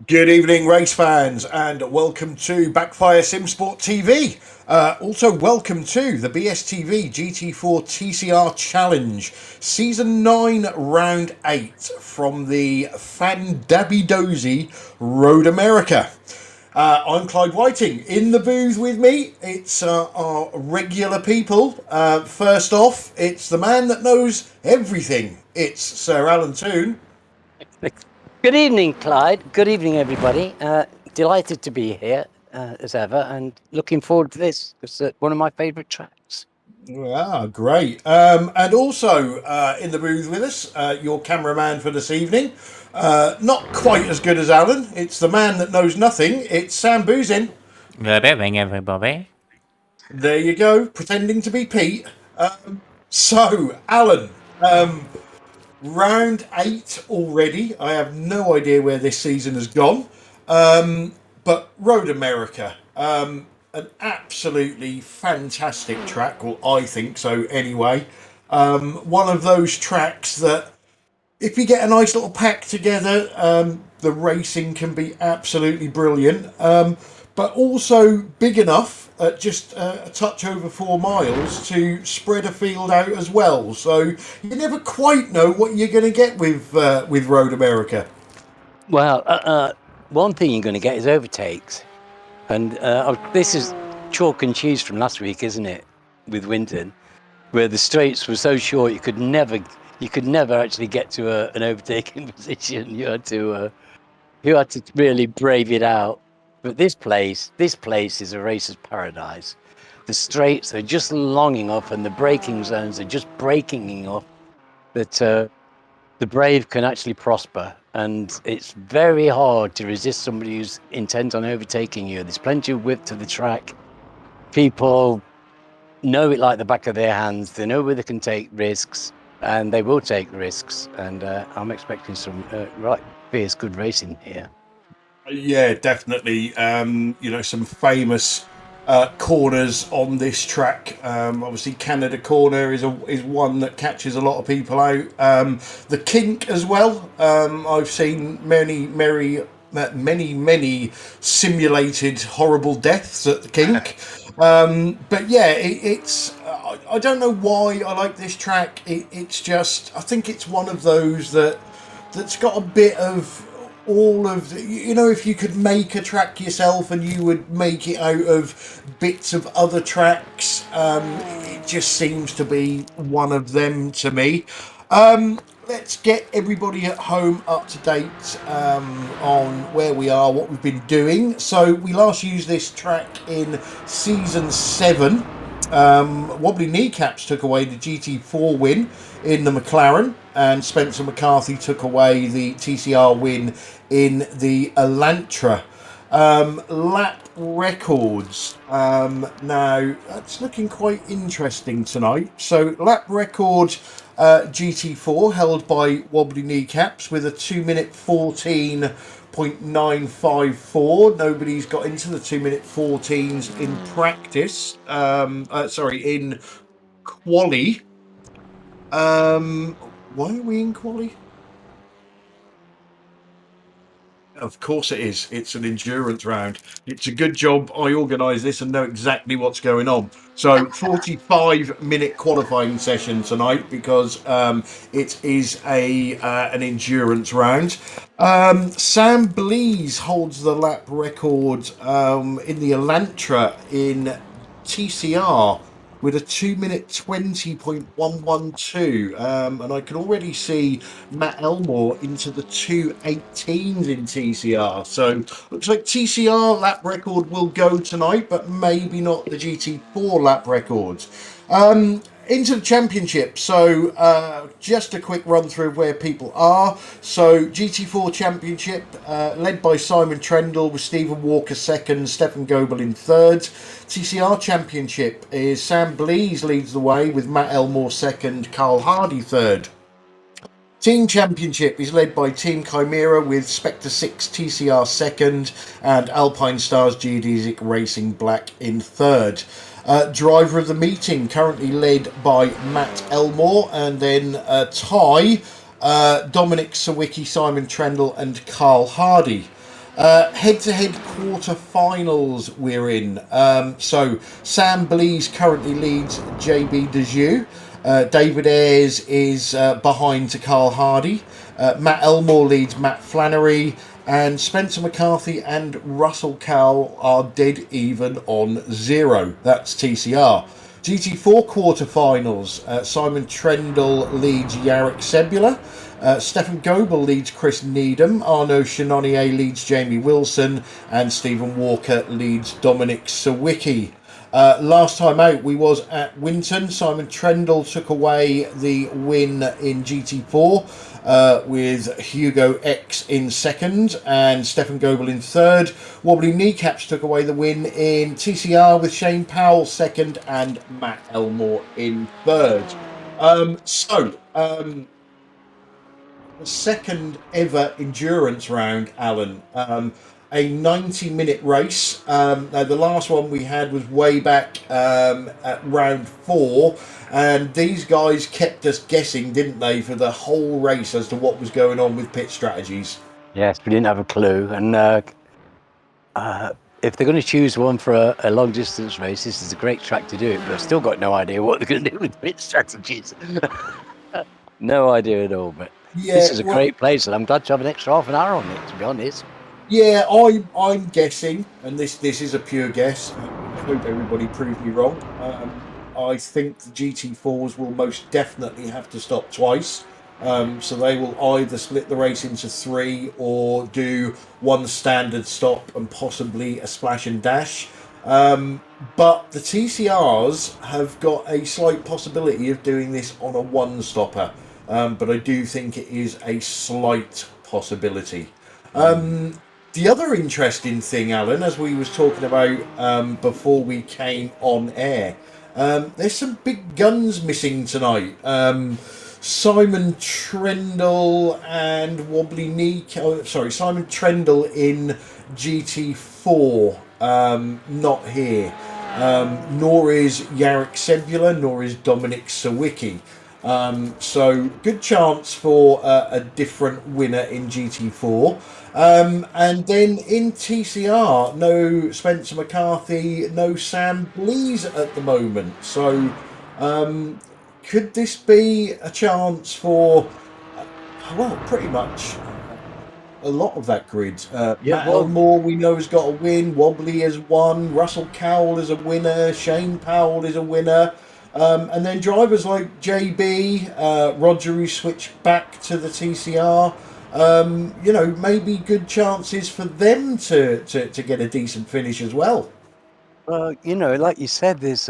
Good evening, race fans, and welcome to Backfire Simsport TV. Also, welcome to the BSTV GT4 TCR Challenge, Season 9, Round 8, from the Fandabidozi Road America. I'm Clyde Whiting. In the booth with me, it's our regular people. First off, it's the man that knows everything. It's Sir Alan Toon. Good evening, Clyde. Good evening, everybody. Delighted to be here as ever, and looking forward to this. It's one of my favourite tracks. Great. And also in the booth with us, your cameraman for this evening. Not quite as good as Alan. It's the man that knows nothing. It's Sam Boozin. Good evening, everybody. There you go, pretending to be Pete. So, Alan, round 8 already. I have no idea where this season has gone. But Road America, an absolutely fantastic track. Well, I think so anyway. One of those tracks that, if you get a nice little pack together, the racing can be absolutely brilliant. But also big enough at just a touch over 4 miles to spread a field out as well. So you never quite know what you're going to get with Road America. Well, one thing you're going to get is overtakes, and this is chalk and cheese from last week, isn't it? With Winton, where the straights were so short you could never actually get to an overtaking position. You had to really brave it out. But this place is a racer's paradise. The straights are just long enough, and the braking zones are just braking enough that the brave can actually prosper. And it's very hard to resist somebody who's intent on overtaking you. There's plenty of width to the track. People know it like the back of their hands. They know where they can take risks, and they will take risks. And I'm expecting some right fierce good racing here. Yeah, definitely. Some famous corners on this track. Obviously, Canada Corner is one that catches a lot of people out. The Kink as well. I've seen many simulated horrible deaths at the Kink. But yeah, it's. I don't know why I like this track. It's just. I think it's one of those that's got a bit of all of the, if you could make a track yourself and you would make it out of bits of other tracks, it just seems to be one of them to me. Let's get everybody at home up to date on where we are, what we've been doing. So we last used this track in season 7. Wobbly Kneecaps took away the GT4 win in the McLaren, and Spencer McCarthy took away the TCR win in the Elantra. Lap records. Now, that's looking quite interesting tonight. So, lap record GT4 held by Wobbly Kneecaps with a 2-minute 14.954. Nobody's got into the 2-minute 14s in practice. In quali. Why are we in quali? Of course it is. It's an endurance round. It's a good job I organised this and know exactly what's going on. So 45-minute qualifying session tonight because it is an endurance round. Sam Blease holds the lap record in the Elantra in TCR with a 2-minute 20.112, and I can already see Matt Elmore into the 2:18s in TCR. So looks like TCR lap record will go tonight, but maybe not the GT4 lap records. Into the championship, so just a quick run through of where people are. So GT4 championship led by Simon Trendle with Stephen Walker second, Stefan Goebel in third. TCR championship is Sam Blease leads the way with Matt Elmore second, Carl Hardy third. Team Championship is led by Team Chimera with Spectre 6 TCR second and Alpine Stars Geodesic Racing Black in third. Driver of the meeting currently led by Matt Elmore, and then tie Dominic Sawicki, Simon Trendle and Carl Hardy. Head-to-head quarter-finals we're in. So Sam Blees currently leads JB Dejoux. David Ayres is behind to Carl Hardy. Matt Elmore leads Matt Flannery. And Spencer McCarthy and Russell Cowell are dead even on 0. That's TCR. GT4 quarterfinals. Simon Trendle leads Yarrick Sebula. Stefan Goebel leads Chris Needham. Arnaud Chenonnier leads Jamie Wilson. And Stephen Walker leads Dominic Sawicki. Last time out, we was at Winton. Simon Trendle took away the win in GT4 with Hugo X in second and Stefan Goebel in third. Wobbly Kneecaps took away the win in TCR with Shane Powell second and Matt Elmore in third. The second ever endurance round, Alan. A 90-minute race. Now, the last one we had was way back at round 4, and these guys kept us guessing, didn't they, for the whole race as to what was going on with pit strategies. Yes, we didn't have a clue. And if they're going to choose one for a long distance race, this is a great track to do it, but I've still got no idea what they're going to do with pit strategies. No idea at all, but Yeah, this is a great place, and I'm glad to have an extra half an hour on it, to be honest. Yeah, I'm guessing, and this is a pure guess. I hope everybody proves me wrong. I think the GT4s will most definitely have to stop twice. So they will either split the race into 3 or do one standard stop and possibly a splash and dash. But the TCRs have got a slight possibility of doing this on a one-stopper. But I do think it is a slight possibility. The other interesting thing, Alan, as we was talking about before we came on air, there's some big guns missing tonight. Simon Trendle and Wobbly Knee... Simon Trendle in GT4, not here. Nor is Yarrick Sebula, nor is Dominic Sawicki. So good chance for a different winner in GT4. And then in TCR, no Spencer McCarthy, no Sam Blees at the moment. So could this be a chance for, pretty much a lot of that grid? Matt Elmore, we know, has got a win. Wobbly has won. Russell Cowell is a winner. Shane Powell is a winner. And then drivers like JB, Roger, who switched back to the TCR, maybe good chances for them to get a decent finish as well. Well, like you said, there's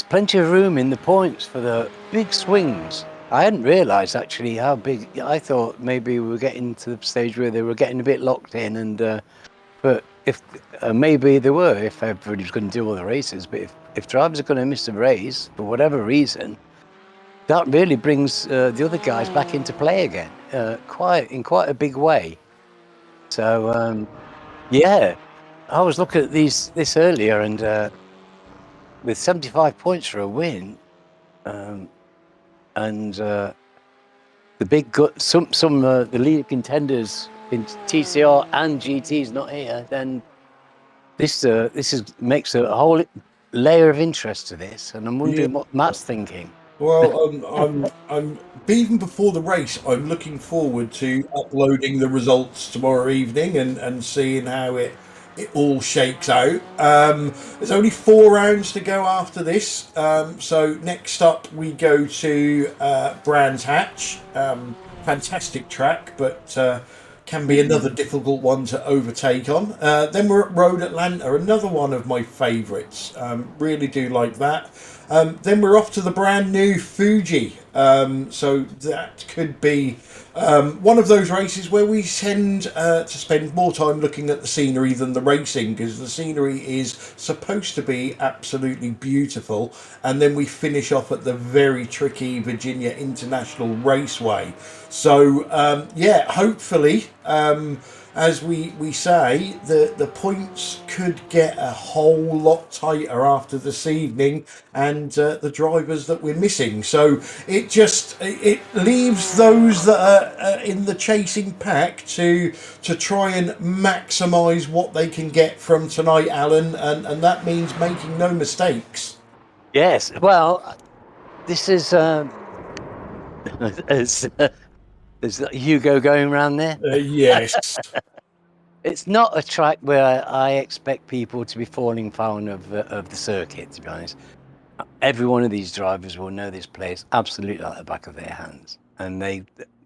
plenty of room in the points for the big swings. I hadn't realised actually how big. I thought maybe we were getting to the stage where they were getting a bit locked in, and but if maybe they were, if everybody was going to do all the races, but if drivers are going to miss a race for whatever reason, that really brings the other guys back into play again, in quite a big way. So I was looking at this earlier, and with 75 points for a win, and the big the lead contenders in TCR and GT's not here, then this makes a whole layer of interest to this, and I'm wondering what Matt's thinking. Well, I'm even before the race, I'm looking forward to uploading the results tomorrow evening and seeing how it all shakes out. There's only 4 rounds to go after this. So next up we go to Brands Hatch. Fantastic track, but can be another difficult one to overtake on. Then we're at Road Atlanta, another one of my favourites. Really do like that. Then we're off to the brand new Fuji. So that could be one of those races where we tend to spend more time looking at the scenery than the racing, because the scenery is supposed to be absolutely beautiful. And then we finish off at the very tricky Virginia International Raceway. So hopefully as we say, the points could get a whole lot tighter after this evening, and the drivers that we're missing. So it leaves those that are in the chasing pack to try and maximise what they can get from tonight, Alan, and that means making no mistakes. Yes. Well, this is there's Hugo going around there. Yes. It's not a track where I expect people to be falling foul of the circuit, to be honest. Every one of these drivers will know this place absolutely like the back of their hands. And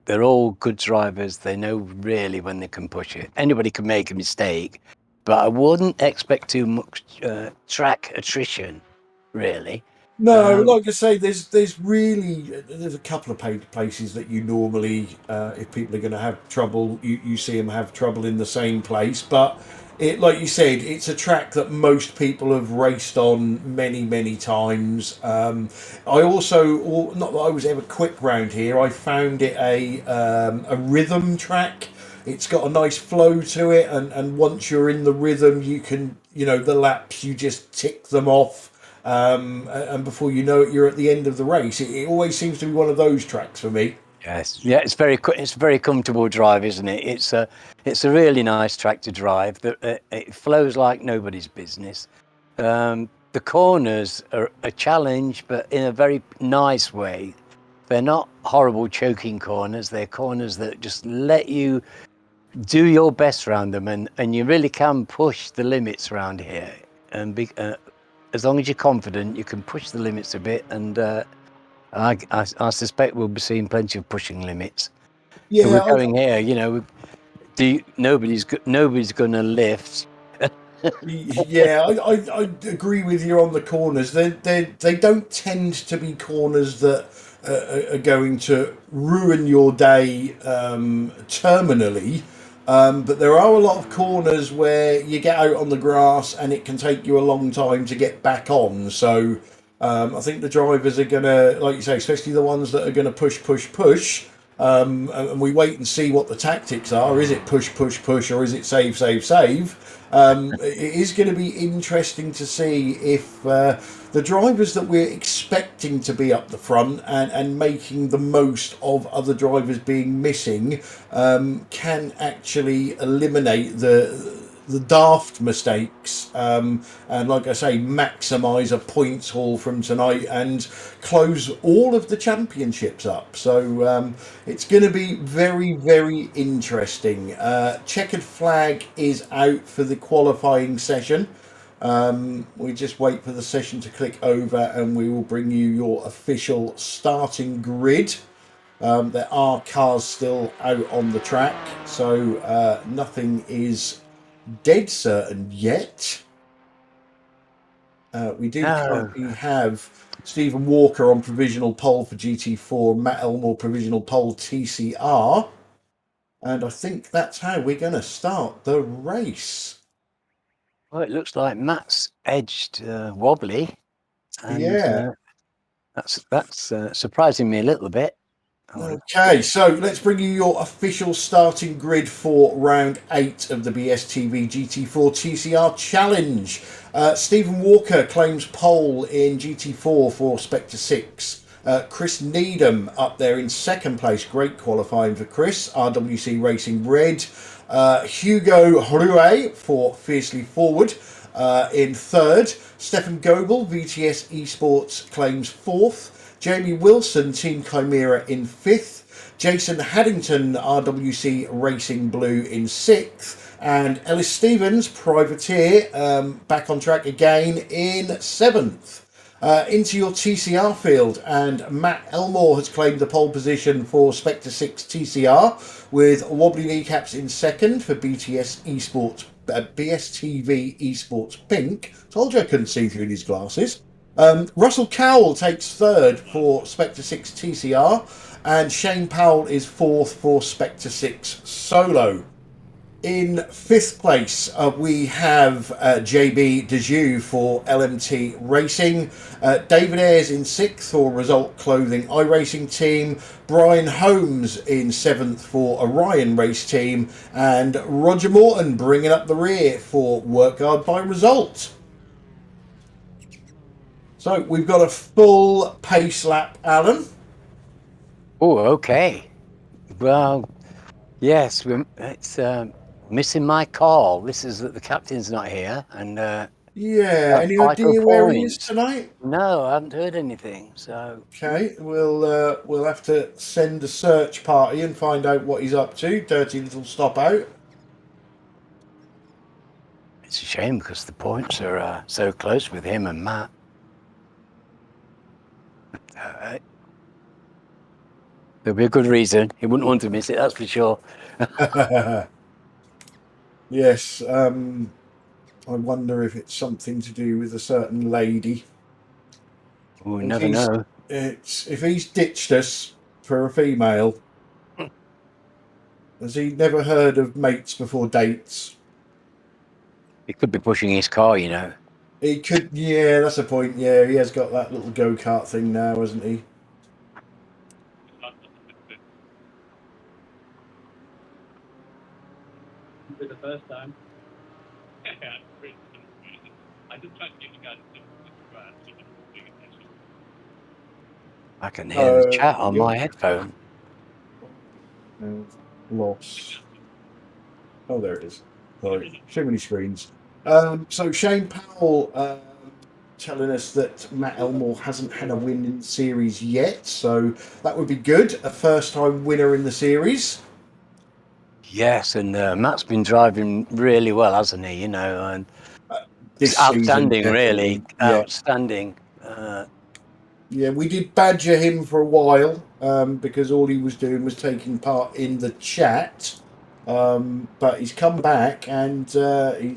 they're all good drivers. They know really when they can push it. Anybody can make a mistake, but I wouldn't expect too much track attrition, really. No, like I say, there's a couple of places that you normally, if people are going to have trouble, you see them have trouble in the same place. But like you said, it's a track that most people have raced on many times. I also, not that I was ever quick round here, I found it a rhythm track. It's got a nice flow to it, and once you're in the rhythm, you can, the laps, you just tick them off. And before you know it, you're at the end of the race. It always seems to be one of those tracks for me. Yes, yeah, it's very comfortable drive, isn't it? It's a really nice track to drive. It flows like nobody's business. The corners are a challenge, but in a very nice way. They're not horrible choking corners. They're corners that just let you do your best around them, and you really can push the limits around here. And as long as you're confident, you can push the limits a bit, and I suspect we'll be seeing plenty of pushing limits. Yeah, So we're going here, nobody's going to lift. Yeah, I agree with you on the corners. They don't tend to be corners that are going to ruin your day terminally. But there are a lot of corners where you get out on the grass and it can take you a long time to get back on. So I think the drivers are going to, like you say, especially the ones that are going to push. And we wait and see what the tactics are. Is it push, or is it save? It is going to be interesting to see if the drivers that we're expecting to be up the front and making the most of other drivers being missing can actually eliminate the daft mistakes and, like I say, maximise a points haul from tonight and close all of the championships up. So it's going to be very interesting. Checkered flag is out for the qualifying session. We just wait for the session to click over and we will bring you your official starting grid. There are cars still out on the track, so nothing is dead certain yet. We do currently have Stephen Walker on provisional pole for GT4, Matt Elmore provisional pole TCR, and I think that's how we're going to start the race. Well, it looks like Matt's edged Wobbly, and Yeah, that's surprising me a little bit. Okay, so let's bring you your official starting grid for round 8 of the BSTV GT4 TCR Challenge. Stephen Walker claims pole in GT4 for Spectre 6. Chris Needham up there in second place. Great qualifying for Chris. RWC Racing Red. Hugo Rouet for Fiercely Forward in third. Stefan Goebel, VTS Esports, claims fourth. Jamie Wilson, Team Chimera, in fifth. Jason Haddington, RWC Racing Blue, in sixth. And Ellis Stevens, Privateer, back on track again in seventh. Into your TCR field, and Matt Elmore has claimed the pole position for Spectre 6 TCR with Wobbly Kneecaps in second for BTS Esports, BSTV Esports Pink. Told you I couldn't see through these glasses. Russell Cowell takes third for Spectre 6 TCR, and Shane Powell is fourth for Spectre 6 Solo. In 5th place, we have JB Dejoux for LMT Racing. David Ayres in 6th for Result Clothing iRacing Team. Brian Holmes in 7th for Orion Race Team. And Roger Morton bringing up the rear for Workguard by Result. So we've got a full pace lap, Alan. Oh, okay. Well, yes, it's missing my call. This is that the captain's not here, and Yeah, any vital idea where he is points. tonight? No, I haven't heard anything. So Okay, we'll have to send a search party and find out what he's up to. Dirty little stop out. it's a shame because the points are so close with him and Matt. There'll be a good reason. He wouldn't want to miss it, that's for sure. Yes, I wonder if it's something to do with a certain lady. We never know. If he's ditched us for a female, has he never heard of mates before dates? He could be pushing his car, you know. He could, yeah, that's a point. Yeah, he has got that little go-kart thing now, hasn't he? For the first time. I just tried to give you guys I can hear the chat on my headphone. Lost. Oh, there it is. Sorry, too many screens. So Shane Powell telling us that Matt Elmore hasn't had a win in the series yet, so that would be good. A first-time winner in the series. Yes, and Matt's been driving really well, hasn't he? You know, and This outstanding, season, really. yeah. Outstanding. Yeah, we did badger him for a while because all he was doing was taking part in the chat. But he's come back and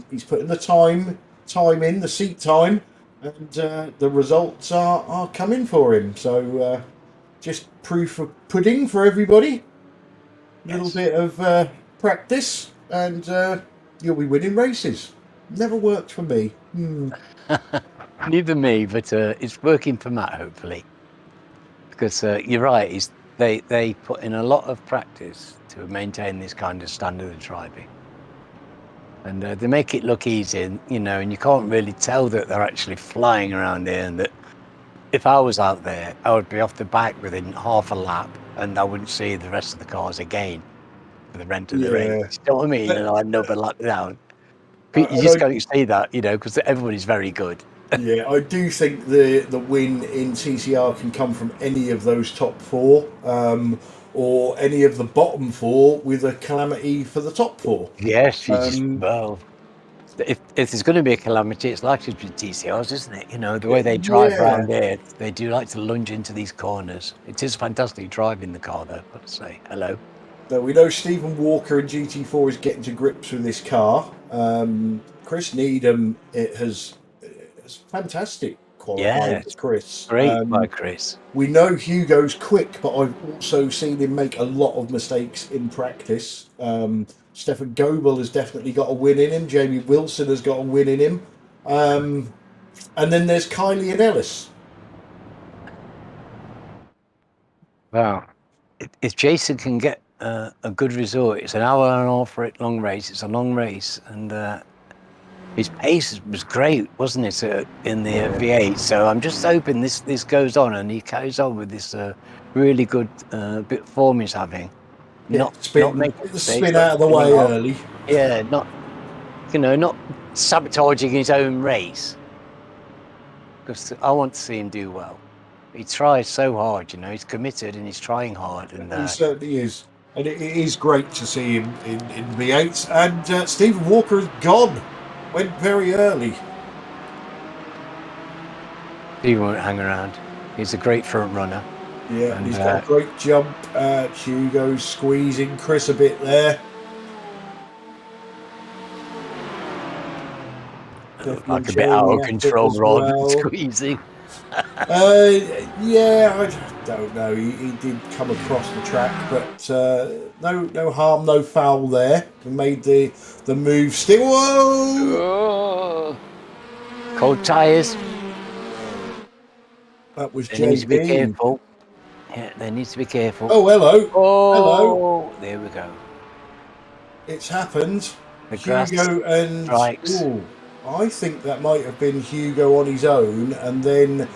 he's putting the time in, the seat time, and the results are coming for him. So just proof of pudding for everybody. Little bit of practice and you'll be winning races. Never worked for me. Neither me, but it's working for Matt, hopefully. Because you're right, they put in a lot of practice to maintain this kind of standard of driving. And they make it look easy, you know, and you can't really tell that they're actually flying around here, and that if I was out there, I would be off the back within half a lap and I wouldn't see the rest of the cars again for the rest of the race. You know what I mean? And I'd never lap down. But you just can't see that, you know, because everybody's very good. Yeah, I do think the win in TCR can come from any of those top four, or any of the bottom four with a calamity for the top four. Yes, well, if there's going to be a calamity, it's likely to be TCRs, isn't it? You know, the way they drive around there, they do like to lunge into these corners. It is fantastic driving the car, though, I've got to say. Hello. So we know Stephen Walker in GT4 is getting to grips with this car. Chris Needham, it's fantastic qualifying for Chris. Great by Chris. We know Hugo's quick, but I've also seen him make a lot of mistakes in practice. Stefan Goebel has definitely got a win in him. Jamie Wilson has got a win in him. And then there's Kylie and Ellis. Wow. If Jason can get a good result, it's an hour and a half long race. It's a long race. And his pace was great, wasn't it, in the V8? So I'm just hoping this goes on and he carries on with this really good bit of form he's having. Not make the spin out of the way early. Yeah, not sabotaging his own race. Because I want to see him do well. He tries so hard, you know. He's committed and he's trying hard. And he certainly is. And it is great to see him in V8s. And Stephen Walker is gone. Went very early. He won't hang around. He's a great front runner. Yeah, and he's got a great jump. Hugo's squeezing Chris a bit there. Like a bit out of control rather than squeezing. Yeah, don't know. He did come across the track, but no harm, no foul there. He made the move still. Whoa! Oh, cold tyres. That was They need to be JB. careful. Yeah, they need to be careful. Oh, hello. Hello. Oh, there we go. It's happened. The grass Hugo and... strikes. Ooh, I think that might have been Hugo on his own, and then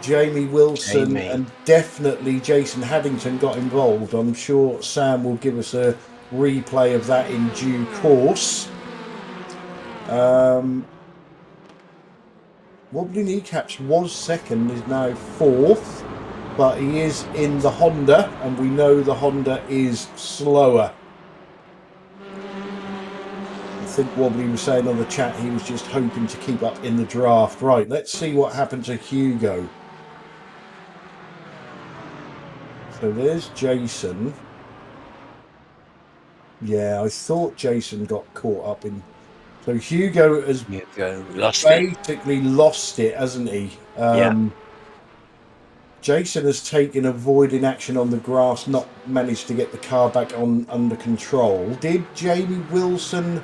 Jamie Wilson Jamie. and definitely Jason Haddington got involved. I'm sure Sam will give us a replay of that in due course. Wobbly Kneecaps was second, is now fourth, but he is in the Honda, and we know the Honda is slower. I think Wobbly was saying on the chat he was just hoping to keep up in the draft. Right, let's see what happened to Hugo. So there's Jason. Yeah, I thought Jason got caught up in... So Hugo has basically lost it, hasn't he? Yeah. Jason has taken avoiding action on the grass, not managed to get the car back under control. Did Jamie Wilson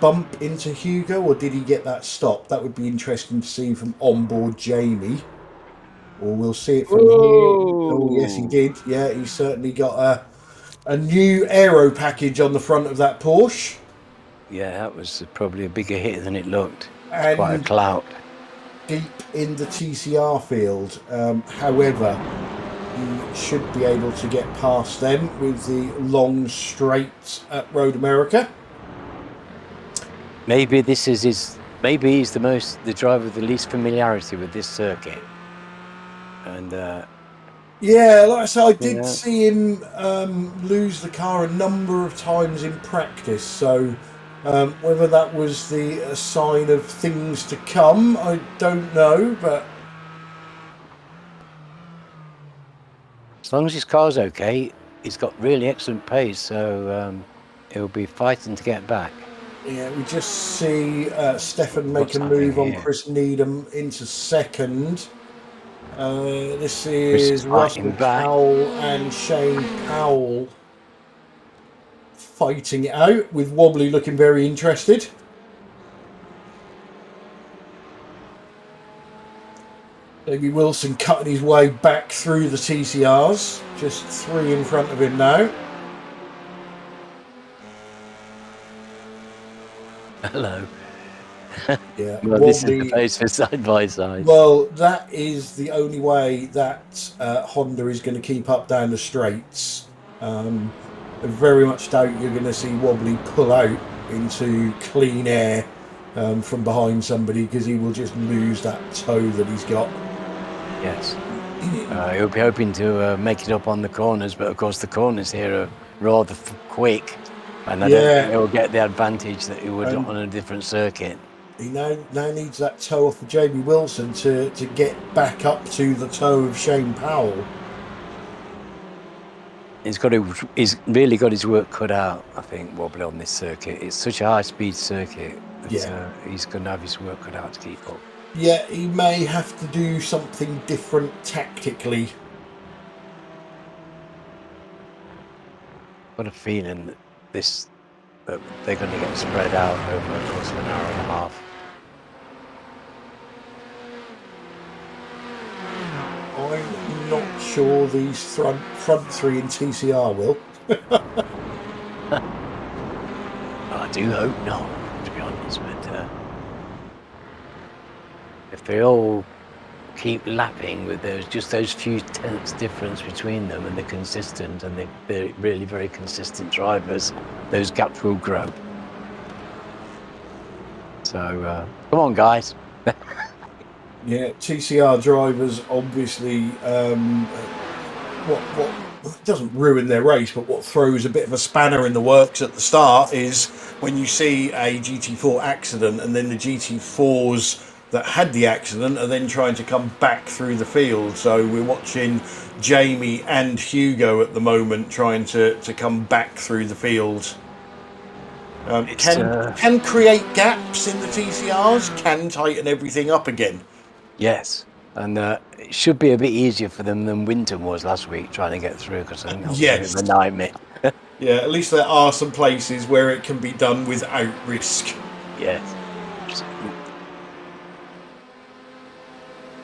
bump into Hugo, or did he get that stop? That would be interesting to see from onboard Jamie. Or we'll see it from here. Oh, yes, he did. Yeah, he certainly got a new aero package on the front of that Porsche. Yeah, that was probably a bigger hit than it looked. And quite a clout. Deep in the TCR field. However, he should be able to get past them with the long straight at Road America. Maybe this is his. Maybe he's the driver with the least familiarity with this circuit. And yeah, like I said, I did see him lose the car a number of times in practice. So whether that was a sign of things to come, I don't know. But as long as his car's okay, he's got really excellent pace. So he'll be fighting to get back. Yeah, we just see Stefan make a move on Chris Needham into second. This is Russell Powell and Shane Powell fighting it out, with Wobbly looking very interested. Jamie Wilson cutting his way back through the TCRs, just 3 in front of him now. Hello. Yeah, well, this is the pace for side by side. Well, that is the only way that Honda is going to keep up down the straights. I very much doubt you're going to see Wobbly pull out into clean air from behind somebody, because he will just lose that toe that he's got. Yes. He'll be hoping to make it up on the corners, but of course the corners here are rather quick, and I don't think he'll get the advantage that he would on a different circuit. He now needs that toe off of Jamie Wilson to get back up to the toe of Shane Powell. He's really got his work cut out, I think, Wobbly, on this circuit. It's such a high-speed circuit that he's going to have his work cut out to keep up. Yeah, he may have to do something different tactically. I've got a feeling that they're going to get spread out over the course of an hour and a half. I'm not sure these front 3 in TCR will. I do hope not, to be honest, but if they all keep lapping with those few tenths difference between them, and they're consistent, and they're really very consistent drivers, those gaps will grow. So come on, guys. Yeah, TCR drivers obviously what doesn't ruin their race, but what throws a bit of a spanner in the works at the start is when you see a GT4 accident, and then the GT4s that had the accident are then trying to come back through the field. So we're watching Jamie and Hugo at the moment trying to come back through the field. Can create gaps in the TCRs, can tighten everything up again. Yes. And it should be a bit easier for them than Winton was last week trying to get through, because I think that was a bit Yes. of a nightmare. Yeah, at least there are some places where it can be done without risk. Yes.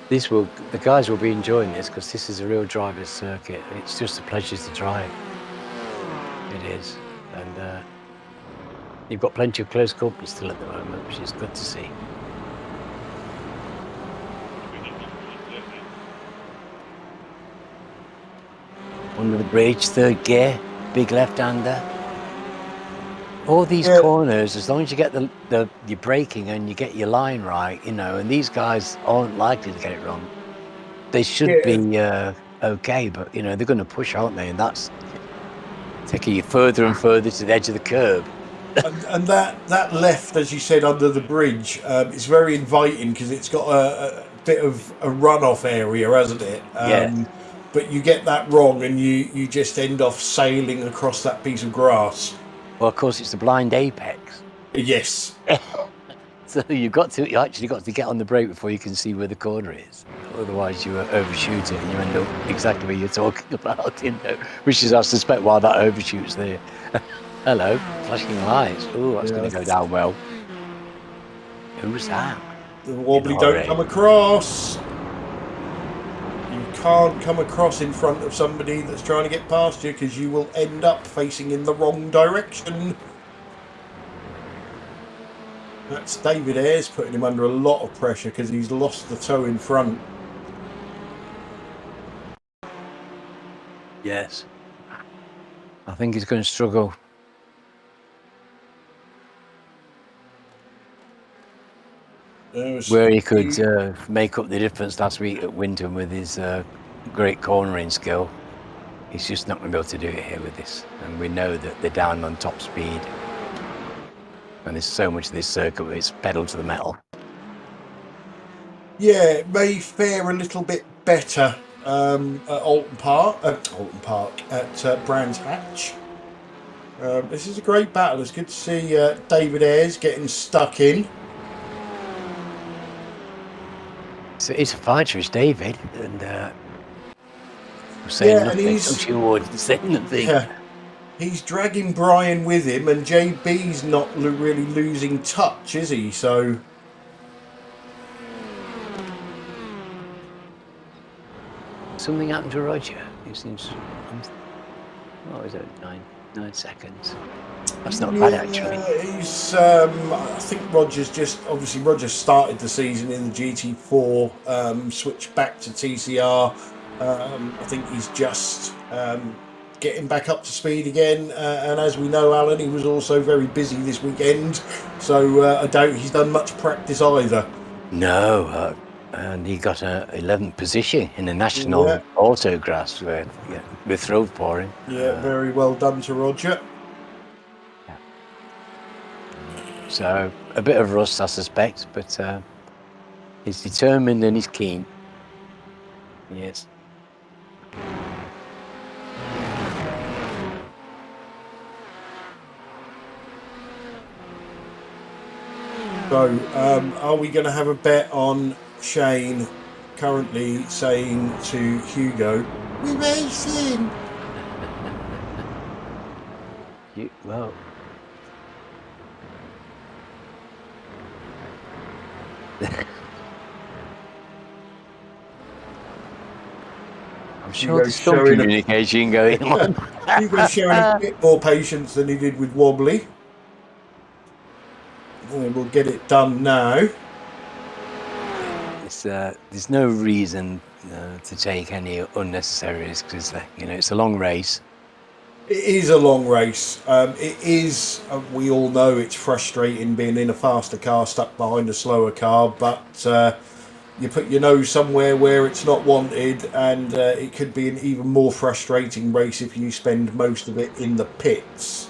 The guys will be enjoying this, because this is a real driver's circuit. It's just a pleasure to drive. It is. And you've got plenty of close company still at the moment, which is good to see. Under the bridge, third gear, big left-hander. All these corners, as long as you get your braking and you get your line right, you know, and these guys aren't likely to get it wrong. They should be okay, but, you know, they're going to push, aren't they? And that's taking you further and further to the edge of the curb. And that left, as you said, under the bridge, it's very inviting because it's got a bit of a runoff area, hasn't it? Yeah. But you get that wrong and you just end off sailing across that piece of grass. Well, of course, it's the blind apex. Yes. So you actually got to get on the brake before you can see where the corner is. Otherwise, you overshoot it and you end up exactly where you're talking about, you know, which is, I suspect, why that overshoots there. Hello, flashing lights. Oh, that's going to go down well. Who's that? The wobbly don't come across. You can't come across in front of somebody that's trying to get past you, because you will end up facing in the wrong direction. That's David Ayres putting him under a lot of pressure because he's lost the toe in front. Yes. I think he's going to struggle. Where he could make up the difference last week at Winton with his great cornering skill, he's just not going to be able to do it here with this. And we know that they're down on top speed. And there's so much of this circuit where it's pedal to the metal. Yeah, it may fare a little bit better at Alton Park, at Brands Hatch. This is a great battle. It's good to see David Ayres getting stuck in. So he's a fighter, is David, and saying nothing. Don't you wouldn't say nothing. Yeah. He's dragging Brian with him, and JB's not really losing touch, is he? So something happened to Roger. He seems. What was it? 9 seconds. That's not bad, actually. He's. I think Roger's Roger started the season in the GT4, switched back to TCR. I think he's just getting back up to speed again. And as we know, Alan, he was also very busy this weekend, so I doubt he's done much practice either. No, and he got an 11th position in the national autographs. We're thrilled for him. Yeah, very well done to Roger. So a bit of rust, I suspect, but he's determined and he's keen. Yes. So, are we going to have a bet on Shane currently saying to Hugo, "We're racing"? Well. I'm sure there's some communication going on. Hugo's showing a bit more patience than he did with Wobbly. And we'll get it done now. There's no reason to take any unnecessary risks, because it's a long race. It is a long race. It is. We all know it's frustrating being in a faster car stuck behind a slower car, but you put your nose somewhere where it's not wanted, and it could be an even more frustrating race if you spend most of it in the pits.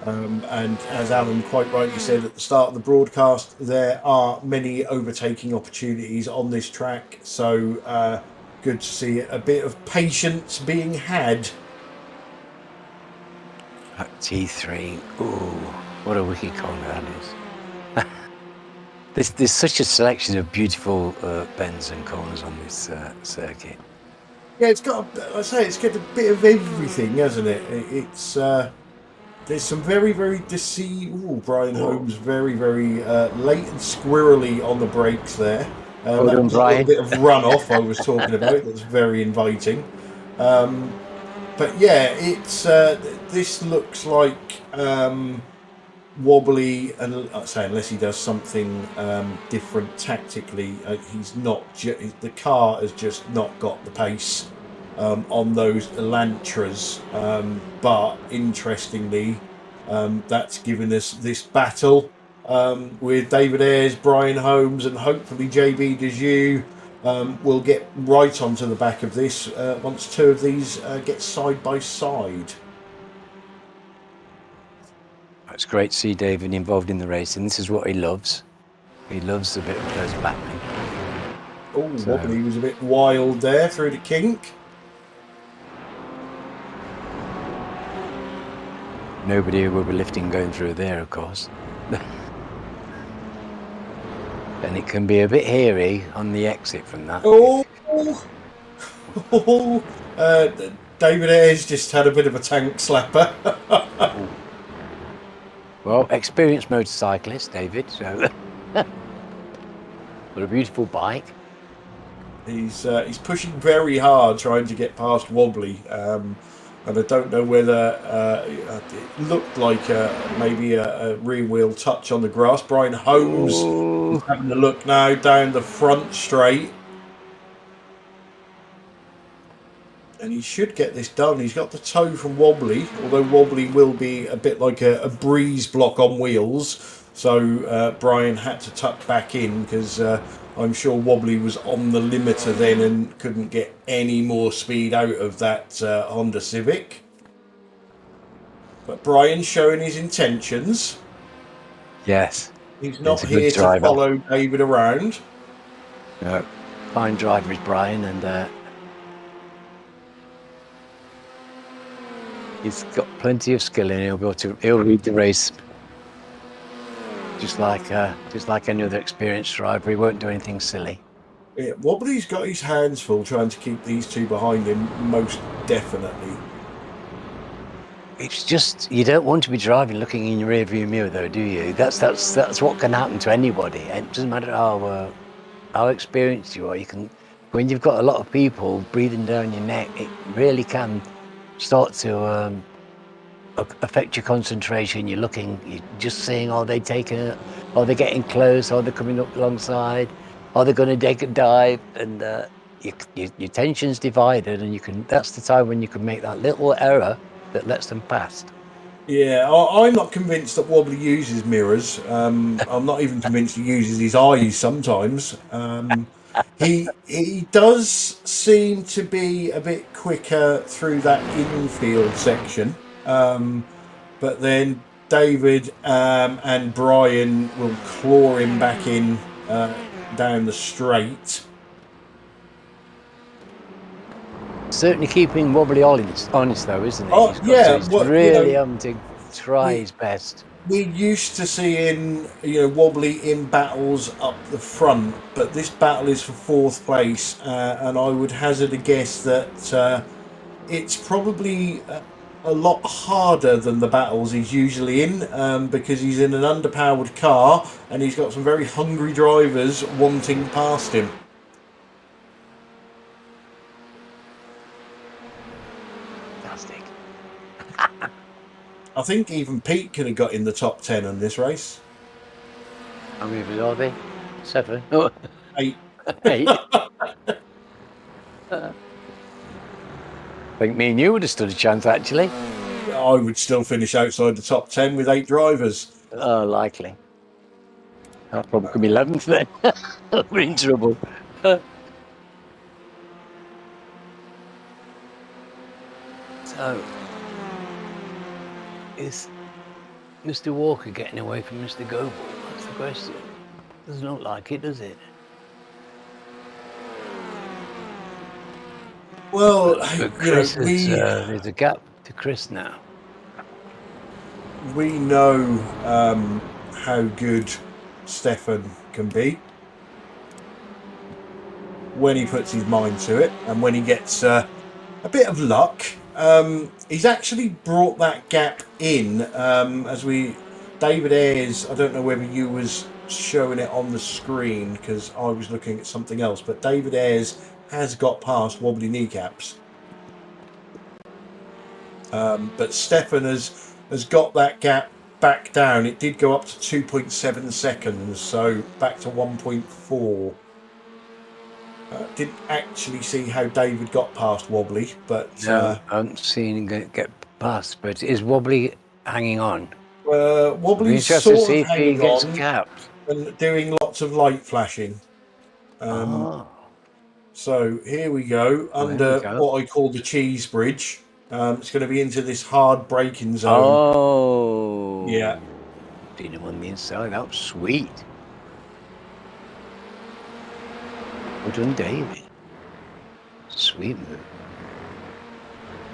And as Alan quite rightly said at the start of the broadcast, there are many overtaking opportunities on this track, so good to see a bit of patience being had. T3, ooh, what a wicked corner that is. There's such a selection of beautiful bends and corners on this circuit. Yeah, it's got. I say it's got a bit of everything, hasn't it? It's there's some very, very Brian Holmes, very, very late and squirrely on the brakes there. Well That done, was a little Brian. bit of runoff I was talking about. That's very inviting. But yeah, it's this looks like wobbly, and I say unless he does something different tactically, he's not. The car has just not got the pace on those Elantras. But interestingly, that's given us this battle with David Ayres, Brian Holmes, and hopefully JB Dejoux will get right onto the back of this once two of these get side by side. It's great to see David involved in the race, and this is what he loves. He loves a bit of close battling. Oh, Wobbly was a bit wild there through the kink. Nobody will be lifting going through there, of course. And it can be a bit hairy on the exit from that. David Ayres just had a bit of a tank slapper. Well, experienced motorcyclist, David, so what a beautiful bike. He's pushing very hard trying to get past Wobbly, and I don't know whether it looked like maybe a rear wheel touch on the grass. Brian Holmes is having a look now down the front straight, and he should get this done. He's got the toe from Wobbly, although Wobbly will be a bit like a breeze block on wheels. So Brian had to tuck back in because I'm sure Wobbly was on the limiter then and couldn't get any more speed out of that Honda Civic. But Brian's showing his intentions. Yes. He's not here to follow David around. No. Fine driver is Brian, and he's got plenty of skill, and he'll read the race just like any other experienced driver. He won't do anything silly. Yeah, Wobbly's got his hands full trying to keep these two behind him, most definitely. It's just, you don't want to be driving looking in your rearview mirror, though, do you? That's what can happen to anybody. It doesn't matter how experienced you are. When you've got a lot of people breathing down your neck, it really can start to affect your concentration. You're just seeing, are they taking it? Are they getting close? Are they coming up alongside? Are they going to take a dive? And your tension's divided, and that's the time when you can make that little error that lets them past. Yeah, I'm not convinced that Wobbly uses mirrors. I'm not even convinced he uses his eyes sometimes. He does seem to be a bit quicker through that infield section. But then David and Brian will claw him back in down the straight. Certainly keeping Wobbly honest though, isn't it? Oh, yeah. He's really having to try his best. We're used to seeing Wobbly in battles up the front, but this battle is for fourth place, and I would hazard a guess that it's probably a lot harder than the battles he's usually in, because he's in an underpowered car and he's got some very hungry drivers wanting past him. Fantastic. I think even Pete could have got in the top 10 on this race. How many of us are they? 7? Oh. 8. 8. I think me and you would have stood a chance, actually. I would still finish outside the top 10 with 8 drivers. Oh, likely. I'll probably come 11th then. We're in trouble. So, is Mr. Walker getting away from Mr. Goebel? That's the question. Doesn't look like it, does it? Well, but Chris there's a gap to Chris now. We know how good Stefan can be when he puts his mind to it and when he gets a bit of luck. He's actually brought that gap in David Ayres, I don't know whether you was showing it on the screen because I was looking at something else, but David Ayres has got past wobbly kneecaps. But Stefan has got that gap back down. It did go up to 2.7 seconds, so back to 1.4. Didn't actually see how David got past wobbly, but No, I haven't seen him get past. But is Wobbly hanging on? Wobbly's Interested to sort see of if he hanging gets on capped. and doing lots of light flashing. So here we go under what I call the cheese bridge. It's going to be into this hard braking zone. Oh, yeah. Seen him on the inside. That was sweet. Well done, David. Sweet move.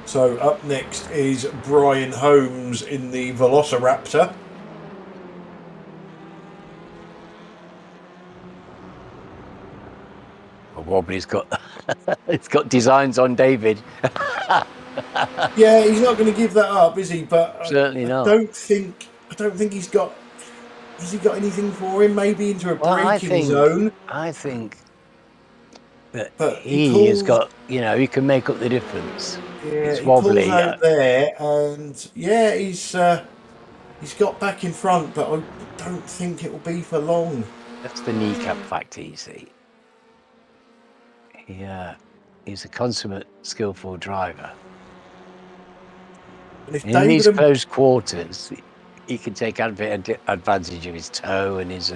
So up next is Brian Holmes in the Velociraptor. Wobbly's got it's got designs on David. Yeah, he's not going to give that up, is he? But Certainly not. I don't think he's got. Has he got anything for him? Maybe into a braking zone. I think that but he has got. He can make up the difference. Yeah, it's he wobbly. pulls out there, and yeah, he's got back in front, but I don't think it will be for long. That's the kneecap factor, you see. He's a consummate, skillful driver. And if in these close quarters, he can take advantage of his toe and his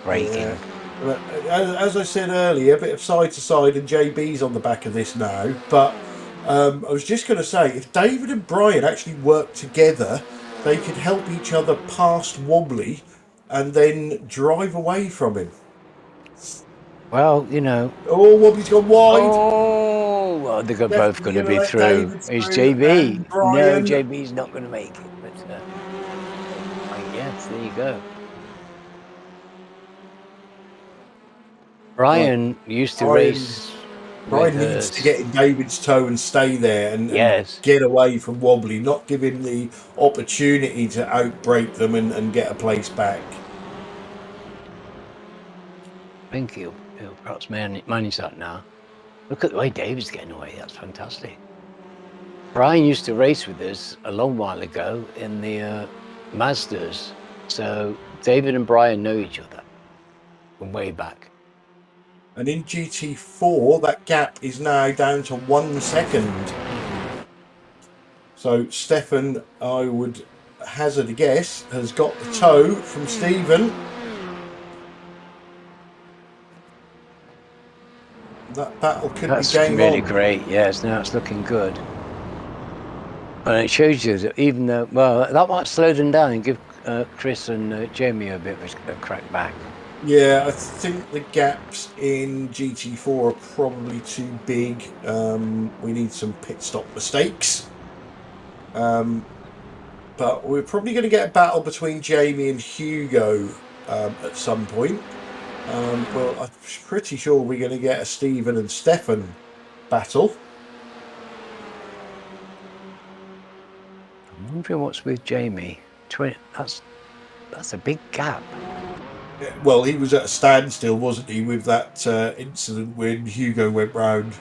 braking. Yeah. As I said earlier, a bit of side to side, and JB's on the back of this now. But I was just going to say, if David and Brian actually work together, they could help each other past Wobbly and then drive away from him. Well, Oh, Wobbly's gone wide. Oh, well, they're both going to be through. It's JB. No, JB's not going to make it. But yes, there you go. Brian used to race. Brian needs to get in David's toe and stay there and get away from Wobbly, not give him the opportunity to outbrake them and get a place back. I think he'll perhaps manage that now. Look at the way David's getting away. That's fantastic. Brian used to race with us a long while ago in the Mazdas. So David and Brian know each other from way back. And in GT4, that gap is now down to 1 second. So Stefan, I would hazard a guess, has got the toe from Stephen. That battle could be game really on. Great. Yes, now it's looking good. And it shows you that even though, that might slow them down and give Chris and Jamie a bit of a crack back. Yeah, I think the gaps in GT4 are probably too big. We need some pit stop mistakes. But we're probably going to get a battle between Jamie and Hugo at some point. Well, I'm pretty sure we're going to get a Stephen and Stefan battle. I'm wondering what's with Jamie. That's a big gap. Well, he was at a standstill, wasn't he, with that incident when Hugo went round.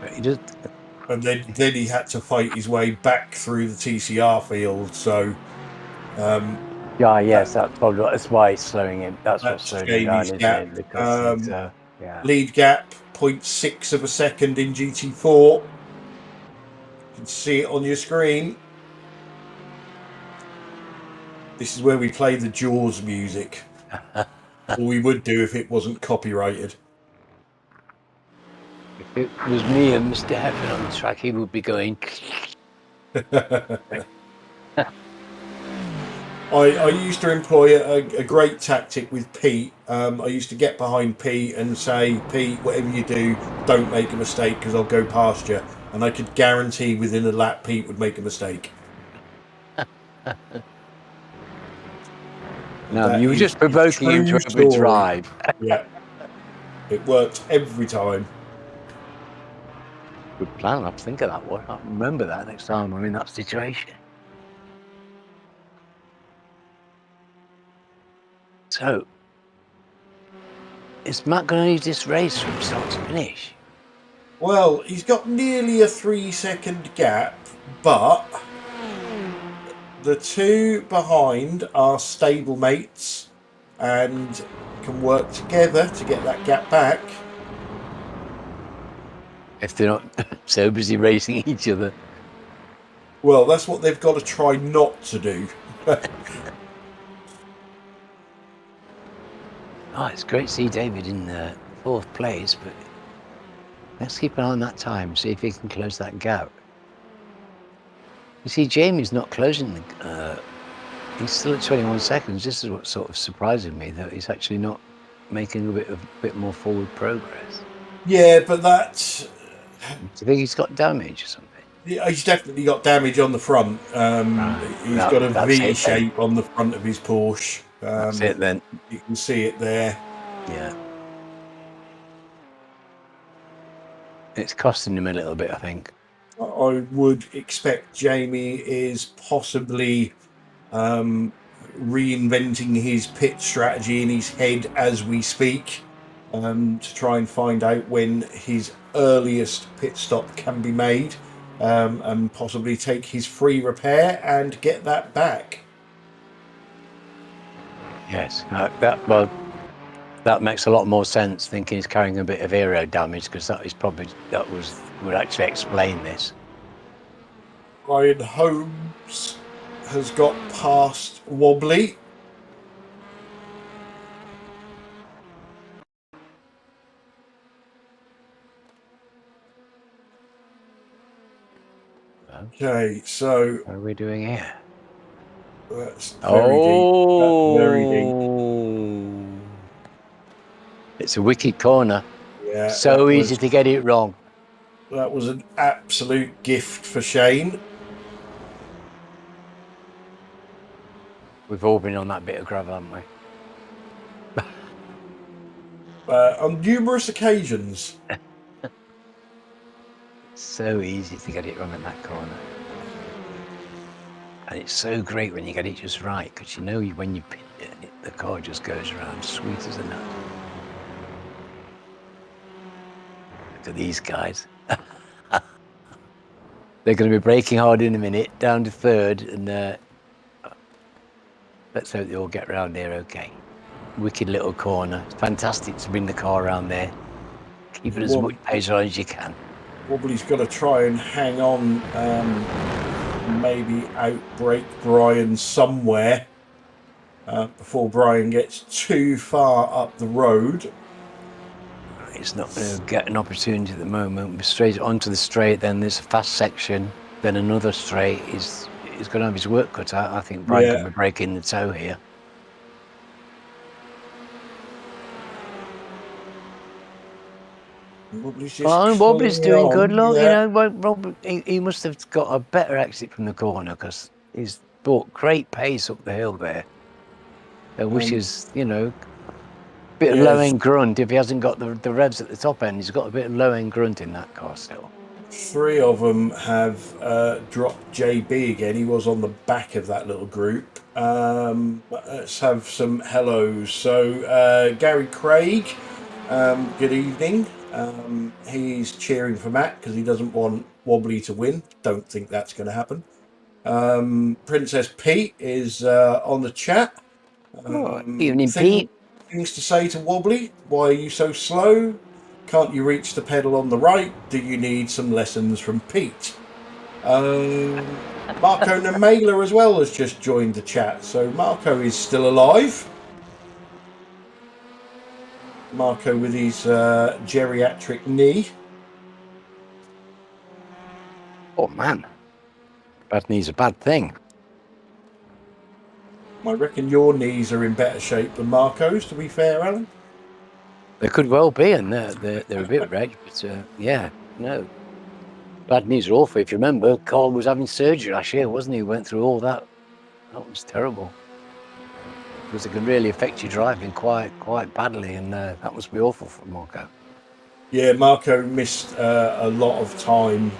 But he just... And then he had to fight his way back through the TCR field, so... yes, that's why it's slowing him. That's what's slowing him down, isn't it? Because lead gap, 0.6 of a second in GT4. You can see it on your screen. This is where we play the Jaws music. Or we would do if it wasn't copyrighted. If it was me and Mr. Heffen on the track, he would be going... I used to employ a great tactic with Pete. I used to get behind Pete and say, Pete, whatever you do, don't make a mistake because I'll go past you. And I could guarantee within a lap Pete would make a mistake. No, That you were is just his provoking him to true story. overdrive. Yeah, it works every time. Good plan. I'll think of that one. I'll remember that next time I'm in that situation. So, is Matt going to use this race from start to finish? Well, he's got nearly a 3-second gap, but the two behind are stablemates and can work together to get that gap back. If they're not so busy racing each other. Well, that's what they've got to try not to do. Oh, it's great to see David in fourth place, but let's keep an eye on that time, see if he can close that gap. You see, Jamie's not closing the... he's still at 21 seconds. This is what's sort of surprising me, that he's actually not making a bit more forward progress. Yeah, but that's... Do you think he's got damage or something? Yeah, he's definitely got damage on the front. He's got a V shape on the front of his Porsche. That's it then. You can see it there. Yeah. It's costing him a little bit, I think. I would expect Jamie is possibly reinventing his pit strategy in his head as we speak, to try and find out when his earliest pit stop can be made, and possibly take his free repair and get that back. Yes, that makes a lot more sense, thinking he's carrying a bit of aero damage, because would actually explain this. Ryan Holmes has got past Wobbly. Okay, so What are we doing here? that's very deep. That's very deep. It's a wicked corner. Yeah, So easy to get it wrong. That was an absolute gift for Shane. We've all been on that bit of gravel, haven't we? On numerous occasions. So easy to get it wrong in that corner. And it's so great when you get it just right, because you know when you pin it, the car just goes around sweet as a nut. Look at these guys. They're going to be braking hard in a minute, down to third, and let's hope they all get round there okay. Wicked little corner. It's fantastic to bring the car around there. Keep it as much pace on as you can. Wobbly's got to try and hang on, maybe outbrake Brian somewhere before Brian gets too far up the road. It's not going to get an opportunity at the moment. We're straight onto the straight, then there's a fast section, then another straight. He's going to have his work cut out. I think Brian can be breaking the toe here. Wobbly's doing good. Look, you know, Rob, he must have got a better exit from the corner, because he's brought great pace up the hill there. Which is, you know, a bit of low-end grunt. If he hasn't got the revs at the top end, he's got a bit of low-end grunt in that car still. 3 of them have dropped JB again. He was on the back of that little group. Let's have some hellos. So Gary Craig, good evening. He's cheering for Matt because he doesn't want Wobbly to win. Don't think that's going to happen. Princess Pete is on the chat. Evening, Pete. Things to say to Wobbly. Why are you so slow? Can't you reach the pedal on the right? Do you need some lessons from Pete? Marco Namela as well has just joined the chat. So Marco is still alive. Marco with his geriatric knee. Oh man, bad knee's a bad thing. I reckon your knees are in better shape than Marco's, to be fair, Alan. They could well be, and they're a bit wrecked, but yeah, no. Bad knees are awful. If you remember, Carl was having surgery last year, wasn't he? He went through all that. That was terrible. because it can really affect your driving quite badly, and that must be awful for Marco. Yeah, Marco missed a lot of time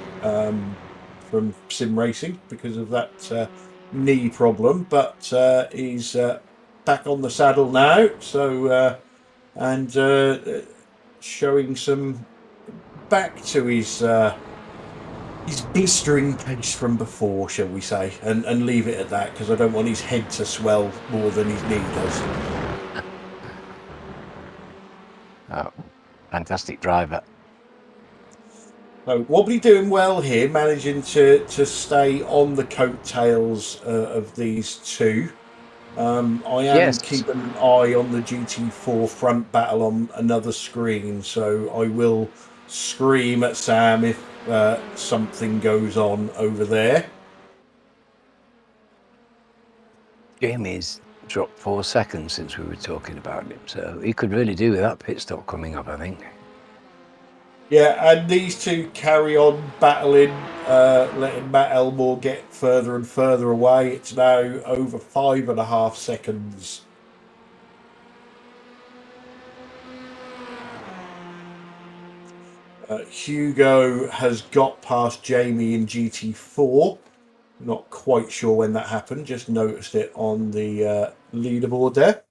from sim racing because of that knee problem, but he's back on the saddle now. So and showing some back to his blistering pace from before, shall we say, and leave it at that, because I don't want his head to swell more than his knee does. Oh, fantastic driver. So Wobbly doing well here, managing to stay on the coattails of these two. I am Yes. keeping an eye on the GT4 front battle on another screen, so I will scream at Sam if something goes on over there. Jamie's dropped 4 seconds since we were talking about him, so he could really do with that pit stop coming up, I think. Yeah, and these two carry on battling, letting Matt Elmore get further and further away. It's now over 5.5 seconds. Hugo has got past Jamie in GT4. Not quite sure when that happened, just noticed it on the leaderboard there.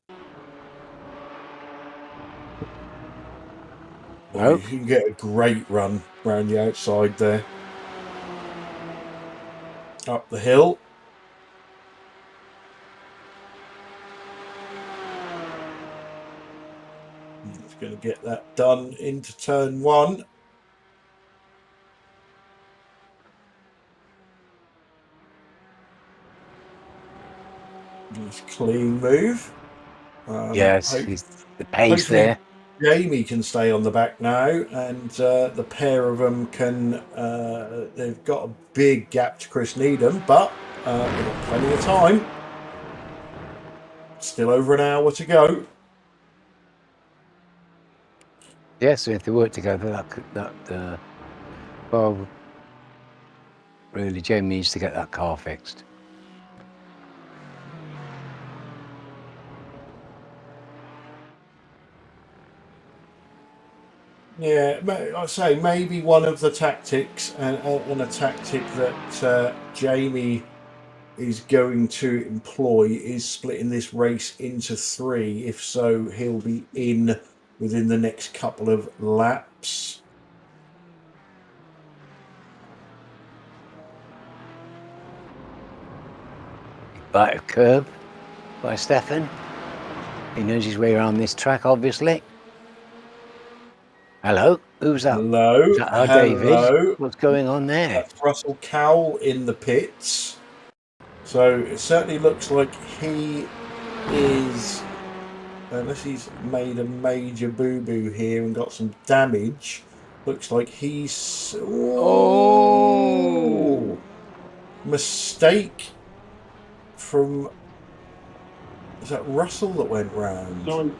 Oh. You can get a great run around the outside there. Up the hill. It's going to get that done into turn 1. Nice clean move. Yes, the pace there. Jamie can stay on the back now, and the pair of them can. They've got a big gap to Chris Needham, but they've got plenty of time. Still over an hour to go. Yeah, so if they work together, well, really, Jamie needs to get that car fixed. Yeah, I say maybe one of the tactics, and a tactic that Jamie is going to employ, is splitting this race into 3. If so, he'll be in within the next couple of laps. Bite of curb by Stefan. He knows his way around this track, obviously. Hello, who's that? Hello, Is that our hello. David? What's going on there? That's Russell Cowell in the pits. So it certainly looks like he is, unless he's made a major boo-boo here and got some damage, looks like he's... Oh! Mistake from... Is that Russell that went round? Sorry.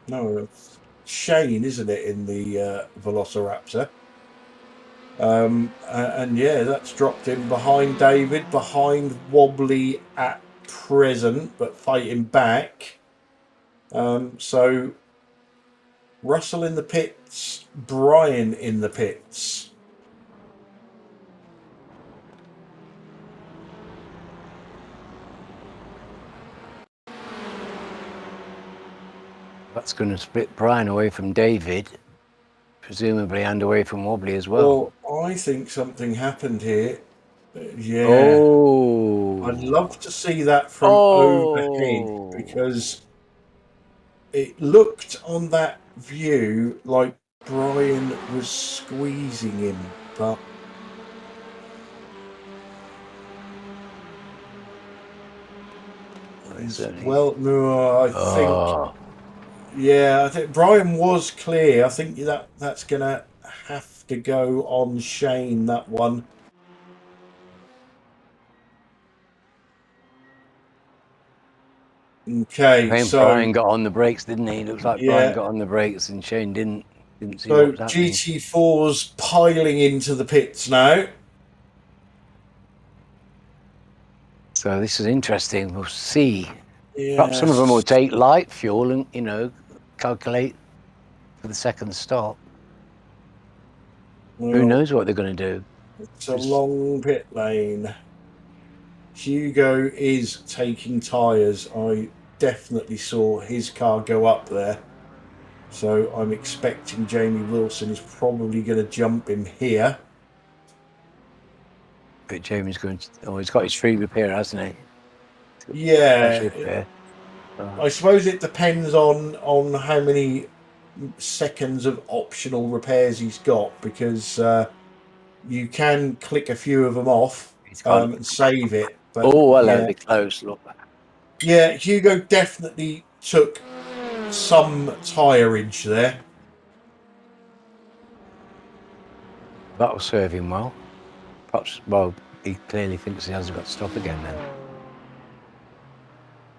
No, it's Shane, isn't it, in the Velociraptor? And yeah, that's dropped him behind David, behind Wobbly at present, but fighting back. So Russell in the pits, Brian in the pits. That's going to split Brian away from David, presumably, and away from Wobbly as well. Well, I think something happened here. Yeah. Oh! I'd love to see that from overhead, because it looked on that view like Brian was squeezing him, but well, no, I think, yeah, I think Brian was clear. I think that's gonna have to go on Shane, that one. Okay, I think so Brian got on the brakes, didn't he? Looks like yeah. Brian got on the brakes and Shane didn't see So what was happening. GT4's piling into the pits now. So this is interesting. We'll see. Yeah. Perhaps some of them will take light fuel and, calculate for the second stop. Who knows what they're going to do? It's a long pit lane. Hugo is taking tyres. I definitely saw his car go up there. So I'm expecting Jamie Wilson is probably going to jump him here. But Jamie's going to... Oh, he's got his free repair, hasn't he? Yeah. Repair. I suppose it depends on how many seconds of optional repairs he's got, because you can click a few of them off and save it. But oh, hello, be close, look. Yeah, Hugo definitely took some tyreage there. That'll serve him well. Perhaps, well, he clearly thinks he hasn't got to stop again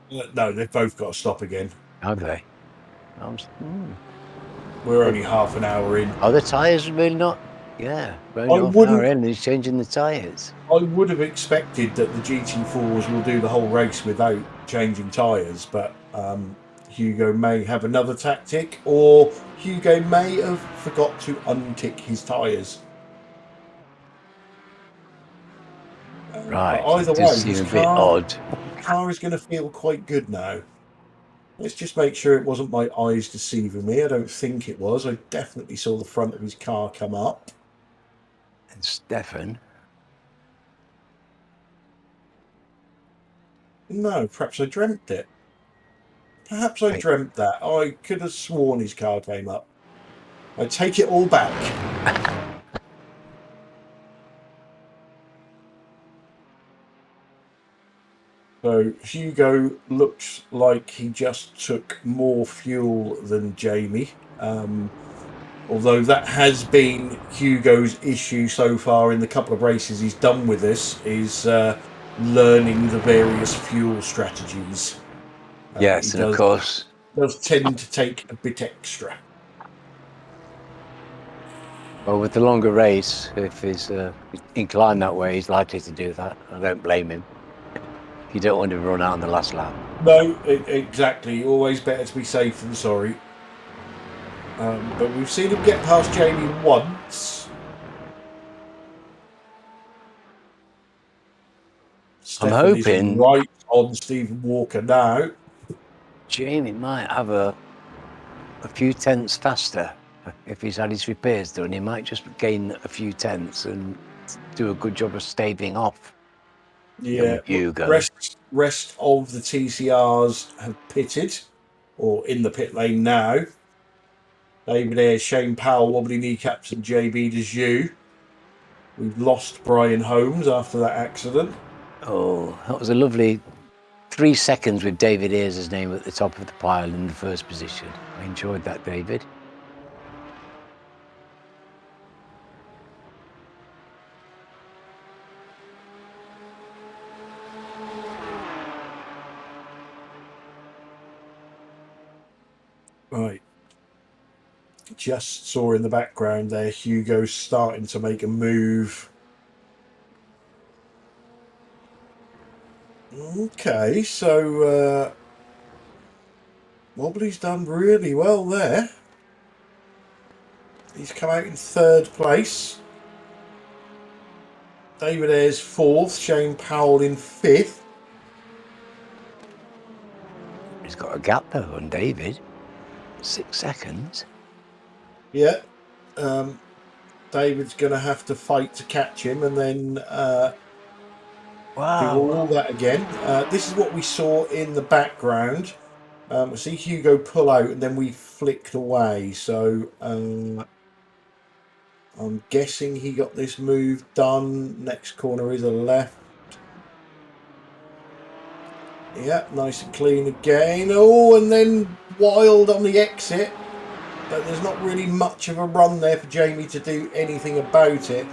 then. No, they've both got to stop again. Have they? We're only half an hour in. Are the tyres really not? Yeah, we're only half an hour in and he's changing the tyres. I would have expected that the GT4s will do the whole race without changing tyres, but Hugo may have another tactic, or Hugo may have forgot to untick his tyres. Right, either it way, does seem a bit odd. The car is going to feel quite good now. Let's just make sure it wasn't my eyes deceiving me. I don't think it was. I definitely saw the front of his car come up. And Stefan. No, perhaps I dreamt it. Perhaps I dreamt that. I could have sworn his car came up. I take it all back. So Hugo looks like he just took more fuel than Jamie. Although that has been Hugo's issue so far in the couple of races he's done with this, is learning the various fuel strategies. Yes, and of course, does tend to take a bit extra. Well, with the longer race, if he's inclined that way, he's likely to do that. I don't blame him. You don't want to run out on the last lap. No, exactly. Always better to be safe than sorry. But we've seen him get past Jamie once. I'm hoping right on Stephen Walker now. Jamie might have a few tenths faster if he's had his repairs done. He might just gain a few tenths and do a good job of staving off. Yeah, rest of the TCRs have pitted, or in the pit lane now. David Ayres, Shane Powell, wobbly kneecaps, and JB Dejew. We've lost Brian Holmes after that accident. Oh, that was a lovely 3 seconds with David Ayres' name at the top of the pile in the first position. I enjoyed that, David. Right. Just saw in the background there, Hugo's starting to make a move. Okay, so Wobbly's done really well there. He's come out in 3rd place. David Ayres 4th, Shane Powell in 5th. He's got a gap though on David. 6 seconds. Yeah. David's going to have to fight to catch him and then do all that again. This is what we saw in the background. See Hugo pull out and then we flicked away. So I'm guessing he got this move done. Next corner is a left. Yeah, nice and clean again. Oh, and then wild on the exit. But there's not really much of a run there for Jamie to do anything about it.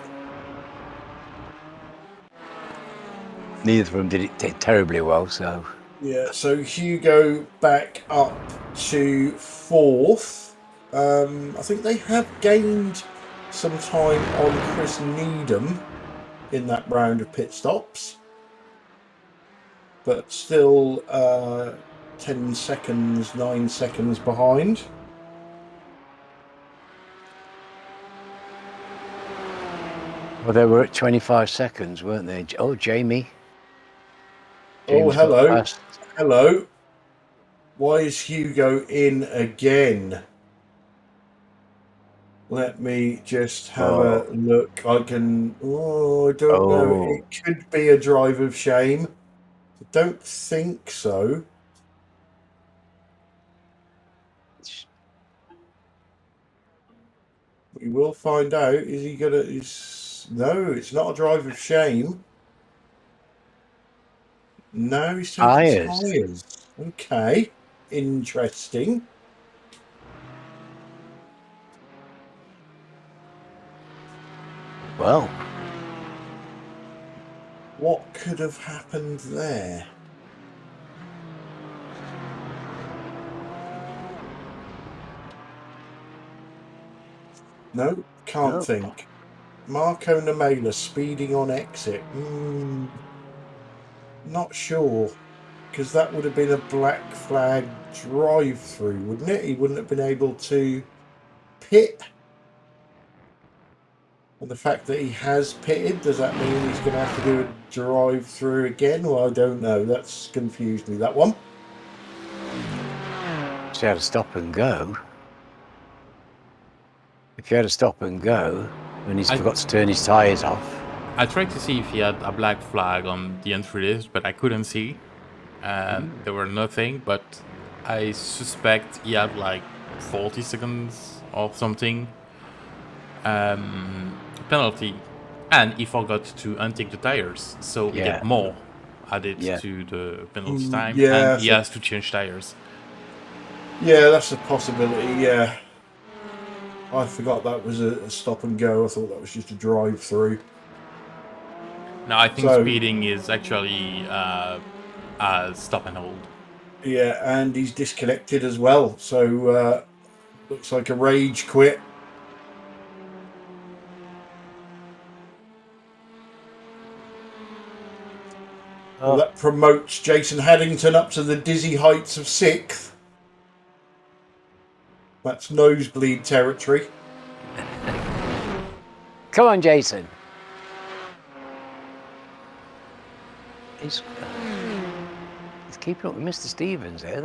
Neither of them did it terribly well, so... Yeah, so Hugo back up to 4th. I think they have gained some time on Chris Needham in that round of pit stops. but still 10 seconds, 9 seconds behind. Well, they were at 25 seconds, weren't they? Oh, Jamie. Oh, James got hello. past. Hello. Why is Hugo in again? Let me just have a look. I can... Oh, I don't know. Oh, It could be a drive of shame. I don't think so. We will find out. Is he gonna... No, it's not a drive of shame. No, he's taking Tyres. tyres. Okay. Interesting. Well, What could have happened there? No, can't no. think. Marco Namela speeding on exit. Not sure. Because that would have been a black flag drive-through, wouldn't it? He wouldn't have been able to pit. And the fact that he has pitted, does that mean he's going to have to do a drive-through again? Well, I don't know. That's confused me, that one. She had to stop and go. If you had to stop and go, and he's forgot to turn his tyres off. I tried to see if he had a black flag on the entry list, but I couldn't see. And there were nothing, but I suspect he had like 40 seconds or something penalty. And he forgot to untick the tires, so he get more added to the penalty time, and he has to change tires. Yeah, that's a possibility, yeah. I forgot that was a stop and go. I thought that was just a drive-through. No, I think speeding is actually a stop and hold. Yeah, and he's disconnected as well. So looks like a rage quit. Well, that promotes Jason Haddington up to the dizzy heights of 6th. That's nosebleed territory. Come on, Jason. He's keeping up with Mr. Stevens there.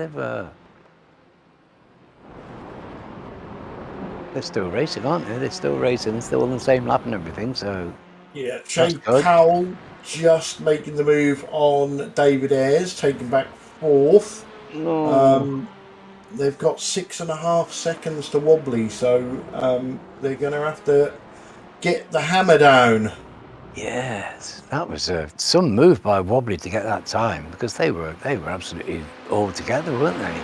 They're still racing, aren't they? They're still racing. They're still on the same lap and everything, so... Yeah, Shane Powell just making the move on David Ayres, taking back 4th. They've got 6.5 seconds to wobbly, so they're going to have to get the hammer down. Yes, that was some move by Wobbly to get that time, because they were absolutely all together, weren't they?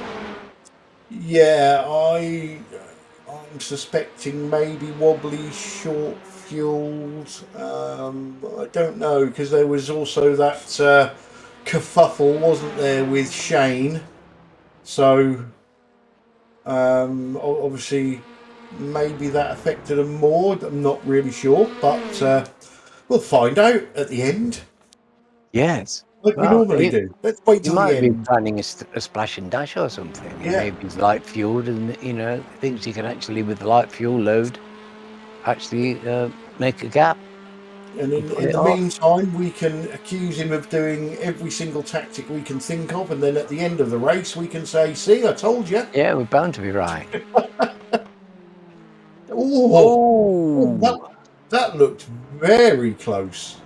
Yeah, I'm suspecting maybe Wobbly short fueled. I don't know, because there was also that kerfuffle, wasn't there, with Shane? So obviously maybe that affected them more. I'm not really sure, but we'll find out at the end. Yes. Like we normally do. Let's wait till the end. He might be planning a splash and dash or something. Yeah. Maybe he's light fueled and, thinks he can actually, with the light fuel load, actually make a gap. And in the meantime, we can accuse him of doing every single tactic we can think of, and then at the end of the race, we can say, "See, I told you." Yeah, we're bound to be right. That looked very close.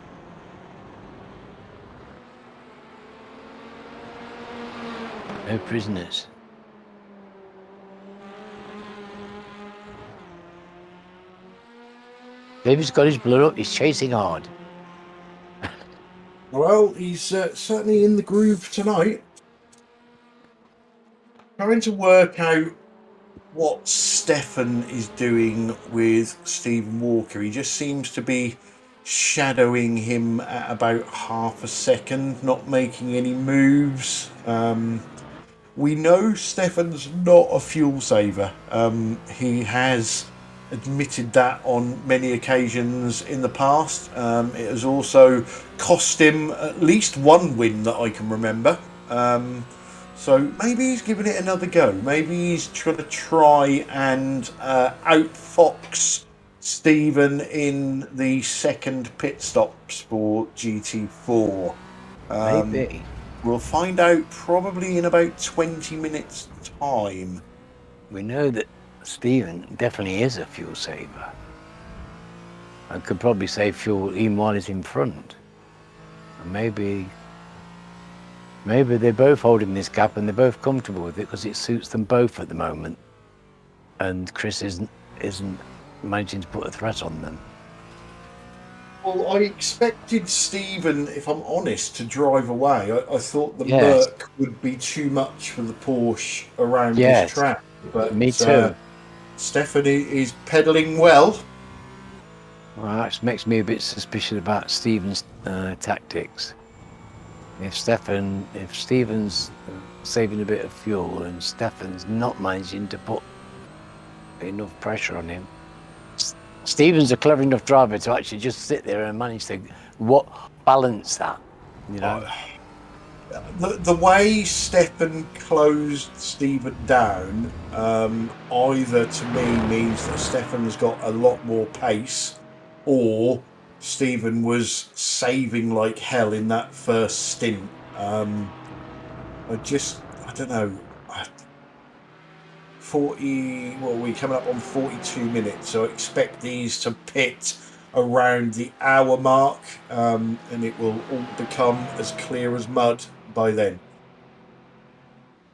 No prisoners. David's got his blood up. He's chasing hard. Well, he's certainly in the groove tonight. Trying to work out what Stefan is doing with Stephen Walker. He just seems to be shadowing him at about half a second, not making any moves. We know Stefan's not a fuel saver. He has admitted that on many occasions in the past. It has also cost him at least one win that I can remember. So maybe he's giving it another go. Maybe he's trying to try and outfox Stephen in the second pit stops for GT4. Maybe. We'll find out probably in about 20 minutes' time. We know that Stephen definitely is a fuel saver. And could probably save fuel even while he's in front. And maybe they're both holding this gap and they're both comfortable with it because it suits them both at the moment. And Chris isn't managing to put a threat on them. Well, I expected Stephen, if I'm honest, to drive away. I thought the Yes. Merc would be too much for the Porsche around Yes. this track. But Me too. Stephanie is pedalling well. Well, that makes me a bit suspicious about Stephen's tactics. If Stephen's saving a bit of fuel and Stephen's not managing to put enough pressure on him, Stephen's a clever enough driver to actually just sit there and manage to balance that, you know. The way Stephen closed Stephen down, either to me means that Stephen's got a lot more pace, or Stephen was saving like hell in that first stint. I don't know. 40, well, we're coming up on 42 minutes, so I expect these to pit around the hour mark, and it will all become as clear as mud by then.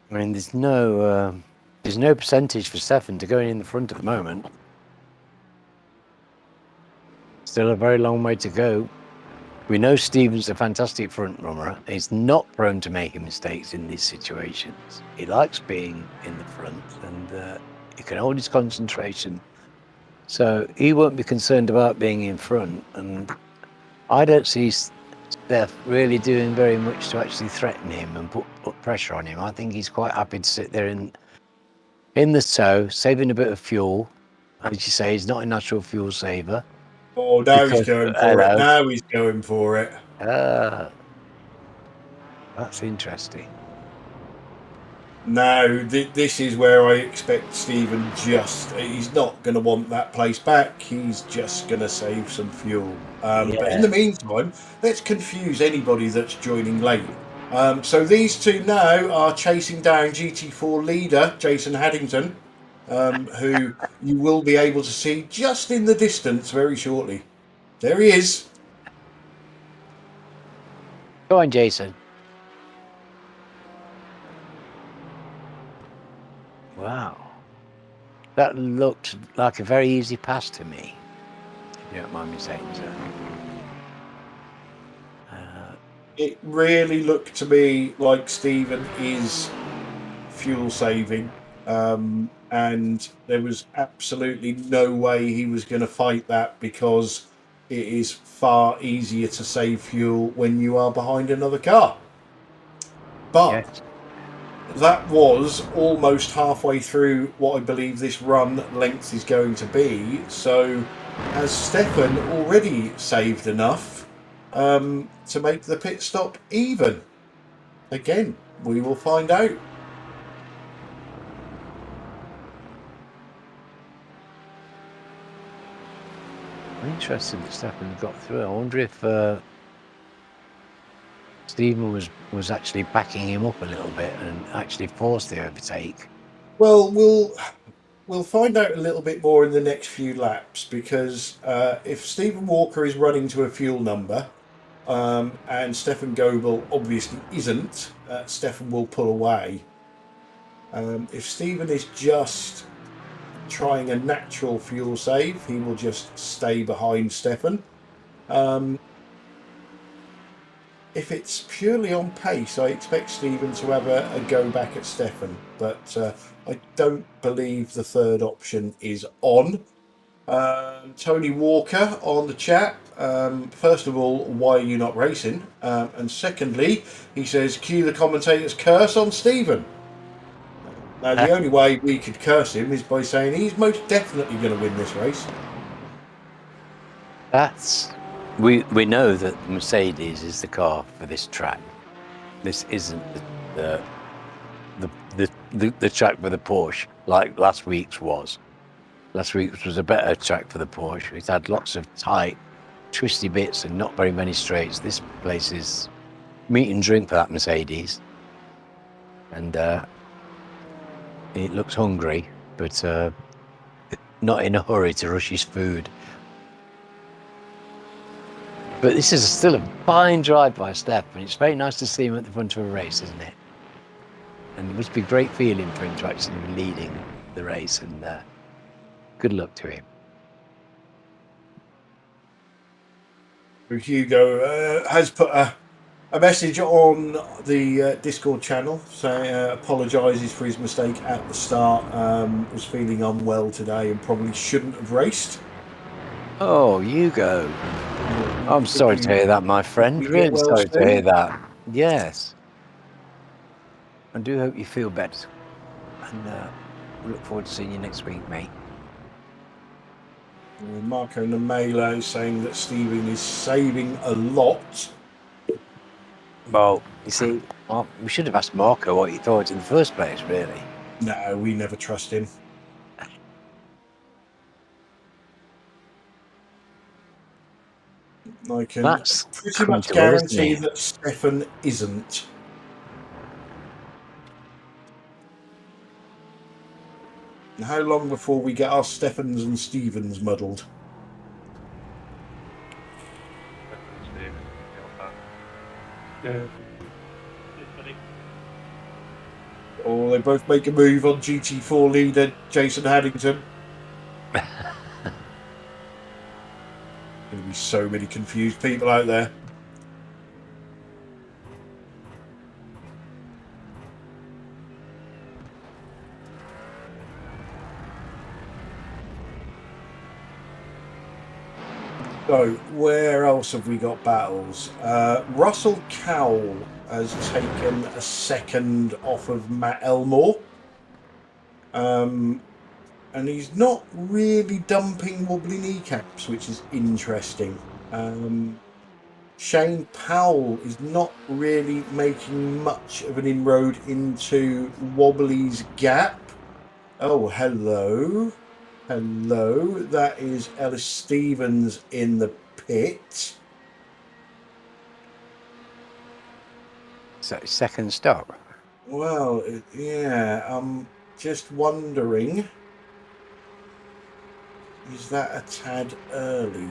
I mean, there's no percentage for Stefan to going in the front at the moment. Still a very long way to go. We know Stephen's a fantastic front runner. He's not prone to making mistakes in these situations. He likes being in the front and he can hold his concentration. So he won't be concerned about being in front. And I don't see Steph really doing very much to actually threaten him and put pressure on him. I think he's quite happy to sit there in the tow, saving a bit of fuel. As you say, he's not a natural fuel saver. Oh, now he's going for it. Now he's going for it. That's interesting. Now, this is where I expect Stephen he's not going to want that place back. He's just going to save some fuel. But in the meantime, let's confuse anybody that's joining late. So these two now are chasing down GT4 leader, Jason Haddington, who you will be able to see just in the distance very shortly. There he is. Go on, Jason. Wow. That looked like a very easy pass to me, if you don't mind me saying so. It really looked to me like Stephen is fuel saving, and there was absolutely no way he was going to fight that, because it is far easier to save fuel when you are behind another car. But that was almost halfway through what I believe this run length is going to be. So has Stefan already saved enough to make the pit stop even? Again, we will find out. I'm interested that Stefan got through. I wonder if Stephen was actually backing him up a little bit and actually forced the overtake. Well, we'll find out a little bit more in the next few laps, because if Stephen Walker is running to a fuel number and Stefan Goebel obviously isn't, Stefan will pull away. If Stephen is just trying a natural fuel save, he will just stay behind Stefan. If it's purely on pace, I expect Stephen to have a go back at Stefan, but I don't believe the third option is on. Tony Walker on the chat. First of all, why are you not racing? And secondly, he says, cue the commentator's curse on Stephen. Now, the only way we could curse him is by saying he's most definitely going to win this race. We know that Mercedes is the car for this track. This isn't the track for the Porsche like last week's was. Last week's was a better track for the Porsche. It had lots of tight, twisty bits and not very many straights. This place is meat and drink for that Mercedes. And it looks hungry, but not in a hurry to rush his food. But this is still a fine drive by Steph, and it's very nice to see him at the front of a race, isn't it? And it must be a great feeling for him to actually be leading the race, and good luck to him. Hugo has put a message on the Discord channel saying apologises for his mistake at the start. Was feeling unwell today and probably shouldn't have raced. Oh, Hugo. I'm sorry to hear that, my friend. Really sorry to hear that. Yes. I do hope you feel better. And we look forward to seeing you next week, mate. Marco Namela is saying that Stephen is saving a lot. Well, you see, we should have asked Marco what he thought in the first place, really. No, we never trust him. I can pretty much guarantee that Stefan isn't. And how long before we get our Stefans and Stevens muddled? Or they both make a move on GT4 leader Jason Haddington. Going to be so many confused people out there. So, where else have we got battles? Russell Cowell has taken a second off of Matt Elmore. And he's not really dumping wobbly kneecaps, which is interesting. Shane Powell is not really making much of an inroad into Wobbly's gap. Oh, hello. Hello. That is Ellis Stevens in the pit. So, second stop. Well, yeah, I'm just wondering. Is that a tad early?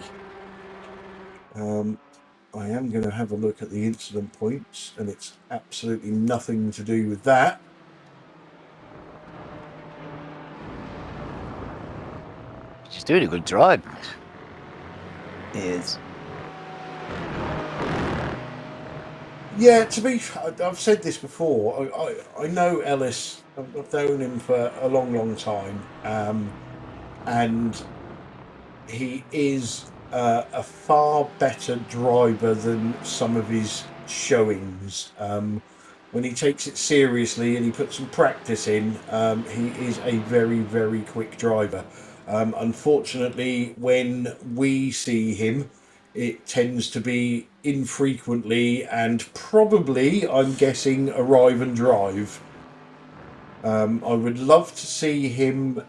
I am going to have a look at the incident points, and it's absolutely nothing to do with that. She's doing a good drive. He is. Yeah, I've said this before. I know Ellis. I've known him for a long, long time, and he is a far better driver than some of his showings. When he takes it seriously and he puts some practice in, he is a very, very quick driver. Unfortunately, when we see him, it tends to be infrequently and probably, I'm guessing, arrive and drive. I would love to see him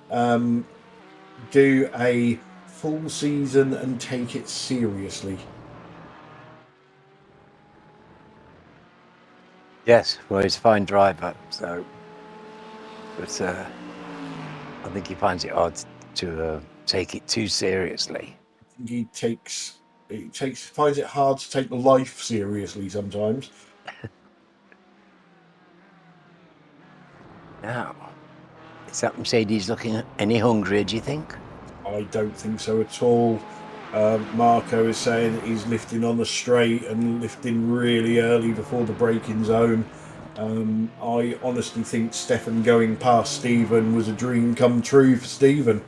do a full season and take it seriously. Yes, well, he's a fine driver, so. But I think he finds it hard to take it too seriously. He finds it hard to take life seriously sometimes. Now, is that Mercedes looking any hungrier, do you think? I don't think so at all. Marco is saying that he's lifting on the straight and lifting really early before the braking zone. I honestly think Stefan going past Stephen was a dream come true for Stephen.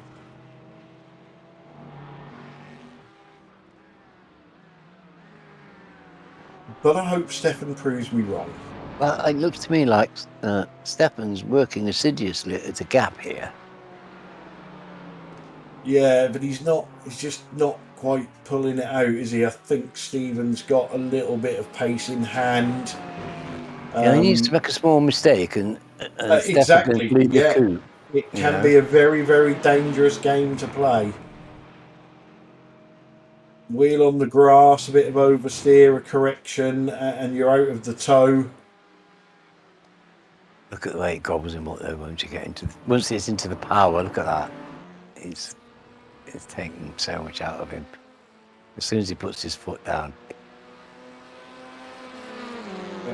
But I hope Stefan proves me wrong. Well, it looks to me like Stefan's working assiduously at the gap here. Yeah, but he's not. He's just not quite pulling it out, is he? I think Stephen's got a little bit of pace in hand. Yeah, he needs to make a small mistake, and Stefan can Exactly. lead the Yeah, coup. it You can know? be a very, very dangerous game to play. Wheel on the grass, a bit of oversteer, a correction, and you're out of the toe. Look at the way it gobbles him up though. Once it's into the power, look at that. It's taking so much out of him. As soon as he puts his foot down.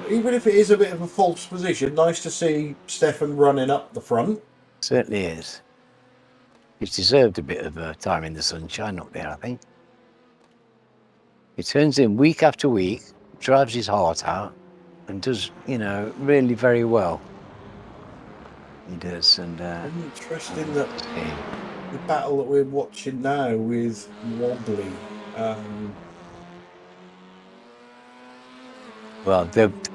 Even if it is a bit of a false position, nice to see Stefan running up the front. Certainly is. He's deserved a bit of time in the sunshine up there, I think. He turns in week after week, drives his heart out, and does, really very well. He does, and Interesting that the battle that we're watching now with Wobbly. Well,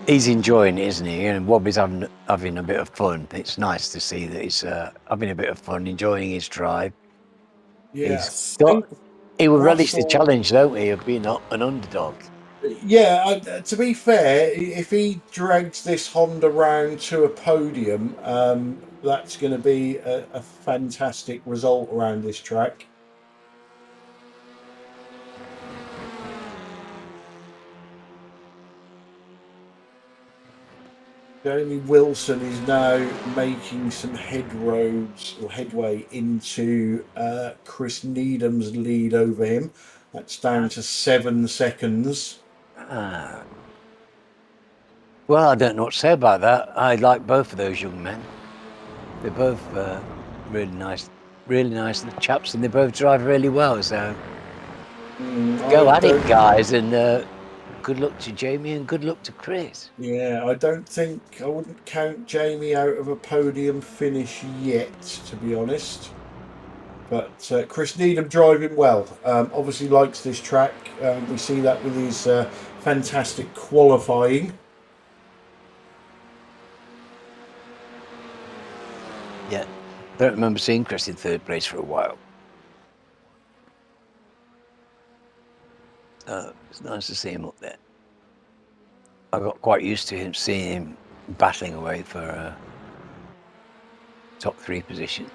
he's enjoying it, isn't he? And Wobbly's having a bit of fun. It's nice to see that he's having a bit of fun, enjoying his drive. Yeah, He will relish the Russell- challenge, don't he, of being an underdog. Yeah, to be fair, if he drags this Honda round to a podium, that's going to be a fantastic result around this track. Jamie Wilson is now making some headway into Chris Needham's lead over him. That's down to 7 seconds. Well, I don't know what to say about that. I like both of those young men. They're both really nice chaps, and they both drive really well. So go at it, guys, and good luck to Jamie and good luck to Chris. Yeah, I wouldn't count Jamie out of a podium finish yet, to be honest. But Chris Needham driving well. Obviously likes this track. We see that with his fantastic qualifying. Yeah, don't remember seeing Chris in third place for a while. It's nice to see him up there. I got quite used to seeing him battling away for top 3 positions.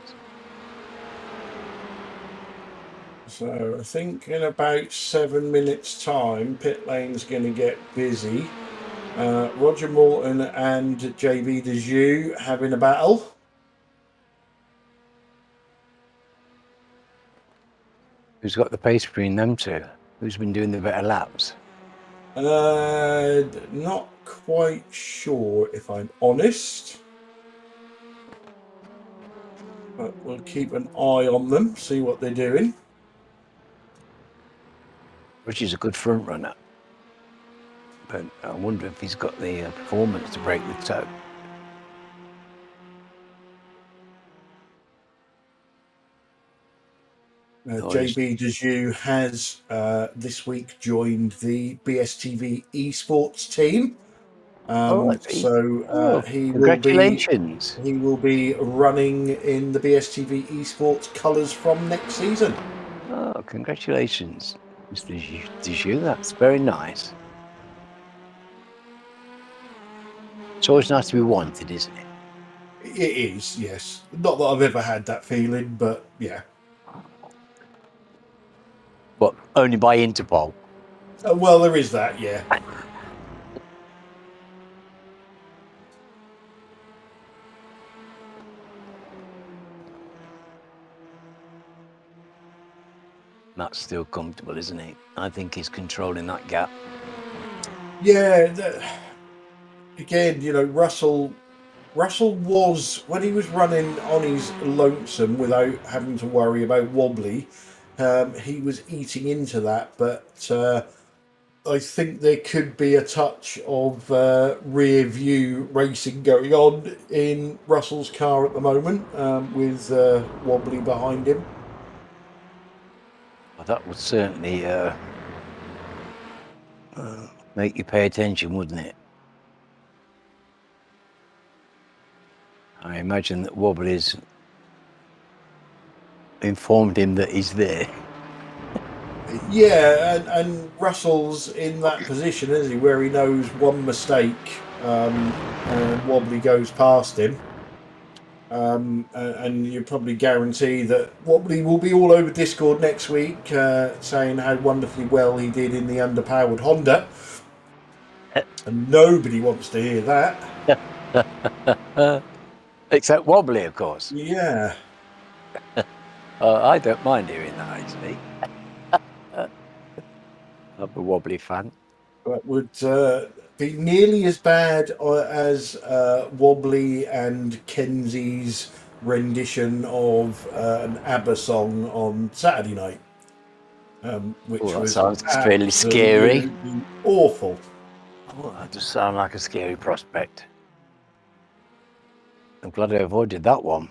So I think in about 7 minutes' time, pit lane's going to get busy. Roger Morton and JB Dejoux having a battle. Who's got the pace between them two? Who's been doing the better laps? Not quite sure, if I'm honest. But we'll keep an eye on them, see what they're doing. Richie's a good front runner, but I wonder if he's got the performance to break the toe. JB Dejoux has this week joined the BSTV esports team. Congratulations! He will be running in the BSTV esports colours from next season. Oh, congratulations, Mr. Dejoux. That's very nice. It's always nice to be wanted, isn't it? It is, yes. Not that I've ever had that feeling, but yeah. But only by Interpol. Well, there is that, yeah. Matt's still comfortable, isn't he? I think he's controlling that gap. Yeah, again, Russell was, when he was running on his lonesome without having to worry about Wobbly, he was eating into that, but I think there could be a touch of rear view racing going on in Russell's car at the moment, with Wobbly behind him. Well, that would certainly make you pay attention, wouldn't it? I imagine that Wobbly's informed him that he's there. Yeah, and Russell's in that position, isn't he, where he knows one mistake and Wobbly goes past him. And you probably guarantee that Wobbly will be all over Discord next week saying how wonderfully well he did in the underpowered Honda. And nobody wants to hear that. Except Wobbly, of course. Yeah. I don't mind hearing that, actually. I'm a Wobbly fan. That would be nearly as bad as Wobbly and Kenzie's rendition of an ABBA song on Saturday night, which that was sounds fairly scary. Awful. Oh, that does sound like a scary prospect. I'm glad I avoided that one.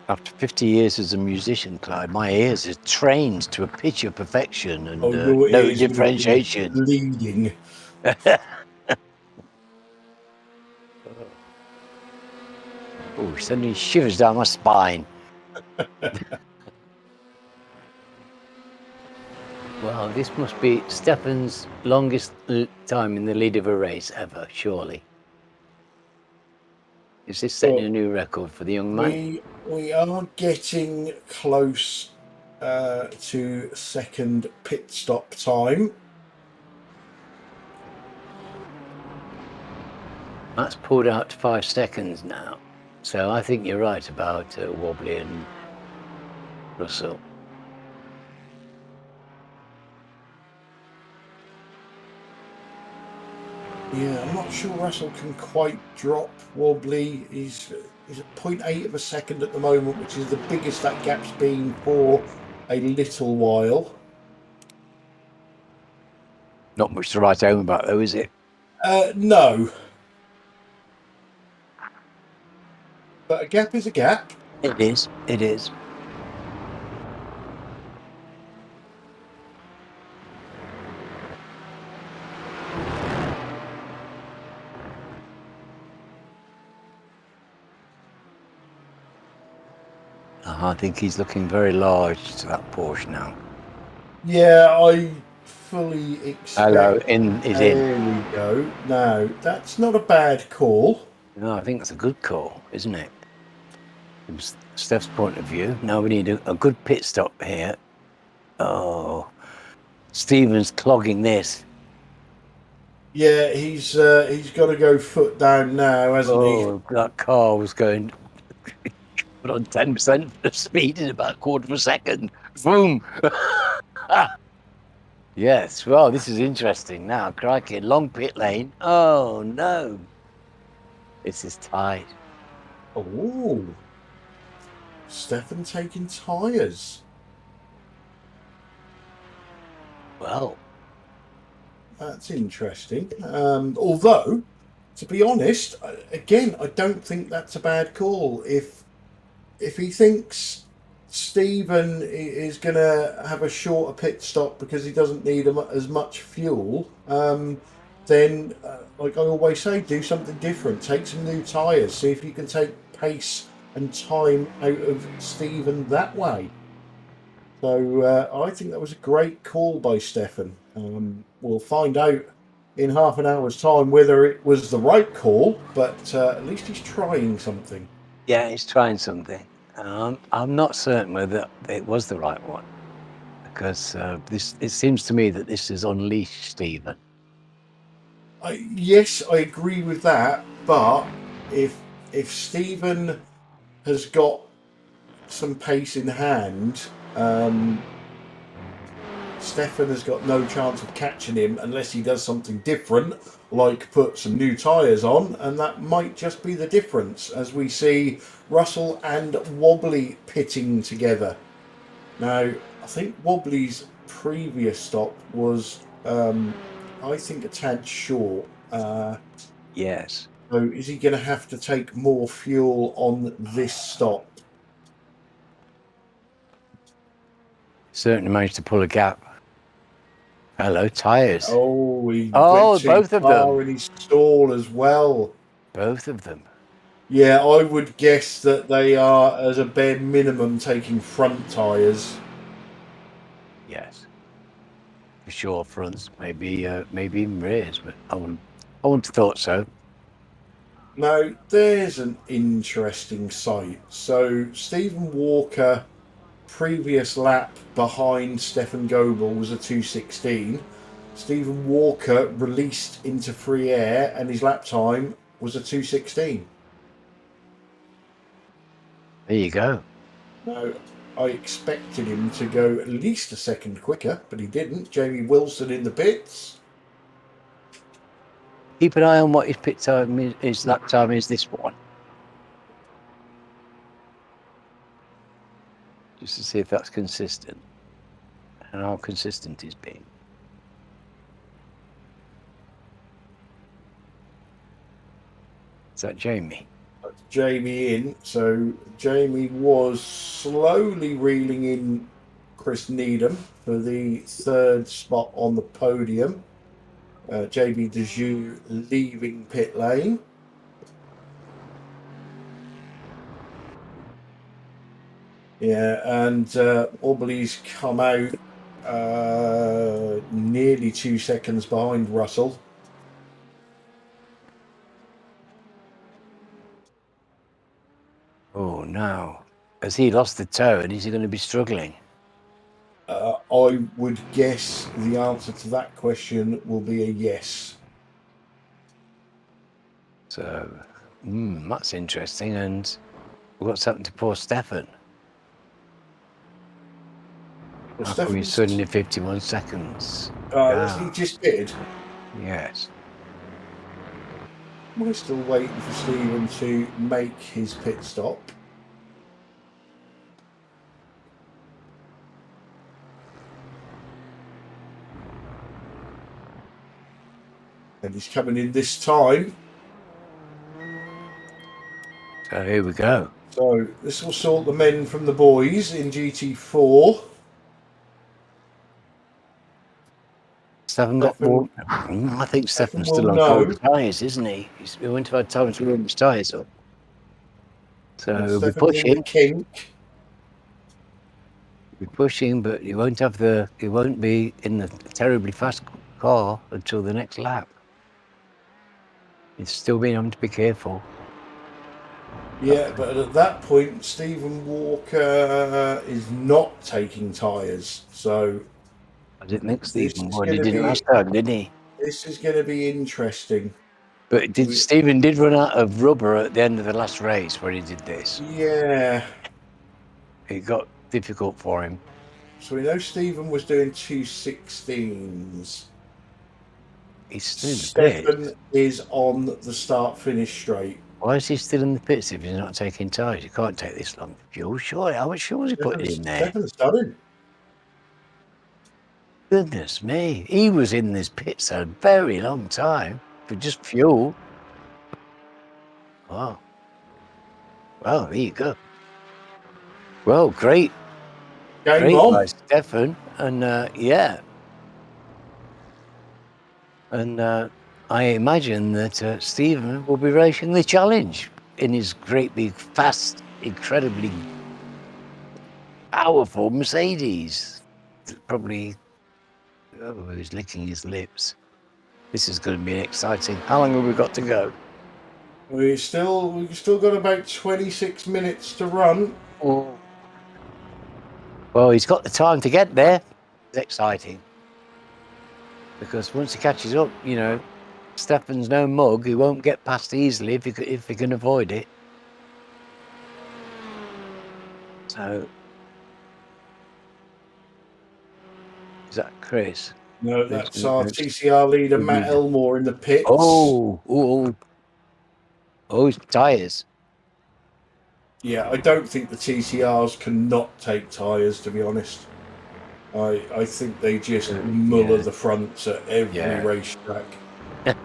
After 50 years as a musician, Clyde, my ears are trained to a pitch of perfection and no differentiation. Bleeding. Oh, sending shivers down my spine. Well, this must be Stefan's longest time in the lead of a race ever, surely. Is this setting a new record for the young man? We are getting close to second pit stop time. That's pulled out to 5 seconds now. So I think you're right about Wobbly and Russell. Yeah, I'm not sure Russell can quite drop Wobbly. He's at 0.8 of a second at the moment, which is the biggest that gap's been for a little while. Not much to write home about, though, is it? No. But a gap is a gap. It is. It is. I think he's looking very large to that Porsche now. Yeah, I fully expect... Hello, in is in. There we go. No, that's not a bad call. No, I think that's a good call, isn't it? From Steph's point of view, now we need a good pit stop here. Oh, Stephen's clogging this. Yeah, he's got to go foot down now, hasn't he? Oh, that car was going put on 10% of speed in about a quarter of a second. Boom! Yes, well, this is interesting now. Crikey, long pit lane. Oh, no. This is tight. Oh. Stefan taking tyres. Well. That's interesting. Although, to be honest, again, I don't think that's a bad call. If he thinks Stephen is going to have a shorter pit stop because he doesn't need as much fuel, then, like I always say, do something different. Take some new tyres. See if you can take pace and time out of Stephen that way. So I think that was a great call by Stefan. We'll find out in half an hour's time whether it was the right call, but at least he's trying something. Yeah, he's trying something. I'm not certain whether it was the right one, because it seems to me that this is unleashed Stephen. Yes, I agree with that, but if Stephen has got some pace in hand, Stefan has got no chance of catching him unless he does something different, like put some new tyres on, and that might just be the difference as we see Russell and Wobbly pitting together. Now, I think Wobbly's previous stop was, I think, a tad short. Yes. So is he going to have to take more fuel on this stop? Certainly managed to pull a gap Hello, tyres. Oh, he Oh, went too both of far them. in his stall as well. Both of them. Yeah, I would guess that they are, as a bare minimum, taking front tyres. Yes. For sure, fronts, maybe even rears, but I wouldn't have thought so. Now, there's an interesting sight. So, Stephen Walker, previous lap behind Stefan Goebel, was a 2:16. Stephen Walker released into free air, and his lap time was a 2:16. There you go. Now, I expected him to go at least a second quicker, but he didn't. Jamie Wilson in the pits. Keep an eye on what his pit time is. His lap time is this one, just to see if that's consistent and how consistent he's been. Is that Jamie? That's Jamie in. So Jamie was slowly reeling in Chris Needham for the third spot on the podium. JB Dejoux leaving pit lane. Yeah, and Auberly's come out nearly 2 seconds behind Russell. Oh no! Has he lost the toe, and is he going to be struggling? I would guess the answer to that question will be a yes. So, that's interesting. And what's happened to poor Stefan? Well, How come Stefan's he's suddenly 51 seconds? he just did. Yes. We're still waiting for Stephen to make his pit stop. And he's coming in this time. So here we go. So this will sort the men from the boys in GT4. Stefan got more. I think Stefan's still will on know. cold tyres, isn't he? He won't have had time to warm his tyres up. So And we'll be Stefan's in the pushing. kink. We'll be pushing, but he won't be in the terribly fast car until the next lap. He's still being able to be careful. Yeah, but at that point, Stephen Walker is not taking tyres. So I didn't think Stephen is would. He gonna didn't be- last time, did he? this is going to be interesting. But Stephen did run out of rubber at the end of the last race when he did this. Yeah. It got difficult for him. So we know Stephen was doing 2:16s. He's still in the pits. Stefan is on the start-finish straight. Why is he still in the pits if he's not taking tyres? You can't take this long fuel, surely. How much fuel was he putting in there? Stefan's done it. Goodness me. He was in this pits a very long time for just fuel. Wow. Well, there you go. Well, great. Game Great on. by Stefan. And yeah. And I imagine that Stephen will be racing the challenge in his great big, fast, incredibly powerful Mercedes. Probably, he's licking his lips. This is going to be exciting. How long have we got to go? We've still got about 26 minutes to run. Oh. Well, he's got the time to get there. It's exciting. Because once he catches up, you know, Stefan's no mug. He won't get past easily if he can avoid it. So, is that Chris? No, that's our TCR leader, Matt Elmore, in the pits. Oh, his tyres. Yeah, I don't think the TCRs cannot take tyres, to be honest. I think they just muller the fronts at every racetrack.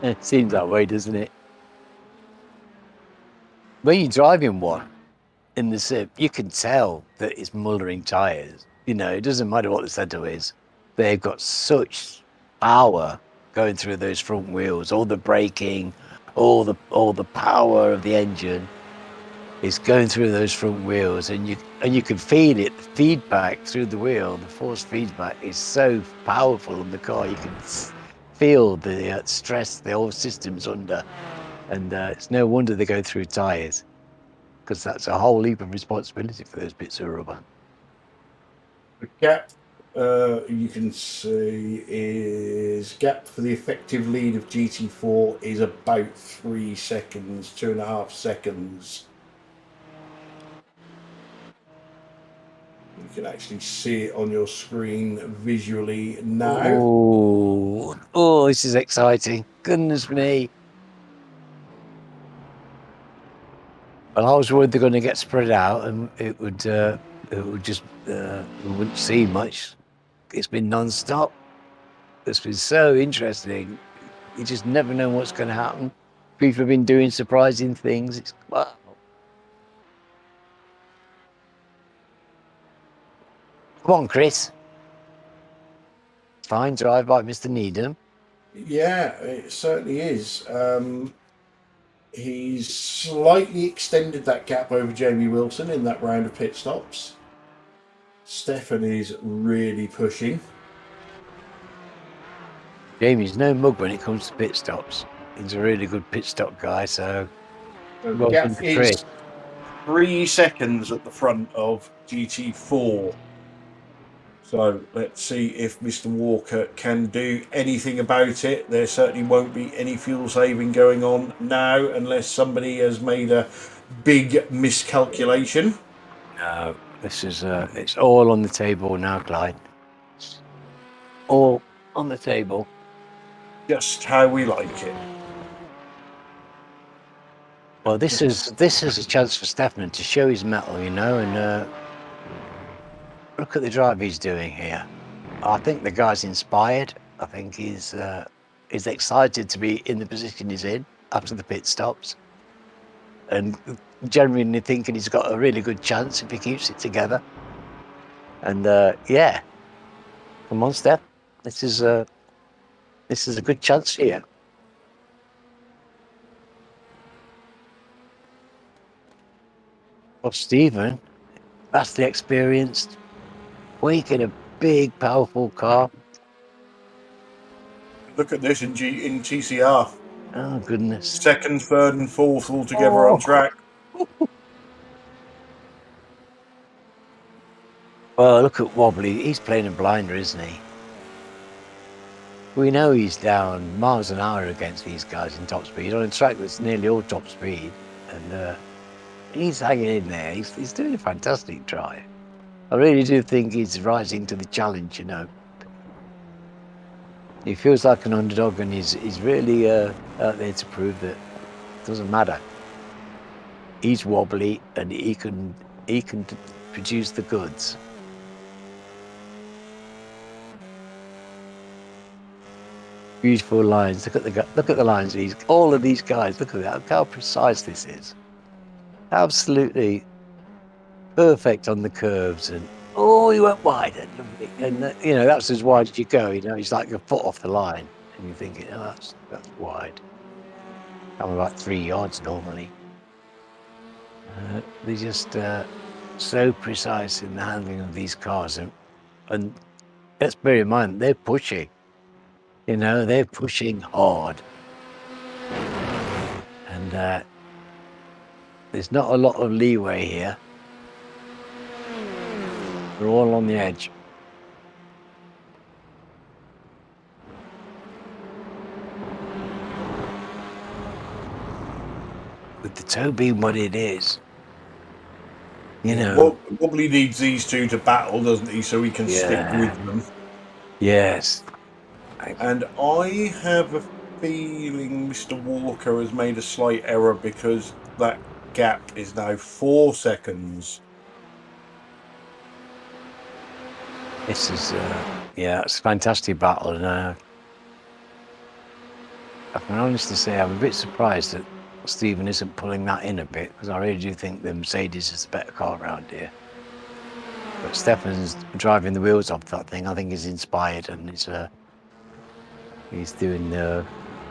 It seems that way, doesn't it? When you're driving one in the SIP, you can tell that it's mullering tyres. You know, it doesn't matter what the setup is. They've got such power going through those front wheels, all the braking, all the power of the engine is going through those front wheels, and you can feel it. The feedback through the wheel, the force feedback is so powerful on the car. You can feel the stress the whole system's under, and it's no wonder they go through tyres, because that's a whole heap of responsibility for those bits of rubber. The gap you can see is gap for the effective lead of GT4 is about 3 seconds, 2.5 seconds. You can actually see it on your screen visually now. Oh, this is exciting. Goodness me. Well, I was worried they're going to get spread out and it would just, we wouldn't see much. It's been non-stop. It's been so interesting. You just never know what's going to happen. People have been doing surprising things. It's wow. Come on, Chris. Fine drive by Mr. Needham. Yeah, it certainly is. He's slightly extended that gap over Jamie Wilson in that round of pit stops. Stefan is really pushing. Jamie's no mug when it comes to pit stops. He's a really good pit stop guy, so The well done gap to Chris. is 3 seconds at the front of GT4. So let's see if Mr. Walker can do anything about it. There certainly won't be any fuel saving going on now unless somebody has made a big miscalculation. No, this is it's all on the table now, Clyde. All on the table. Just how we like it. Well, this is a chance for Stefan to show his mettle, you know, and look at the drive he's doing here. I think the guy's inspired. I think he's excited to be in the position he's in after the pit stops, and genuinely thinking he's got a really good chance if he keeps it together. And yeah, come on, Steph. This is a good chance here. Well, Stephen, that's the experienced week in a big, powerful car. Look at this in TCR. Oh, goodness. Second, third, and fourth all together on track. Well, look at Wobbly. He's playing a blinder, isn't he? We know he's down miles an hour against these guys in top speed on a track that's nearly all top speed, and he's hanging in there. He's doing a fantastic drive. I really do think he's rising to the challenge, you know. He feels like an underdog, and he's really out there to prove that it doesn't matter. He's wobbly, and he can produce the goods. Beautiful lines. Look at the lines. All of these guys. Look at that. Look how precise this is. Absolutely perfect on the curves, and oh, he went wide, and you know, that's as wide as you go. You know, he's like a foot off the line, and you're thinking, oh, that's wide. I'm about 3 yards normally. They're just so precise in the handling of these cars, and let's bear in mind they're pushing. You know, they're pushing hard, and there's not a lot of leeway here. We're all on the edge. With the toe being what it is, you know. Well, Wobbly needs these two to battle, doesn't he, so he can stick with them. Yes. And I have a feeling Mr. Walker has made a slight error because that gap is now 4 seconds. This is, yeah, it's a fantastic battle. And I can honestly say I'm a bit surprised that Stephen isn't pulling that in a bit, because I really do think the Mercedes is the better car around here. But Stefan's driving the wheels off that thing. I think he's inspired, and He's doing the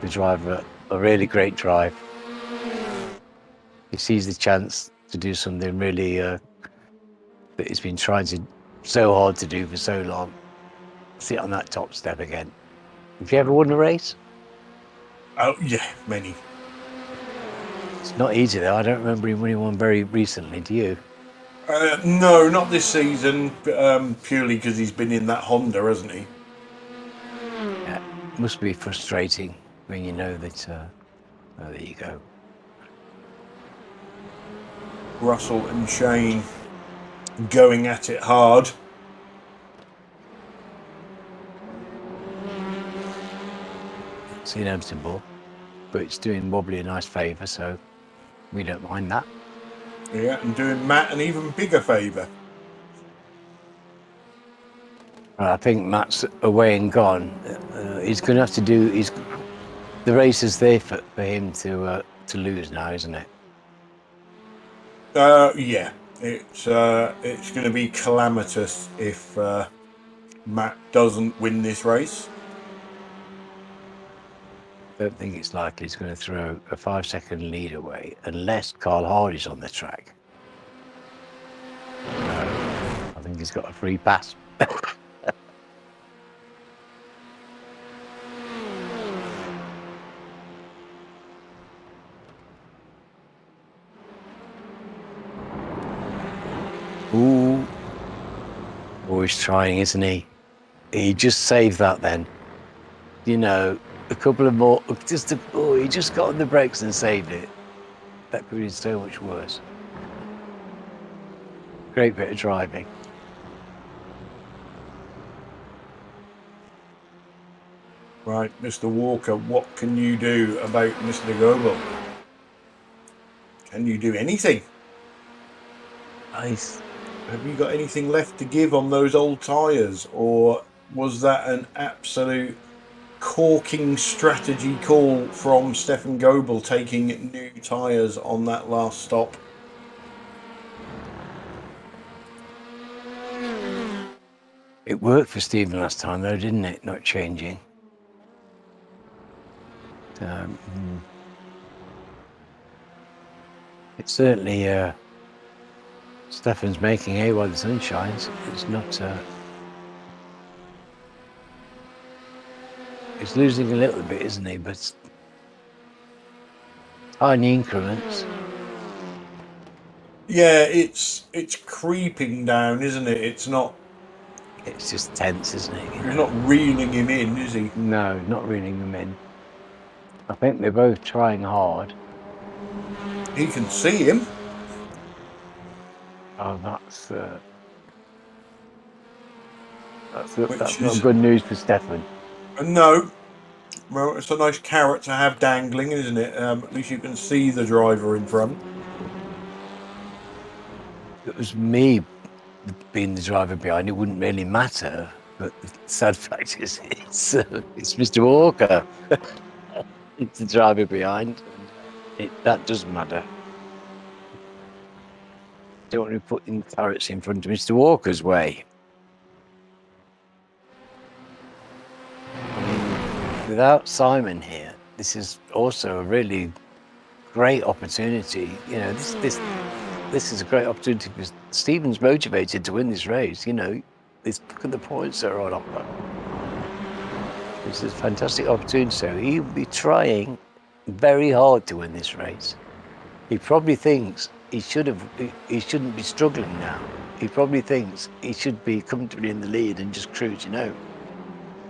driver a really great drive. He sees the chance to do something really that he's been trying so hard to do for so long. Sit on that top step again. Have you ever won a race? Oh, yeah, many. It's not easy though. I don't remember him winning one very recently. Do you? No, not this season, purely because he's been in that Honda, hasn't he? Yeah, it must be frustrating when you know that. Oh, there you go. Russell and Shane going at it hard. It's inevitable, but it's doing Wobbly a nice favour, so we don't mind that. Yeah, and doing Matt an even bigger favour. I think Matt's away and gone. He's going to have to do. The race is there for him to lose now, isn't it? Yeah, it's going to be calamitous if Matt doesn't win this race. I don't think it's likely he's going to throw a 5-second lead away unless Carl Hardy's on the track. I think he's got a free pass. Ooh. Oh, he's trying, isn't he? He just saved that then. You know, a couple of more, he just got on the brakes and saved it. That could have been so much worse. Great bit of driving. Right, Mr. Walker, what can you do about Mr. Goebel? Can you do anything? Nice. Have you got anything left to give on those old tyres, or was that an absolute corking strategy call from Stefan Goebel taking new tyres on that last stop? It worked for Stephen last time though, didn't it? Not changing. It's certainly Stefan's making hay while the sun shines. It's not he's losing a little bit, isn't he? But tiny increments. Yeah, it's creeping down, isn't it? It's not. It's just tense, isn't it? He's not reeling him in, is he? No, not reeling them in. I think they're both trying hard. He can see him. Oh, that's Which not is good news for Stefan. no. Well, it's a nice carrot to have dangling, isn't it? At least you can see the driver in front. If it was me being the driver behind, it wouldn't really matter. But the sad fact is, it's Mr. Walker. It's the driver behind. That does matter. Don't want to put in carrots in front of Mr. Walker's way. Without Simon here, this is also a really great opportunity. You know, this is a great opportunity because Stephen's motivated to win this race. You know, look at the points that are on offer. This is a fantastic opportunity. So he'll be trying very hard to win this race. He probably thinks he shouldn't be struggling now. He probably thinks he should be comfortably in the lead and just cruising out.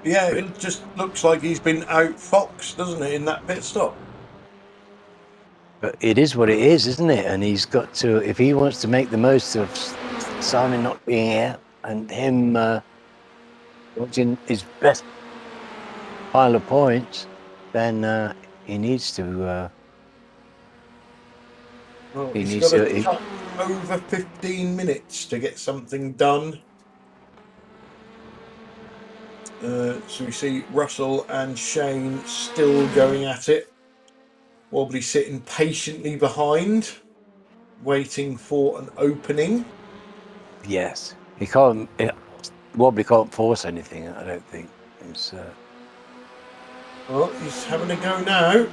Yeah, it just looks like he's been outfoxed, doesn't it, in that pit stop? But it is what it is, isn't it? And he's got to, if he wants to make the most of Simon not being here and him watching his best pile of points, then he needs to. Well, he he's needs got to. to cut over 15 minutes to get something done. So we see Russell and Shane still going at it. Wobbly sitting patiently behind, waiting for an opening. Yes, he can't. Wobbly can't force anything. I don't think. Well, he's having a go now.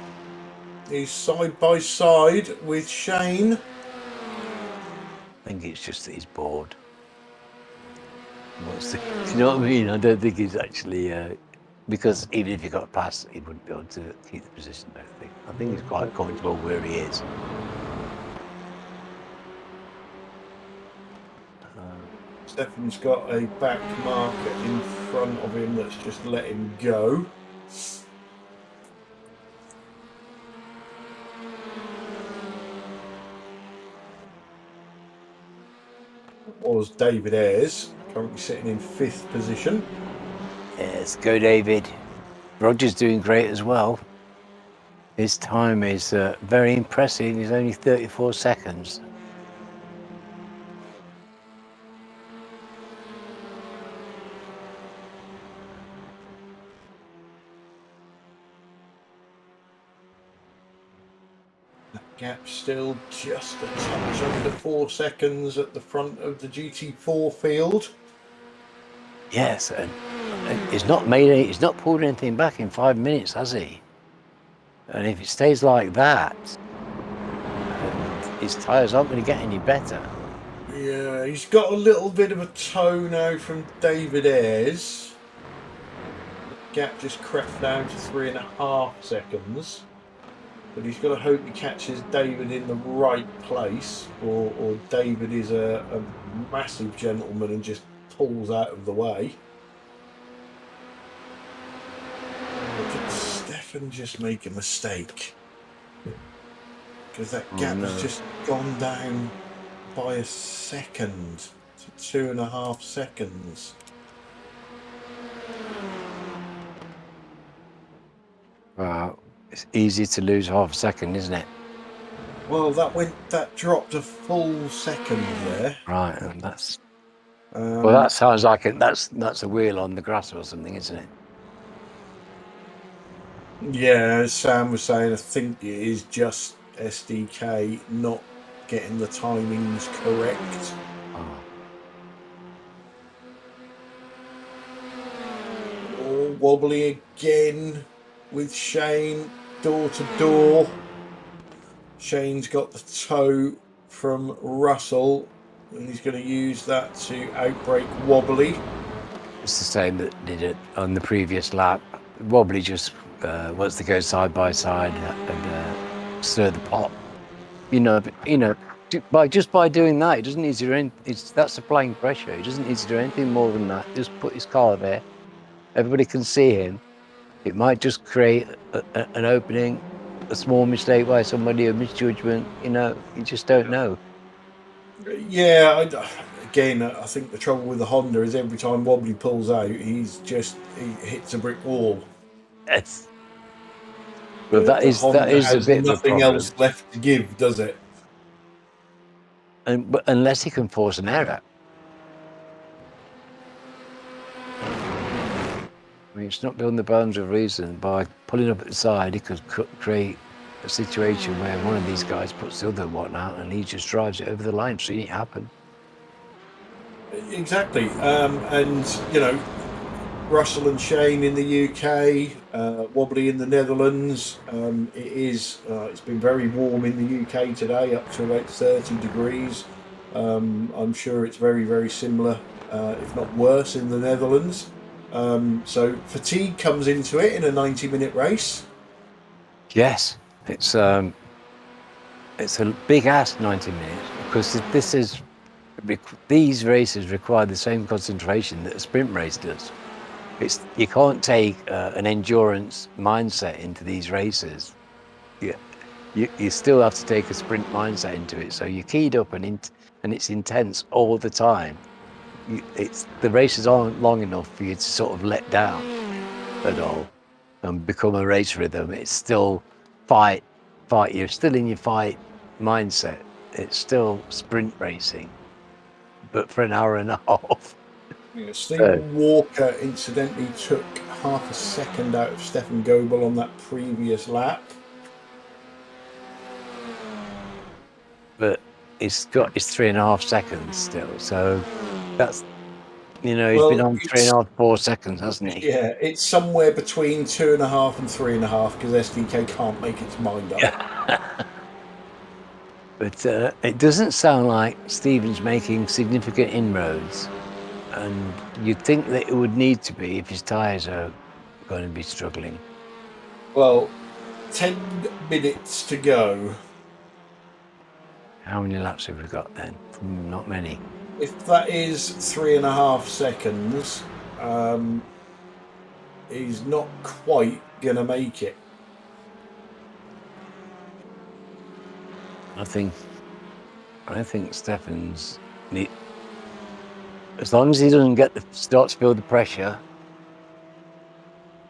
He's side by side with Shane. I think it's just that he's bored. You know what I mean? I don't think he's actually because even if he got past, he wouldn't be able to keep the position. I think he's quite comfortable where he is. Stefan's got a back marker in front of him that's just let him go. Was David Ayres, currently sitting in 5th position. Yes, go David. Roger's doing great as well. His time is very impressive. He's only 34 seconds. That gap still just a touch under 4 seconds at the front of the GT4 field. Yes, and he's not pulled anything back in 5 minutes, has he? And if it stays like that, his tyres aren't going to get any better. Yeah, he's got a little bit of a toe now from David Ayres. The gap just crept down to 3.5 seconds. But he's got to hope he catches David in the right place, or David is a massive gentleman and just pulls out of the way. Or did Stefan just make a mistake? Because that gap has just gone down by a second to 2.5 seconds. Wow, it's easy to lose half a second, isn't it? Well, that dropped a full second there. Right, and that's well, that sounds like that's a wheel on the grass or something, isn't it? Yeah, as Sam was saying, I think it is just SDK not getting the timings correct. Oh, wobbly again with Shane, door to door. Shane's got the toe from Russell, and he's going to use that to outbrake Wobbly. It's the same that did it on the previous lap. Wobbly just wants to go side by side and stir the pot. Just by doing that, he doesn't need to do anything. That's applying pressure. He doesn't need to do anything more than that. Just put his car there. Everybody can see him. It might just create an opening, a small mistake by somebody, a misjudgment. You just don't know. Yeah, again, I think the trouble with the Honda is every time Wobbly pulls out, he hits a brick wall. Yes. Well, that is a bit of a nothing problem. else left to give, does it? But unless he can force an error. I mean, it's not beyond the bounds of reason. By pulling up at the side, he could create a situation where one of these guys puts the other one out and he just drives it over the line, seeing it happen. Exactly. And, Russell and Shane in the UK, Wobbly in the Netherlands. It's been very warm in the UK today, up to about 30 degrees. I'm sure it's very, very similar, if not worse, in the Netherlands. So fatigue comes into it in a 90-minute race. Yes, it's a big ass 90 minutes because these races require the same concentration that a sprint race does. You can't take an endurance mindset into these races. You still have to take a sprint mindset into it. So you're keyed up and it's intense all the time. The races aren't long enough for you to sort of let down at all and become a race rhythm. It's still fight. You're still in your fight mindset. It's still sprint racing, but for an hour and a half. Yeah, Stephen Walker incidentally took half a second out of Stefan Goebel on that previous lap. But it's 3.5 seconds still, so You know, he's been on 3.5, 4 seconds, hasn't he? Yeah, it's somewhere between 2.5 and 3.5 because SDK can't make its mind up. But it doesn't sound like Stephen's making significant inroads. And you'd think that it would need to be if his tyres are going to be struggling. Well, 10 minutes to go. How many laps have we got then? Not many. If that is 3.5 seconds, he's not quite going to make it. I think Stefan's as long as he doesn't start to feel the pressure,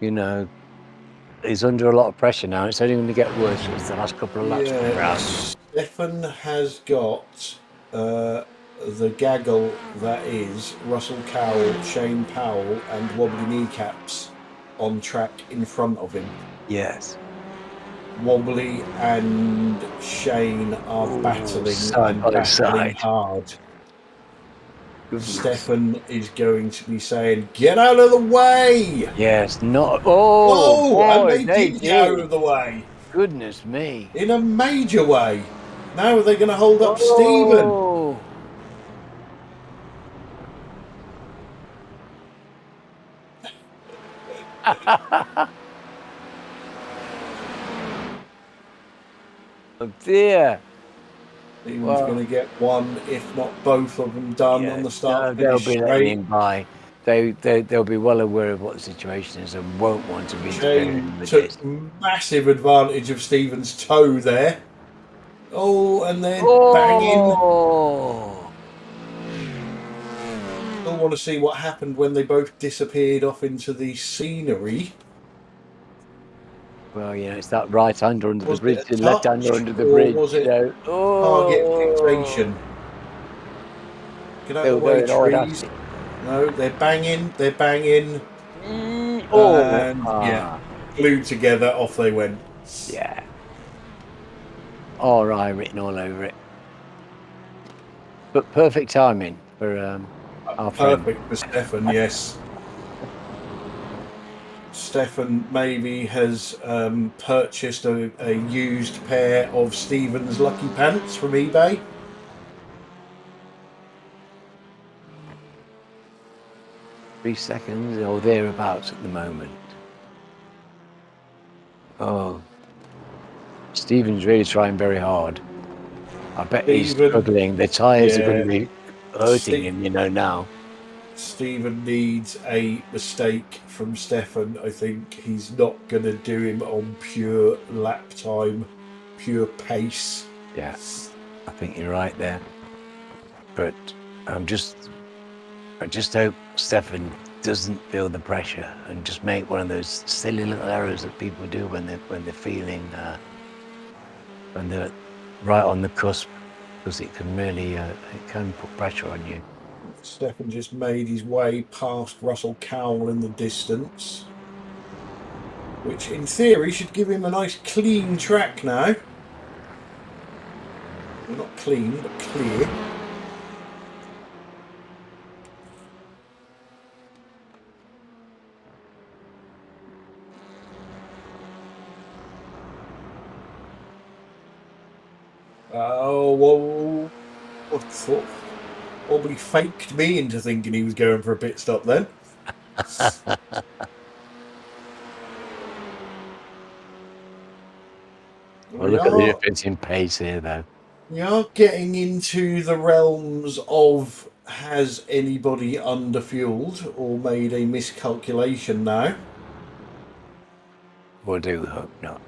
you know, he's under a lot of pressure now. It's only going to get worse as the last couple of laps come round. Stefan has got the gaggle that is Russell Cowell, Shane Powell, and Wobbly Kneecaps on track in front of him. Yes. Wobbly and Shane are battling hard. Stefan is going to be saying, "Get out of the way!" Yes, not. Oh, boy, and they did get out of the way. Goodness me! In a major way. Now are they going to hold up Stephen? Oh dear. Stephen's going to get one, if not both of them done on the start. They'll be letting him by. They'll be well aware of what the situation is and won't want to be interfering with took this. massive advantage of Stephen's toe there. Oh, and then banging. Still want to see what happened when they both disappeared off into the scenery. Well, you know, it's that right hander under the bridge and left hander under the bridge. Was it target fixation? Get out of the way, trees. No, they're banging. They're banging. And yeah, glued together. Off they went. Yeah. RI written all over it. But perfect timing for our friend. Perfect for Stefan, yes. Stefan maybe has purchased a used pair of Stephen's Lucky Pants from eBay. Three seconds or thereabouts at the moment. Oh, Stephen's really trying very hard. I bet he's struggling. The tyres are going to be hurting him, you know, now. Stephen needs a mistake from Stefan. I think he's not going to do him on pure lap time, pure pace. Yeah, I think you're right there. But I just hope Stefan doesn't feel the pressure and just make one of those silly little errors that people do when they're feeling when they're right on the cusp, because it can really it can put pressure on you. Stefan just made his way past Russell Cowell in the distance, which in theory should give him a nice clean track now. Well, not clean, but clear. Oh, well, I thought probably faked me into thinking he was going for a pit stop then. Well, look at the difference in pace here, though. We are getting into the realms of, has anybody underfueled or made a miscalculation now? We'll do hope not.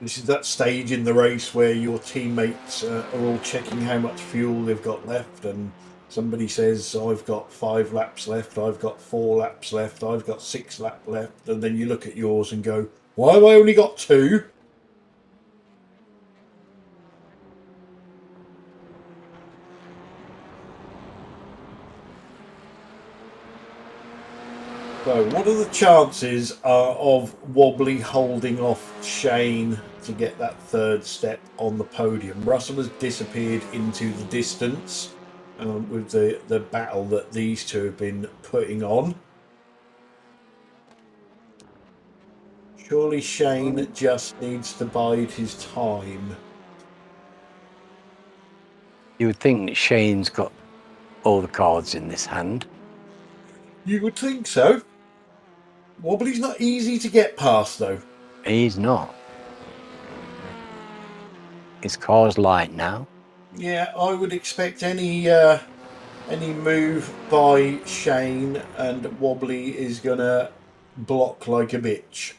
This is that stage in the race where your teammates are all checking how much fuel they've got left, and somebody says, I've got 5 laps left, I've got 4 laps left, I've got 6 laps left, and then you look at yours and go, why have I only got 2? So, what are the chances of Wobbly holding off Shane to get that third step on the podium? Russell has disappeared into the distance with the battle that these two have been putting on. Surely Shane just needs to bide his time. You would think that Shane's got all the cards in this hand. You would think so. Wobbly's not easy to get past, though. He's not. His car's light now. Yeah, I would expect any move by Shane, and Wobbly is gonna block like a bitch.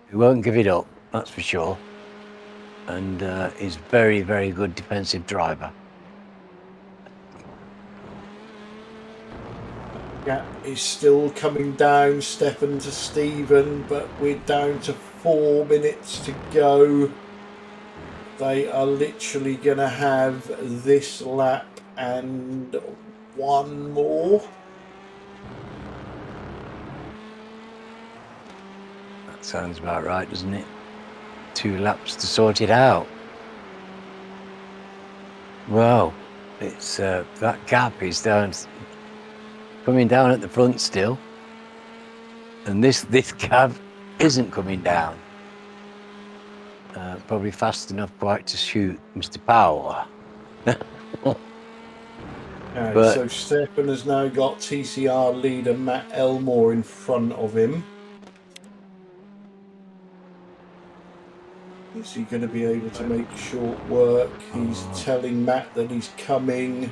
He won't give it up, that's for sure. And he's very, very good defensive driver. Gap is still coming down, Stefan to Stephen, but we're down to 4 minutes to go. They are literally going to have this lap and one more. That sounds about right, doesn't it? 2 laps to sort it out. Well, it's that gap is down, coming down at the front still, and this gap isn't coming down. Probably fast enough quite to shoot Mr. Power. But So Stefan has now got TCR leader Matt Elmore in front of him. Is he going to be able to make short work? He's telling Matt that he's coming.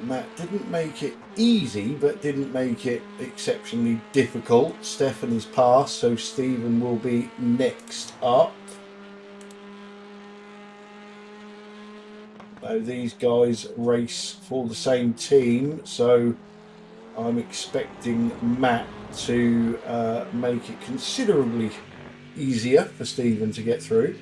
Matt didn't make it easy, but didn't make it exceptionally difficult. Stefan is passed, so Stephen will be next up. Now these guys race for the same team, so I'm expecting Matt to make it considerably easier for Stephen to get through.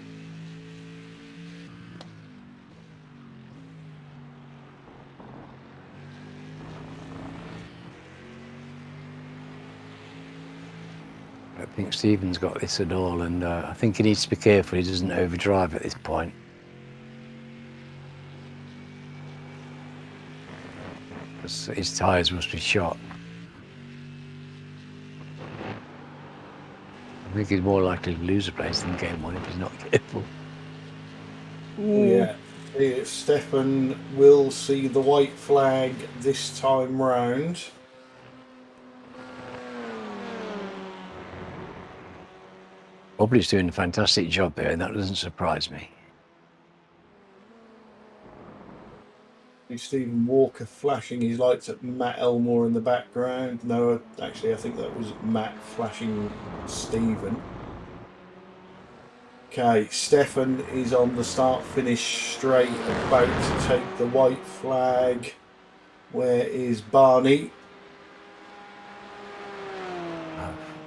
I don't think Stephen's got this at all, and I think he needs to be careful he doesn't overdrive at this point. Because his tyres must be shot. I think he's more likely to lose a place than game 1 if he's not careful. Yeah, Stefan will see the white flag this time round. Wobbly's doing a fantastic job there, and that doesn't surprise me. Stephen Walker flashing his lights at Matt Elmore in the background. No, actually, I think that was Matt flashing Stephen. Okay, Stefan is on the start-finish straight, about to take the white flag. Where is Barney?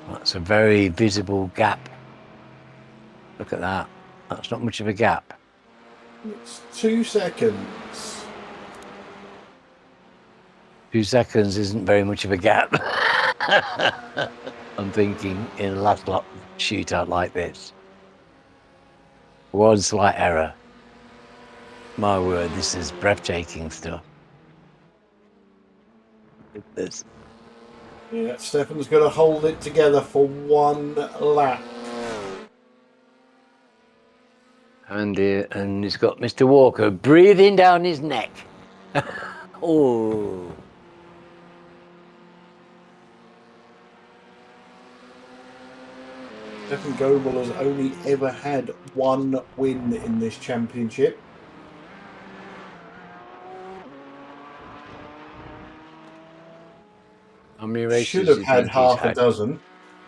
That's a very visible gap. Look at that. That's not much of a gap. It's 2 seconds. 2 seconds isn't very much of a gap. I'm thinking in a last lap shootout like this. 1 slight error. My word, this is breathtaking stuff. This. Yeah, Stefan's going to hold it together for 1 lap. And he's got Mr. Walker breathing down his neck. Oh. Stefan Goebel has only ever had 1 win in this championship. How many races Should have do you had think half he's a dozen.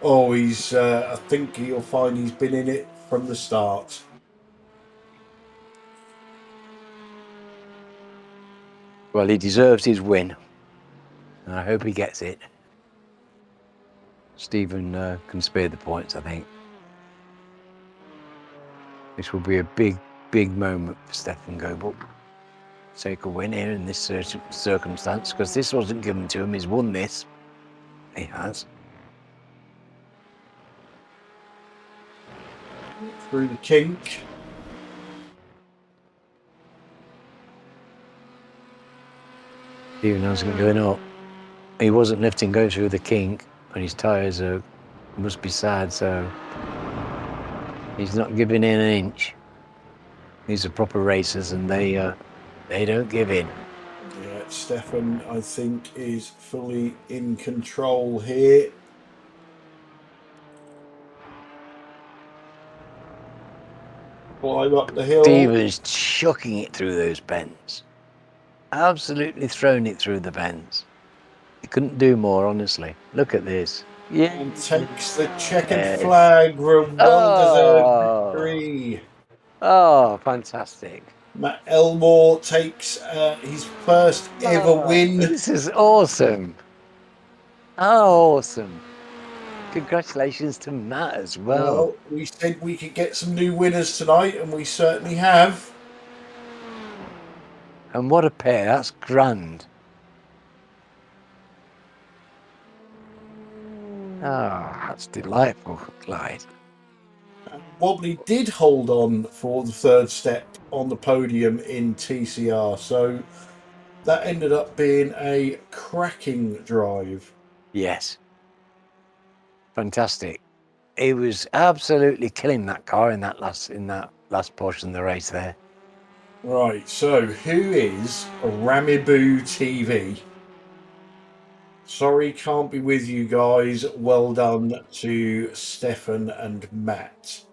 Oh, he's. I think you'll find he's been in it from the start. Well, he deserves his win. And I hope he gets it. Stephen can spare the points, I think. This will be a big, big moment for Stefan Goebel. take a win here in this circumstance, because this wasn't given to him. He's won this. He has. Through the kink. Even hasn't going up. He wasn't lifting go through the kink, and his tyres must be sad, so he's not giving in an inch. These are proper racers, and they don't give in. Yeah, Stefan, I think, is fully in control here. Climb up the hill. Stephen's chucking it through those bends. Absolutely thrown it through the bends. He couldn't do more, honestly. Look at this. Yeah. And takes the checkered flag for a well-deserved victory. Oh, fantastic. Matt Elmore takes his first ever win. This is awesome. Awesome. Congratulations to Matt as well. We said we could get some new winners tonight, and we certainly have. And what a pair. That's grand. That's delightful, Clyde. Wobbly did hold on for the third step on the podium in TCR, so that ended up being a cracking drive. Yes. Fantastic. He was absolutely killing that car in that last portion of the race there. Right, so who is Ramiboo TV? Sorry, can't be with you guys. Well done to Stefan and Matt.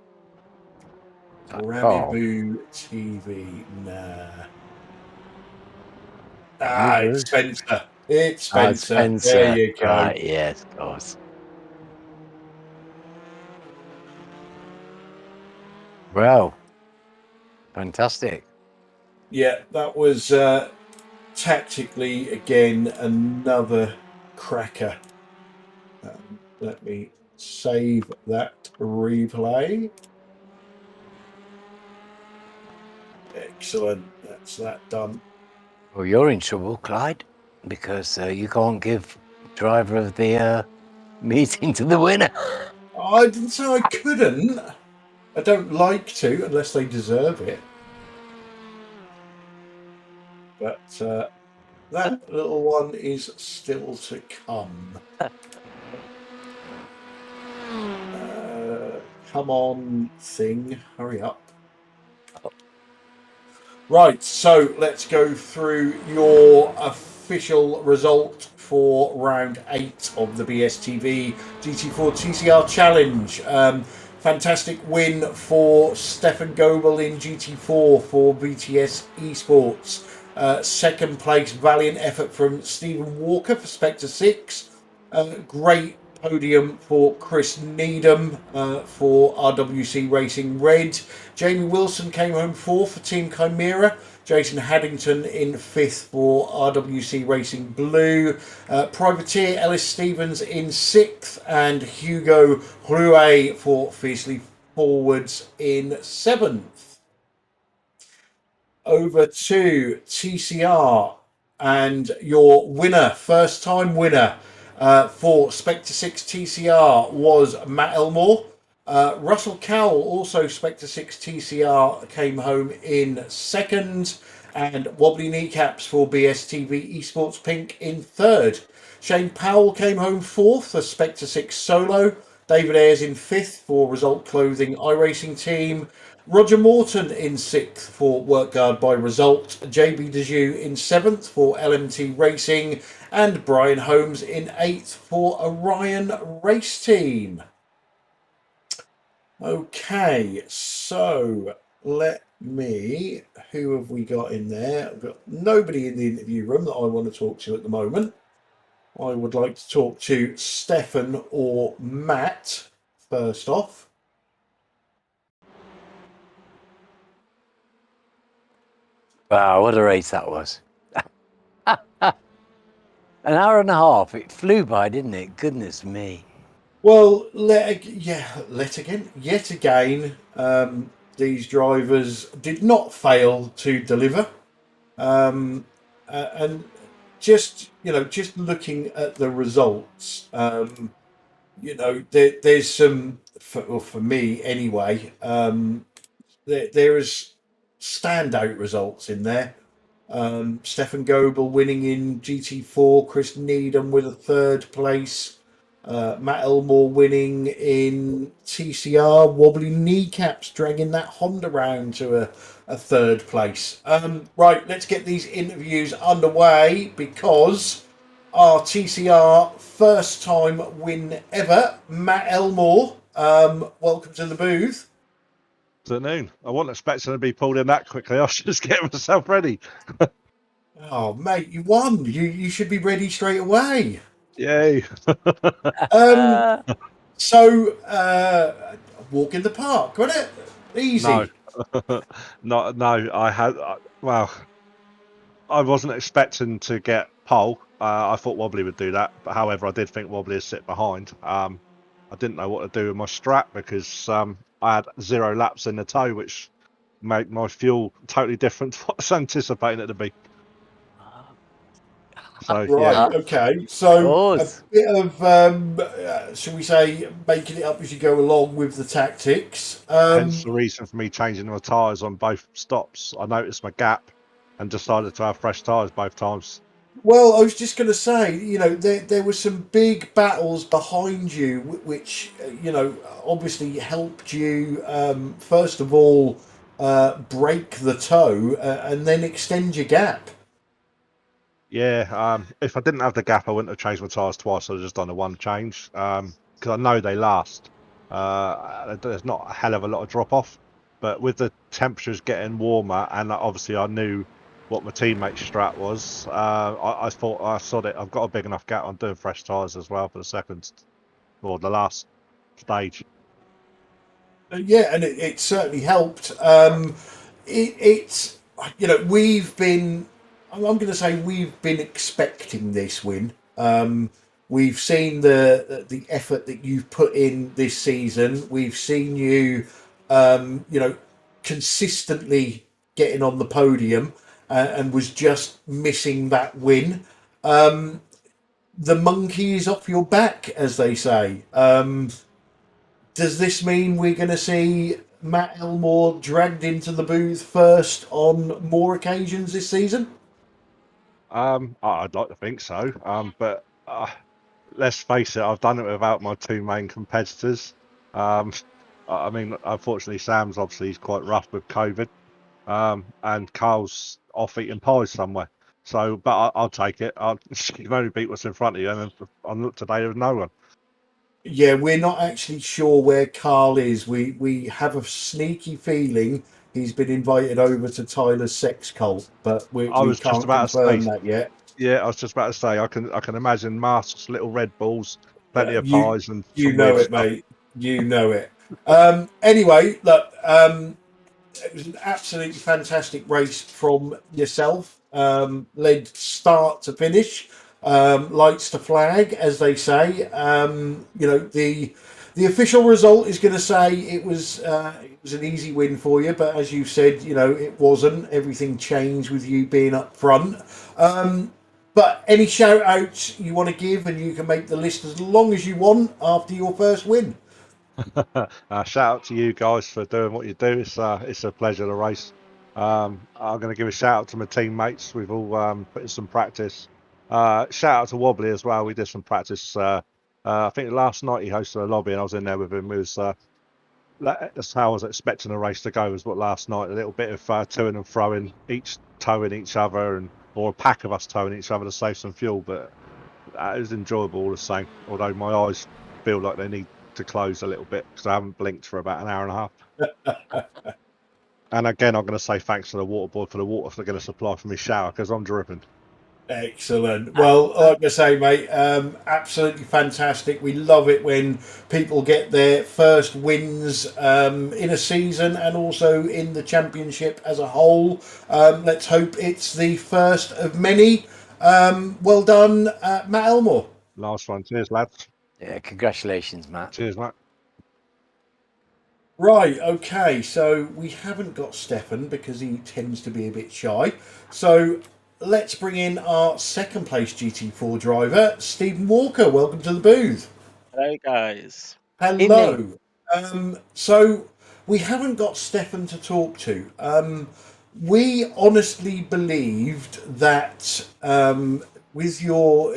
Ramiboo TV, nah. It's Spencer. It's Spencer. Spencer. There you go. Right, yes, of course. Wow. Fantastic. Yeah, that was tactically, again, another cracker. Let me save that replay. Excellent. That's that done. Well, you're in trouble, Clyde, because you can't give driver of the meeting to the winner. I didn't say I couldn't. I don't like to unless they deserve it. But that little one is still to come. Come on, thing. Hurry up. Right, so let's go through your official result for round 8 of the BSTV GT4 TCR Challenge. Fantastic win for Stefan Goebel in GT4 for BTS Esports. Second place, valiant effort from Stephen Walker for Spectre 6. Great podium for Chris Needham for RWC Racing Red. Jamie Wilson came home 4th for Team Chimera. Jason Haddington in 5th for RWC Racing Blue. Privateer Ellis Stevens in 6th, and Hugo Rouet for Fiercely Forwards in 7th. Over to TCR and your winner, first time winner for Spectre 6 TCR was Matt Elmore. Russell Cowell, also Spectre 6 TCR, came home in 2nd, and Wobbly Kneecaps for BSTV Esports Pink in 3rd. Shane Powell came home 4th for Spectre 6 Solo. David Ayres in 5th for Result Clothing iRacing Team. Roger Morton in 6th for Work Guard by Result. JB Dejoux in 7th for LMT Racing. And Brian Holmes in 8th for Orion Race Team. Okay, so let me... Who have we got in there? I've got nobody in the interview room that I want to talk to at the moment. I would like to talk to Stefan or Matt first off. Wow, what a race that was. An hour and a half. It flew by, didn't it? Goodness me. Well, yet again, these drivers did not fail to deliver. And just just looking at the results, there's some for me anyway. There is standout results in there. Stefan Goebel winning in GT4, Chris Needham with a third place, Matt Elmore winning in TCR, wobbly kneecaps dragging that Honda round to a third place. Right, let's get these interviews underway because our TCR first time win ever, Matt Elmore. Welcome to the booth. Afternoon. I wasn't expecting to be pulled in that quickly. I was just getting myself ready. Oh, mate, you won. You should be ready straight away. Yay. So, walk in the park, wasn't it? Easy. No. No, well, I wasn't expecting to get pole. I thought Wobbly would do that. But however, I did think Wobbly would sit behind. I didn't know what to do with my strap because I had 0 laps in the toe, which made my fuel totally different to what I was anticipating it to be. So, Right, yeah. okay. So, a Course. bit of, shall we say, making it up as you go along with the tactics. Hence the reason for me changing my tyres on both stops. I noticed my gap and decided to have fresh tyres both times. Well, I was just going to say, there were some big battles behind you, which, obviously helped you, first of all, break the toe and then extend your gap. Yeah, if I didn't have the gap, I wouldn't have changed my tyres twice. I'd have just done a one change because I know they last. There's not a hell of a lot of drop off, but with the temperatures getting warmer, and obviously I knew what my teammate's strat was, I thought I saw it. I've got a big enough gap. I'm doing fresh tyres as well for the second or the last stage. Yeah, and it certainly helped. It's we've been. I'm going to say we've been expecting this win. We've seen the effort that you've put in this season. We've seen you, consistently getting on the podium, and was just missing that win. The monkey is off your back, as they say. Does this mean we're going to see Matt Elmore dragged into the booth first on more occasions this season? I'd like to think so, but let's face it, I've done it without my two main competitors. I mean, unfortunately, Sam's obviously he's quite rough with COVID, and Carl's off eating pies somewhere. So, but I'll take it. You can only beat what's in front of you, and I'm today there's no one. Yeah, we're not actually sure where Carl is. We have a sneaky feeling he's been invited over to Tyler's sex cult, but we can't confirm that yet. Yeah, I was just about to say I can imagine masks, little red balls, plenty of You pies, and you some know weird it, stuff. mate. You know it. Anyway, look, it was an absolutely fantastic race from yourself. Led start to finish, lights to flag, as they say. The official result is going to say it was an easy win for you, but as you said, it wasn't. Everything changed with you being up front. But any shout outs you want to give, and you can make the list as long as you want after your first win. Shout out to you guys for doing what you do. It's a pleasure to race. I'm going to give a shout out to my teammates. We've all put in some practice. Shout out to Wobbly as well. We did some practice. I think last night he hosted a lobby and I was in there with him. It was that's how I was expecting the race to go. Was what last night, a little bit of toing and throwing, each towing each other, or a pack of us towing each other to save some fuel. But it was enjoyable all the same. Although my eyes feel like they need to close a little bit because I haven't blinked for about an hour and a half. And again, I'm going to say thanks to the water board for the water they're going to supply for me shower because I'm dripping. Excellent. Well, like I say, mate, absolutely fantastic. We love it when people get their first wins in a season and also in the championship as a whole. Let's hope it's the first of many. Well done, Matt Elmore. Last one. Cheers, lads. Yeah, congratulations, Matt. Cheers, mate. Right, okay, so we haven't got Stefan because he tends to be a bit shy. So let's bring in our second place GT4 driver, Stephen Walker. Welcome to the booth. Hello, guys. Evening. Hello. So we haven't got Stefan to talk to. We honestly believed that with your,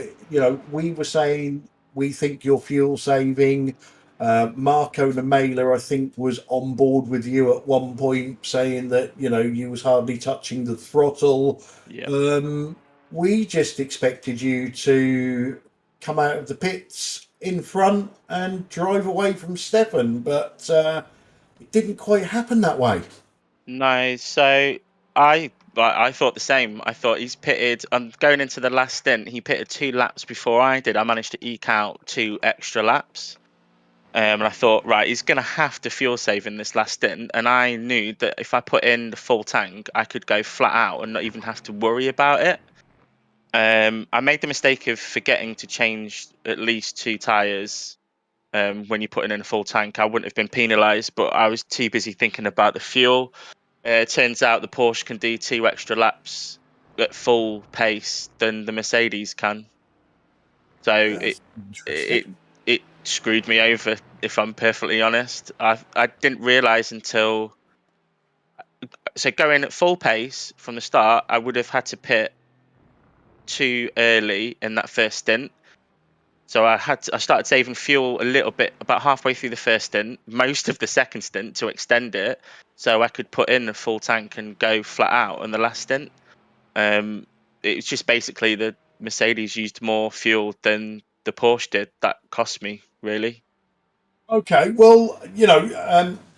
we were saying we think your fuel saving. Marco Lamela, I think, was on board with you at one point, saying that you was hardly touching the throttle. Yeah. We just expected you to come out of the pits in front and drive away from Stefan, but it didn't quite happen that way. No, so I thought the same. I thought he's pitted. Going into the last stint. He pitted 2 laps before I did. I managed to eke out 2 extra laps. And I thought, right, he's going to have to fuel save in this last stint. And I knew that if I put in the full tank, I could go flat out and not even have to worry about it. I made the mistake of forgetting to change at least 2 tyres when you put in a full tank. I wouldn't have been penalised, but I was too busy thinking about the fuel. It turns out the Porsche can do 2 extra laps at full pace than the Mercedes can. So That's it interesting. it screwed me over, if I'm perfectly honest. I didn't realise until going at full pace from the start, I would have had to pit too early in that first stint. So I started saving fuel a little bit about halfway through the first stint, most of the second stint to extend it, so I could put in a full tank and go flat out on the last stint. It was just basically the Mercedes used more fuel than the Porsche did. That cost me, really. Okay, well,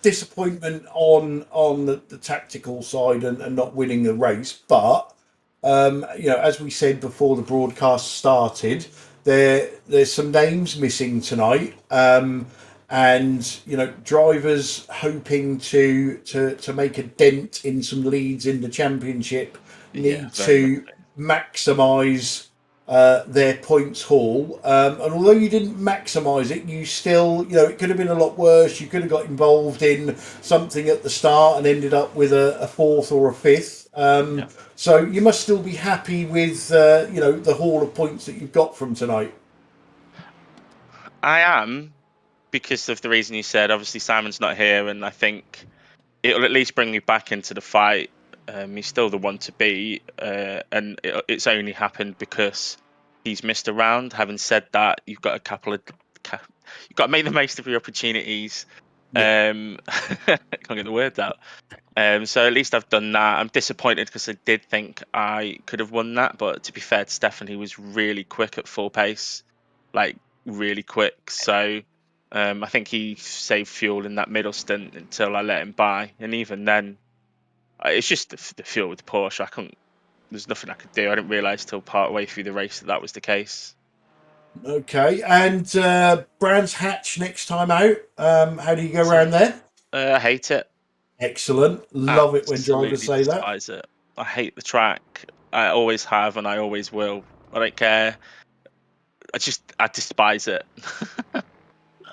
disappointment on the tactical side and not winning the race, but as we said before the broadcast started, there's some names missing tonight, and drivers hoping to make a dent in some leads in the championship Yeah, need very much. to maximise their points haul. And although you didn't maximise it, you still, it could have been a lot worse. You could have got involved in something at the start and ended up with a fourth or a fifth. Yeah. So you must still be happy with, the haul of points that you've got from tonight. I am, because of the reason you said. Obviously, Simon's not here, and I think it'll at least bring me back into the fight. He's still the one to beat, and it's only happened because he's missed a round. Having said that, you've got you've got to make the most of your opportunities. Yeah. Can't get the words out. So at least I've done that. I'm disappointed because I did think I could have won that, but to be fair to Stefan, he was really quick at full pace, like really quick. So I think he saved fuel in that middle stint until I let him by, and even then, it's just the fuel with the Porsche. I couldn't. There's nothing I could do. I didn't realise till part way through the race that was the case. Okay. And Brands Hatch next time out. How do you go So, around there? I hate it. Excellent. Love it when drivers Absolutely say that. despise it. I hate the track. I always have, and I always will. I don't care. I despise it.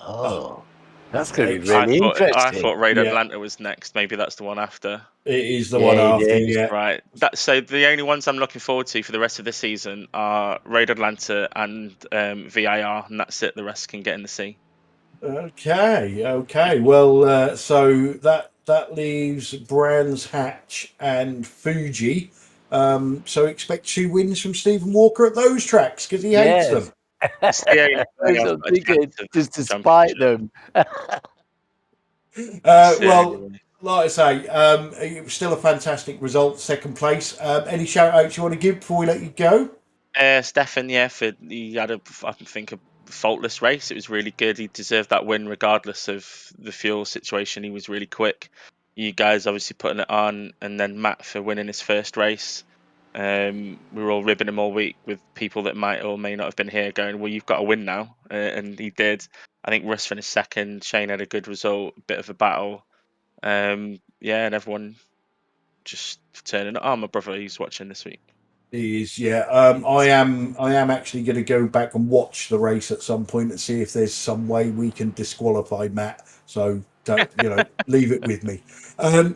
Oh, that's going to be Excellent. really I interesting. thought Raid Yeah, Atlanta was next. Maybe that's the one after. it is the Yeah, one it after. is. Yeah. Right. So the only ones I'm looking forward to for the rest of the season are Raid Atlanta and VIR, and that's it. The rest can get in the sea. Okay. Okay. Well, so that leaves Brands Hatch and Fuji. So expect 2 wins from Stephen Walker at those tracks because he hates them. Yes. It's the only way Those I've are got a thinking chance of just to spite championship. them. It's the only Well, way. like I say, it was still a fantastic result, second place. Any shout outs you want to give before we let you go? Stefan, yeah, he had I think a faultless race. It was really good. He deserved that win regardless of the fuel situation. He was really quick. You guys obviously putting it on, and then Matt for winning his first race. We were all ribbing him all week with people that might or may not have been here going, well, you've got to win now. And he did. I think Russ finished second. Shane had a good result, a bit of a battle. Yeah, and everyone just turning it on. My brother, he's watching this week. Is yeah. I am actually going to go back and watch the race at some point and see if there's some way we can disqualify Matt. So Don't, leave it with me.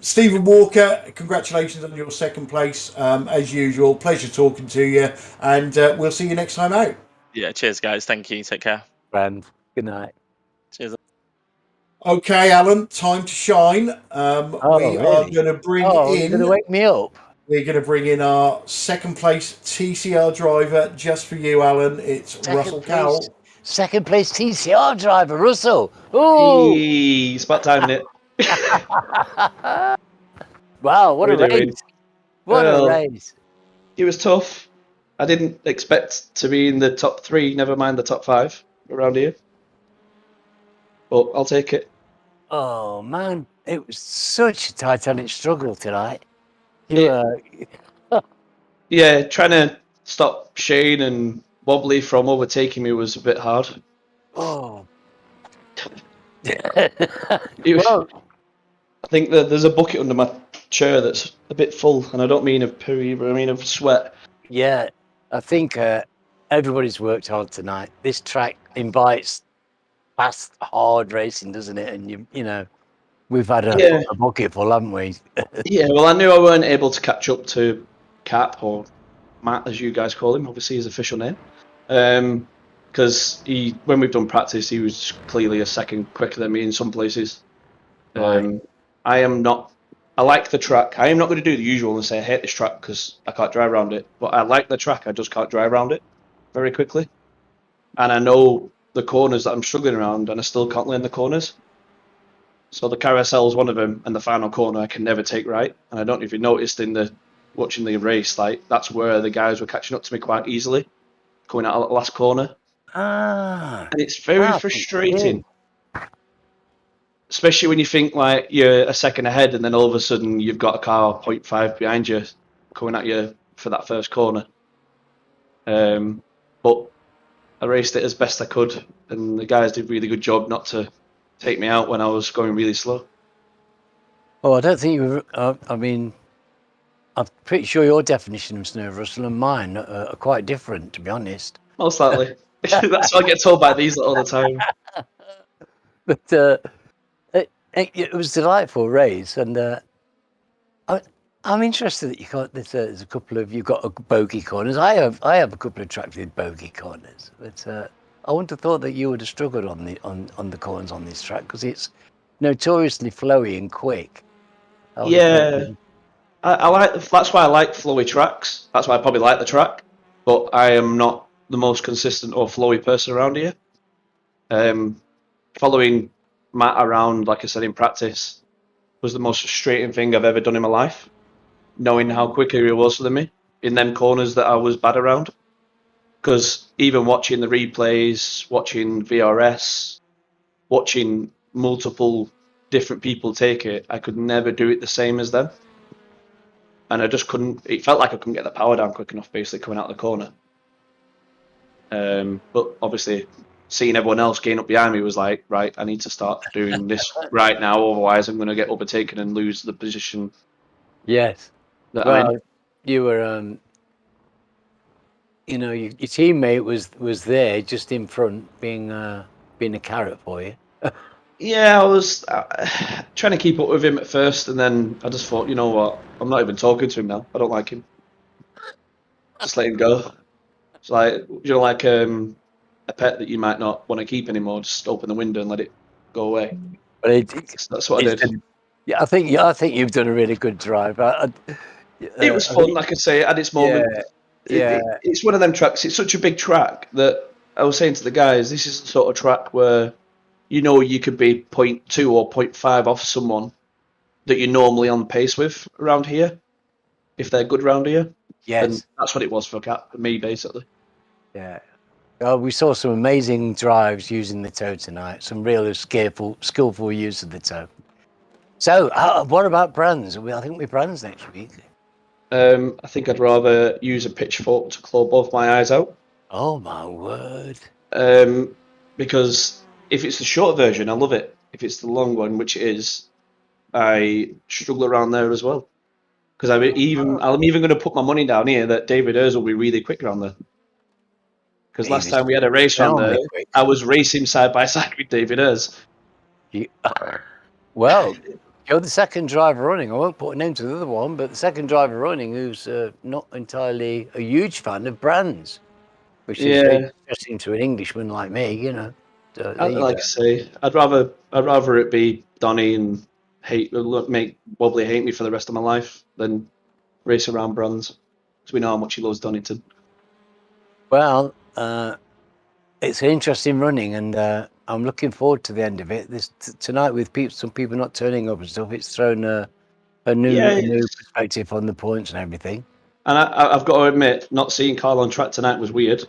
Stephen Walker, congratulations on your second place. As usual, pleasure talking to you, and we'll see you next time out. Yeah, cheers, guys. Thank you. Take care. Friend, good night. Cheers. Okay, Alan, time to shine. We are Really? going to bring You're going to wake me up. We're going to bring in our second place TCR driver just for you, Alan. It's Russell Cowell. Second place TCR driver, Russell. Ooh! Hey, it's about time, innit? Wow, what How a are you doing? race. What a Well, race. It was tough. I didn't expect to be in the top 3, never mind the top 5 around here. But I'll take it. Oh, man. It was such a titanic struggle tonight. Yeah, trying to stop Shane and Wobbly from overtaking me was a bit hard. Oh. I think that there's a bucket under my chair that's a bit full, and I don't mean of poo either, I mean of sweat. Yeah, I think everybody's worked hard tonight. This track invites fast, hard racing, doesn't it? And we've had a bucket full, haven't we? Yeah, well, I knew I weren't able to catch up to Cap, or Matt, as you guys call him, obviously his official name. Because when we've done practice, he was clearly a second quicker than me in some places. Right. I like the track. I am not going to do the usual and say I hate this track because I can't drive around it. But I like the track. I just can't drive around it very quickly. And I know the corners that I'm struggling around, and I still can't learn the corners. So the carousel is one of them, and the final corner I can never take right. And I don't know if you noticed watching the race, like that's where the guys were catching up to me quite easily, coming out of the last corner. And it's very frustrating. Especially when you think like you're a second ahead and then all of a sudden you've got a car 0.5 behind you coming at you for that first corner. But I raced it as best I could, and the guys did a really good job not to take me out when I was going really slow. Oh, I don't think you were. I'm pretty sure your definition of snow, Russell, and mine are quite different, to be honest. Most likely. That's what I get told by these all the time. But it was a delightful race, and I'm interested that you got there's a couple of you've got bogey corners. I have a couple of tracks with bogey corners, but I wouldn't have thought that you would have struggled on the corners on this track because it's notoriously flowy and quick. Yeah, I like. That's why I like flowy tracks. That's why I probably like the track. But I am not the most consistent or flowy person around here. Following Matt around, like I said in practice, was the most frustrating thing I've ever done in my life. Knowing how quicker he was than me in them corners that I was bad around. Because even watching the replays, watching VRS, watching multiple different people take it, I could never do it the same as them. And I just couldn't, it felt like I couldn't get the power down quick enough, basically, coming out of the corner. But obviously, seeing everyone else gain up behind me was like, right, I need to start doing this right now, otherwise I'm going to get overtaken and lose the position. Yes. Well, you were, your teammate was there just in front, being a carrot for you. Yeah, I was trying to keep up with him at first, and then I just thought, you know what, I'm not even talking to him now. I don't like him. Just let him go. It's like, like a pet that you might not want to keep anymore. Just open the window and let it go away. But that's what I did. Yeah, I think you've done a really good drive. It was fun, like I say, at its moment. It's one of them tracks. It's such a big track that I was saying to the guys, this is the sort of track where you could be 0.2 or 0.5 off someone that you're normally on pace with around here, if they're good around here. Yes. And that's what it was for me, basically. Yeah. We saw some amazing drives using the toe tonight. Some really skillful use of the toe. So, what about brands? I think we're brands next week. I think I'd rather use a pitchfork to claw both my eyes out. Oh my word! Because if it's the short version, I love it. If it's the long one, which it is, I struggle around there as well. Because I'm even going to put my money down here that David Ayres will be really quick around there. Because last time we had a race around there, I was racing side by side with David Ayres. Well, you're the second driver running. I won't put a name to the other one, but the second driver running who's not entirely a huge fan of brands, which is interesting to an Englishman like me, you know. So there you Like go. I say, I'd rather it be Donny and make Wobbly hate me for the rest of my life than race around brands, because we know how much he loves Donington. Well, it's an interesting running, and I'm looking forward to the end of it. Tonight with some people not turning up and stuff, it's thrown a new perspective on the points and everything. And I've got to admit, not seeing Carl on track tonight was weird.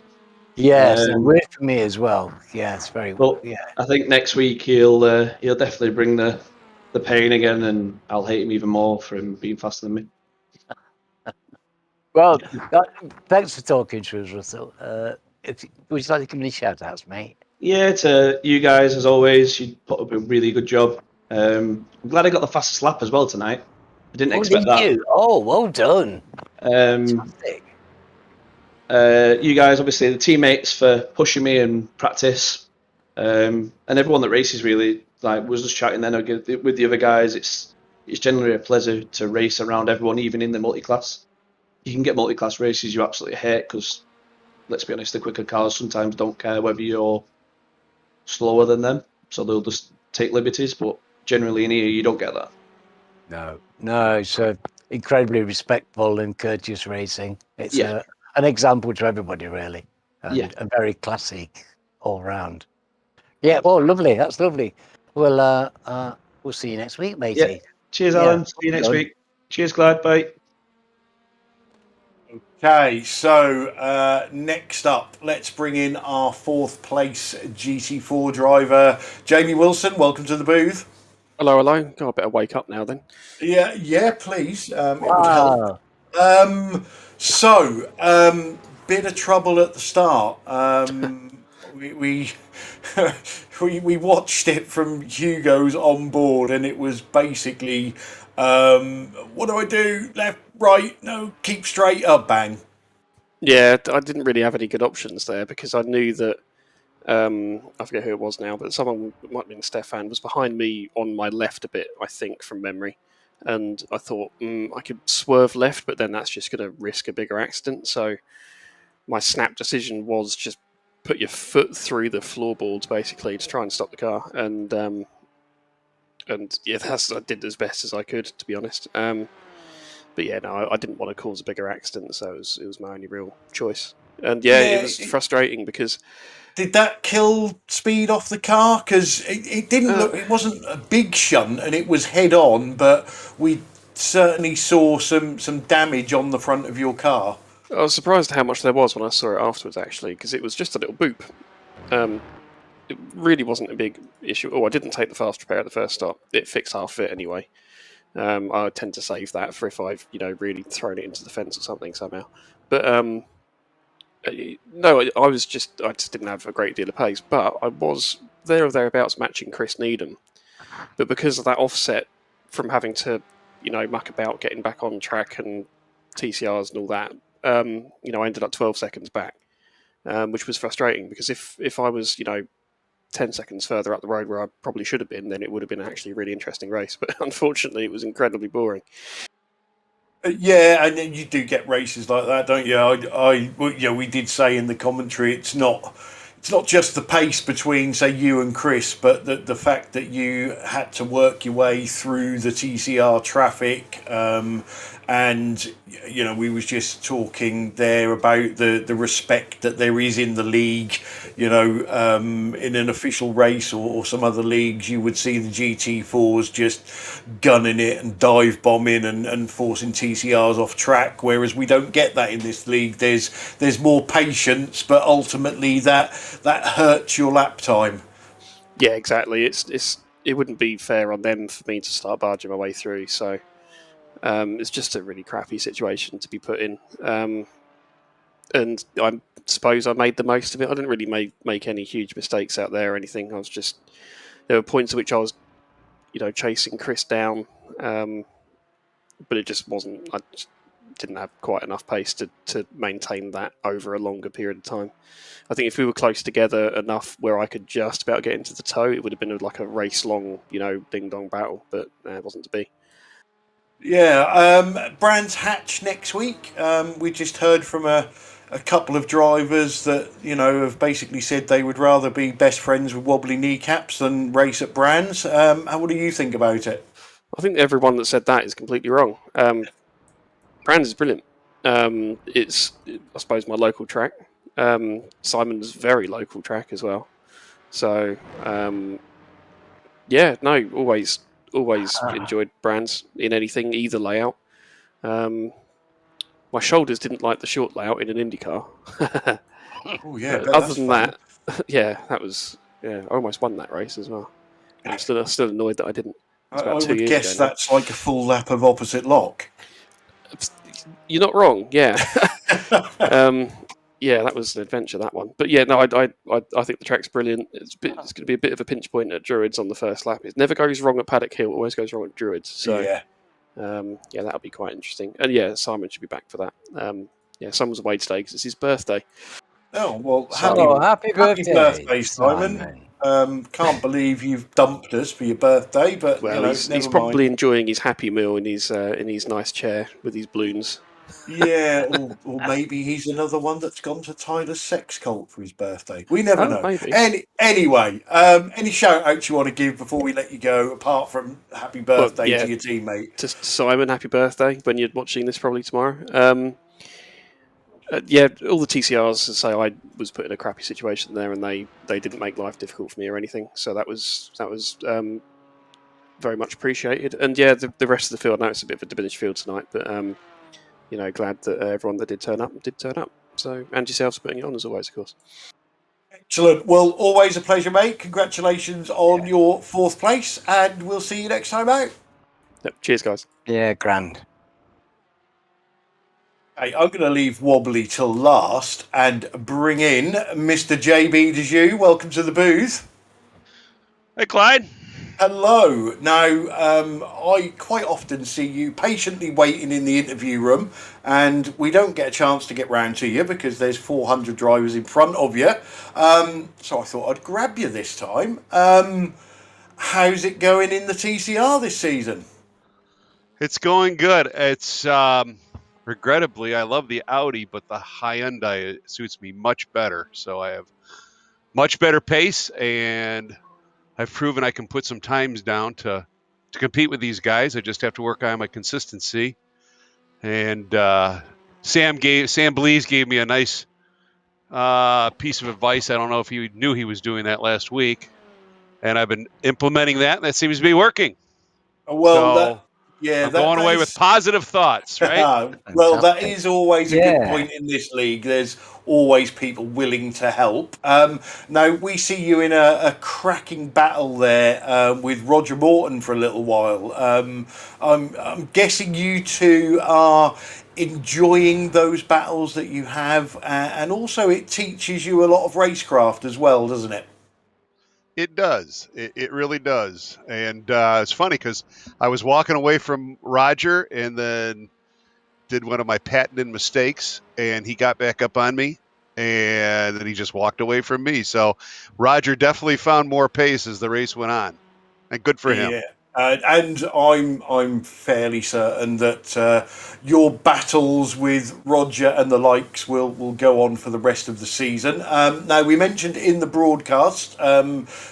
Yes, weird for me as well. Yeah, it's very. But Yeah, I think next week he'll definitely bring the pain again, and I'll hate him even more for him being faster than me. well, thanks for talking to us, Russell. Would you like to give me shout outs, mate? Yeah, to you guys as always. You put up a really good job. I'm glad I got the fastest lap as well tonight. I didn't expect that. You? Oh, well done. Fantastic. You guys, obviously, the teammates for pushing me in practice, and everyone that races really was just chatting then with the other guys. It's generally a pleasure to race around everyone, even in the multi-class. You can get multi-class races you absolutely hate because, let's be honest, the quicker cars sometimes don't care whether you're slower than them, so they'll just take liberties. But generally in here, you don't get that. No, it's incredibly respectful and courteous racing. It's an example to everybody, really, and very classic all round. Yeah, well, lovely. That's lovely. Well, we'll see you next week, matey. Yeah. Cheers, Alan. See you next week. Cheers, Glad. Bye. Okay, so next up, let's bring in our fourth place GT4 driver, Jamie Wilson. Welcome to the booth. Hello. Got a bit of wake up now then. Yeah, please. It would help. Bit of trouble at the start. We watched it from Hugo's on board, and it was basically, what do I do? Left, right, no, keep straight, up, bang. Yeah, I didn't really have any good options there because I knew that, I forget who it was now, but someone, it might have been Stefan, was behind me on my left a bit, I think, from memory. And I thought, I could swerve left, but then that's just going to risk a bigger accident. So my snap decision was just put your foot through the floorboards, basically, to try and stop the car. And yeah, I did as best as I could, to be honest. But yeah, no, I didn't want to cause a bigger accident, so it was my only real choice. And it was frustrating because... Did that kill speed off the car? Because it didn't look... It wasn't a big shunt, and it was head-on, but we certainly saw some damage on the front of your car. I was surprised how much there was when I saw it afterwards, actually, because it was just a little boop. It really wasn't a big issue. Oh, I didn't take the fast repair at the first stop. It fixed half of it anyway. I tend to save that for if I've really thrown it into the fence or something somehow. But no, I just didn't have a great deal of pace. But I was there or thereabouts matching Chris Needham. But because of that offset from having to muck about getting back on track and TCRs and all that, I ended up 12 seconds back, which was frustrating because if I was 10 seconds further up the road where I probably should have been, then it would have been actually a really interesting race. But unfortunately, it was incredibly boring. Yeah, and then you do get races like that, don't you? We did say in the commentary it's not just the pace between, say, you and Chris, but the fact that you had to work your way through the TCR traffic, and we was just talking there about the respect that there is in the league. In an official race or some other leagues, you would see the GT4s just gunning it and dive bombing and forcing TCRs off track, whereas we don't get that in this league. There's more patience, but ultimately that hurts your lap time. Yeah, exactly. It wouldn't be fair on them for me to start barging my way through. So it's just a really crappy situation to be put in. And I suppose I made the most of it. I didn't really make any huge mistakes out there or anything. There were points at which I was, chasing Chris down, but it just wasn't. I didn't have quite enough pace to maintain that over a longer period of time. I think if we were close together enough where I could just about get into the toe, it would have been like a race-long, ding-dong battle, but it wasn't to be. Yeah, Brands Hatch next week. We just heard from a couple of drivers that, have basically said they would rather be best friends with wobbly kneecaps than race at Brands. What do you think about it? I think everyone that said that is completely wrong. Brands is brilliant. It's, I suppose, my local track. Simon's very local track as well. So, always enjoyed Brands in anything, either layout. My shoulders didn't like the short layout in an IndyCar. Oh yeah. Other than that, I almost won that race as well. I'm still annoyed that I didn't. I would guess that's like a full lap of opposite lock. You're not wrong. Yeah. Yeah, that was an adventure, that one. But yeah, no, I think the track's brilliant. It's going to be a bit of a pinch point at Druids on the first lap. It never goes wrong at Paddock Hill. It always goes wrong at Druids. So yeah, that'll be quite interesting. And yeah, Simon should be back for that. Simon's away today because it's his birthday. Oh well, happy birthday, Simon! Can't believe you've dumped us for your birthday, but he's probably enjoying his happy meal in his nice chair with his balloons. Yeah, or maybe he's another one that's gone to Tyler's sex cult for his birthday. We never know. Maybe. Anyway, any shout outs you want to give before we let you go, apart from happy birthday to your teammate? To Simon, happy birthday when you're watching this probably tomorrow. All the TCRs, as I say, I was put in a crappy situation there, and they didn't make life difficult for me or anything. So that was very much appreciated. And yeah, the rest of the field, I know it's a bit of a diminished field tonight, but glad that everyone that did turn up. So, and yourselves putting it on as always, of course. Excellent. Well, always a pleasure, mate. Congratulations on your 4th place, and we'll see you next time out. Yep. Cheers, guys. Yeah, grand. Hey, I'm going to leave Wobbly till last and bring in Mr. JB Dejoux. Welcome to the booth. Hey, Clyde. Hello. Now, I quite often see you patiently waiting in the interview room, and we don't get a chance to get round to you because there's 400 drivers in front of you. So I thought I'd grab you this time. How's it going in the TCR this season? It's going good. It's regrettably, I love the Audi, but the Hyundai suits me much better. So I have much better pace, and I've proven I can put some times down to compete with these guys. I just have to work on my consistency. And Sam Blees gave me a nice piece of advice. I don't know if he knew he was doing that last week, and I've been implementing that, and that seems to be working. Well, I'm going away with positive thoughts, right? Well, that is always a good point in this league. There's always people willing to help. Now, we see you in a cracking battle there with Roger Morton for a little while. I'm guessing you two are enjoying those battles that you have, and also it teaches you a lot of racecraft as well, doesn't it? It does. It really does. And it's funny because I was walking away from Roger and then did one of my patented mistakes, and he got back up on me, and then he just walked away from me. So Roger definitely found more pace as the race went on, and good for him. Yeah. And I'm fairly certain that your battles with Roger and the likes will go on for the rest of the season. Now, we mentioned in the broadcast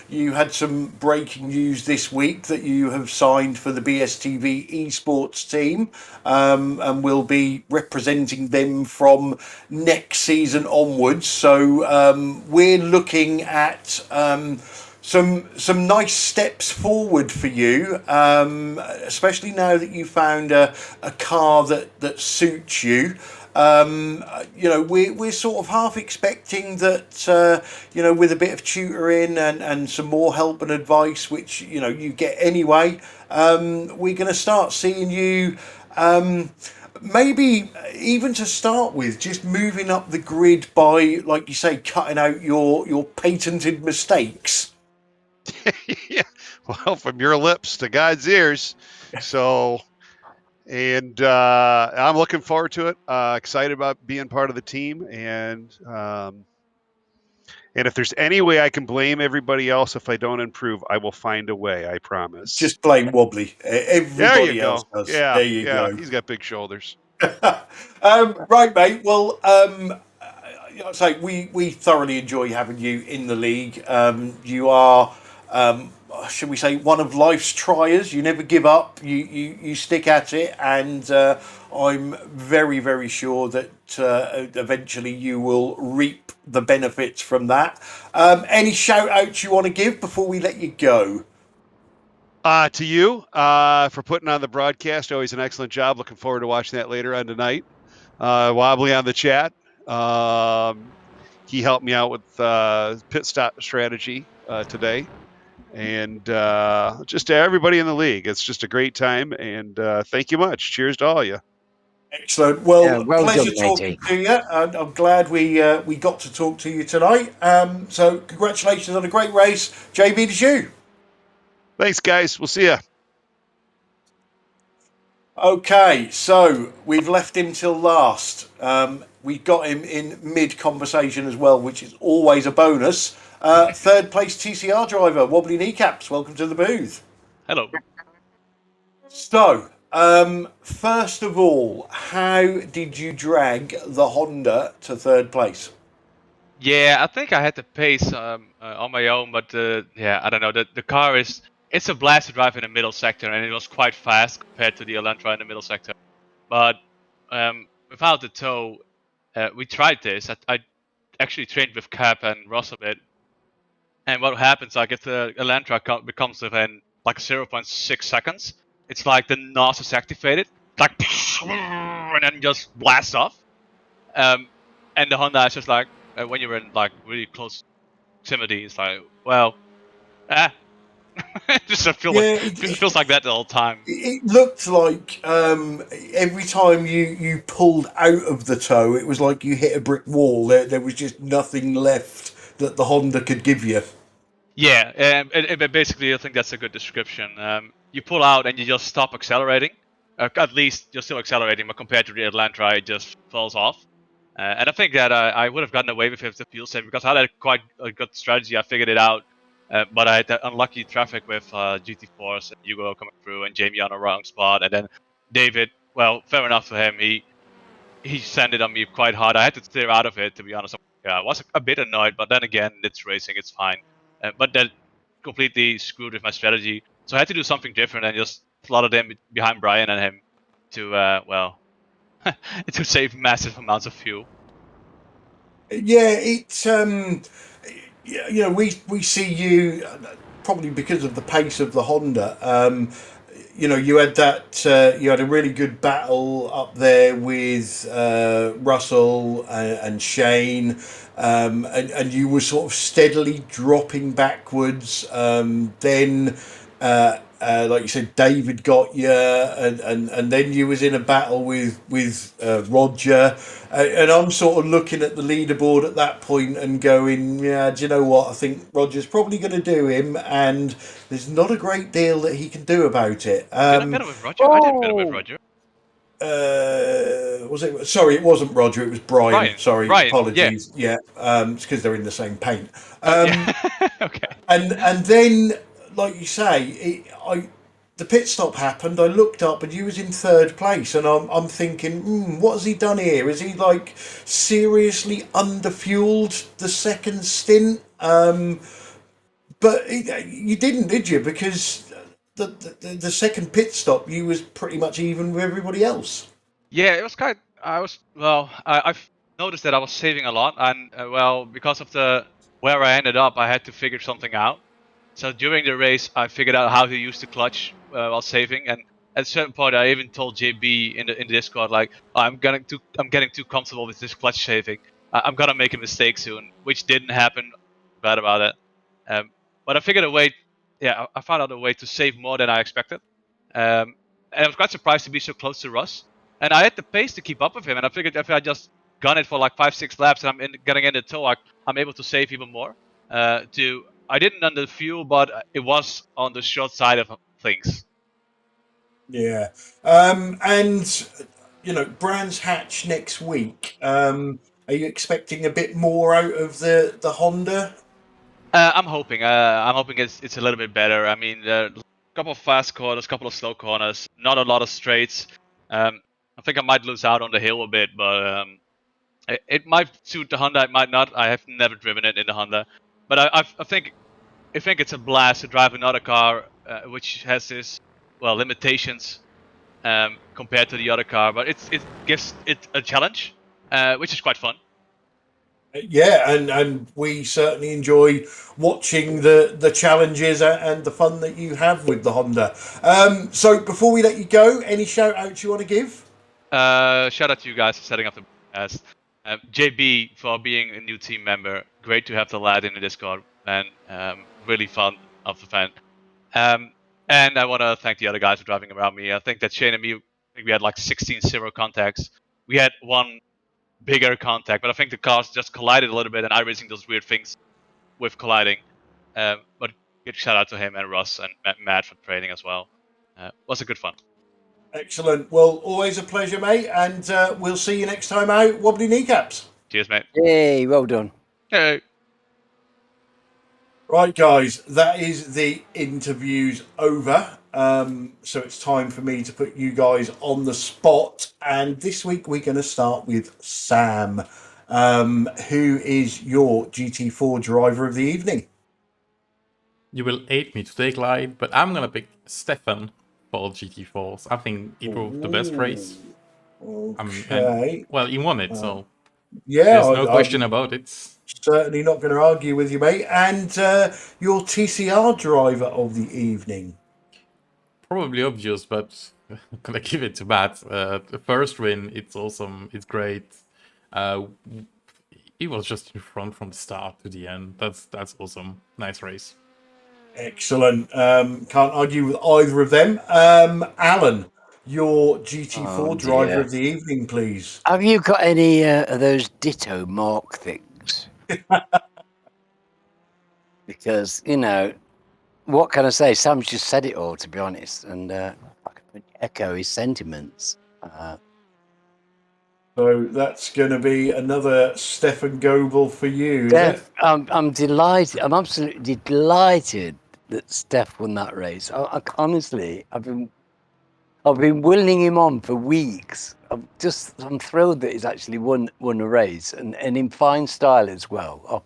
you had some breaking news this week that you have signed for the BSTV esports team and will be representing them from next season onwards. So we're looking at some nice steps forward for you, especially now that you found a car that suits you. We're sort of half expecting that, with a bit of tutoring and some more help and advice, which, you get anyway, we're going to start seeing you, maybe even to start with, just moving up the grid by, like you say, cutting out your patented mistakes. Yeah, well, from your lips to God's ears. So, And I'm looking forward to it. Excited about being part of the team, and if there's any way I can blame everybody else if I don't improve, I will find a way. I promise. Just blame Wobbly. There you Everybody else go. does. Yeah, There you yeah. go. He's got big shoulders. Right, mate. Well, I'd say we thoroughly enjoy having you in the league. You are, should we say, one of life's triers. You never give up. You stick at it, and I'm very, very sure that eventually you will reap the benefits from that. Any shout outs you want to give before we let you go? To you for putting on the broadcast. Always an excellent job. Looking forward to watching that later on tonight. Wobbly on the chat. He helped me out with pit stop strategy today. And just to everybody in the league. It's just a great time. And thank you much. Cheers to all of you. Excellent. Well, Yeah, well pleasure done, talking matey. to you. And I'm glad we got to talk to you tonight. So congratulations on a great race. JB, to you. Thanks, guys. We'll see you. Okay, so we've left him till last. We got him in mid-conversation as well, which is always a bonus. Third place TCR driver, Wobbly Kneecaps. Welcome to the booth. Hello. So, first of all, how did you drag the Honda to third place? Yeah, I think I had the pace on my own, but yeah, I don't know. The car it's a blast to drive in the middle sector, and it was quite fast compared to the Elantra in the middle sector. But without the tow, we tried this. I actually trained with Cap and Ross a bit, and what happens, like if the Elantra becomes within like 0.6 seconds, it's like the NOS is activated, like and then just blasts off. And the Honda is just like when you're in like really close proximity, it's like, well, it just feels like that the whole time. It looked like every time you pulled out of the tow, it was like you hit a brick wall. There was just nothing left that the Honda could give you. Yeah, and basically, I think that's a good description. You pull out and you just stop accelerating. At least you're still accelerating, but compared to the Elantra, it just falls off. And I think that I would have gotten away with it if the fuel saving, because I had quite a good strategy. I figured it out. But I had that unlucky traffic with GT4s and Hugo coming through and Jamie on the wrong spot. And then David, well, fair enough for him. He sent it on me quite hard. I had to steer out of it, to be honest. I was a bit annoyed, but then again, it's racing, it's fine. But that completely screwed with my strategy. So I had to do something different and just slotted in behind Brian and him to, well, to save massive amounts of fuel. Yeah, it's you know, we see you probably because of the pace of the Honda. You know, you had that you had a really good battle up there with Russell and Shane, and you were sort of steadily dropping backwards. Then like you said, David got you, and then you was in a battle with Roger, and I'm sort of looking at the leaderboard at that point and going, yeah, do you know what? I think Roger's probably going to do him, and there's not a great deal that he can do about it. Did I better with Roger? I didn't better with Roger. Was it? Sorry, it wasn't Roger. It was Brian. Sorry, Brian, apologies. Yeah, it's because they're in the same paint. Okay. And then, like you say, the pit stop happened. I looked up, and you was in third place, and I'm thinking, what has he done here? Is he like seriously underfueled the second stint? But you didn't, did you? Because the second pit stop, you was pretty much even with everybody else. Yeah, it was I've noticed that I was saving a lot, and well, because of where I ended up, I had to figure something out. So during the race, I figured out how to use the clutch while saving, and at a certain point, I even told JB in the Discord, like, I'm getting too comfortable with this clutch saving. I'm gonna make a mistake soon, which didn't happen. Bad about it. But I figured a way. Yeah, I found out a way to save more than I expected. And I was quite surprised to be so close to Russ. And I had the pace to keep up with him. And I figured if I just gun it for like 5-6 laps and I'm getting in the tow, I'm able to save even more. I didn't under fuel, but it was on the short side of things. Yeah. And Brands Hatch next week. Are you expecting a bit more out of the Honda? I'm hoping. I'm hoping it's a little bit better. I mean, a couple of fast corners, couple of slow corners, not a lot of straights. I think I might lose out on the hill a bit, but it might suit the Honda. It might not. I have never driven it in the Honda, but I think it's a blast to drive another car which has this limitations compared to the other car, but it gives it a challenge, which is quite fun. Yeah, and we certainly enjoy watching the challenges and the fun that you have with the Honda. So before we let you go, any shout outs you want to give? Shout out to you guys for setting up the podcast. JB for being a new team member. Great to have the lad in the Discord, and really fun of the fan. And I want to thank the other guys for driving around me. I think that Shane and me, we had like 16 zero contacts. We had one bigger contact, but I think the cars just collided a little bit, and iRacing does weird things with colliding. But good shout out to him and Russ and Matt for training as well. Was a good fun. Excellent. Well, always a pleasure, mate, and we'll see you next time out. Wobbly kneecaps. Cheers, mate. Yay, well done. Hey. Right, guys, that is the interviews over. So it's time for me to put you guys on the spot. And this week we're going to start with Sam, who is your GT4 driver of the evening. You will aid me to take light, but I'm gonna pick Stefan for GT4s. I think he drove the best race. Okay. Well, he won it, so yeah, there's no question about it. Certainly not going to argue with you, mate. And your TCR driver of the evening. Probably obvious, but I'm gonna give it to Matt. The first win, it's awesome, it's great. He was just in front from the start to the end. That's awesome. Nice race. Excellent. Can't argue with either of them. Alan, your GT4 driver of the evening, please. Have you got any of those Ditto Mark things? Because, what can I say? Sam's just said it all, to be honest, and I can echo his sentiments. So that's going to be another Stefan Goebel for you. Steph, I'm delighted. I'm absolutely delighted that Steph won that race. Honestly, I've been willing him on for weeks. I'm thrilled that he's actually won a race and in fine style as well.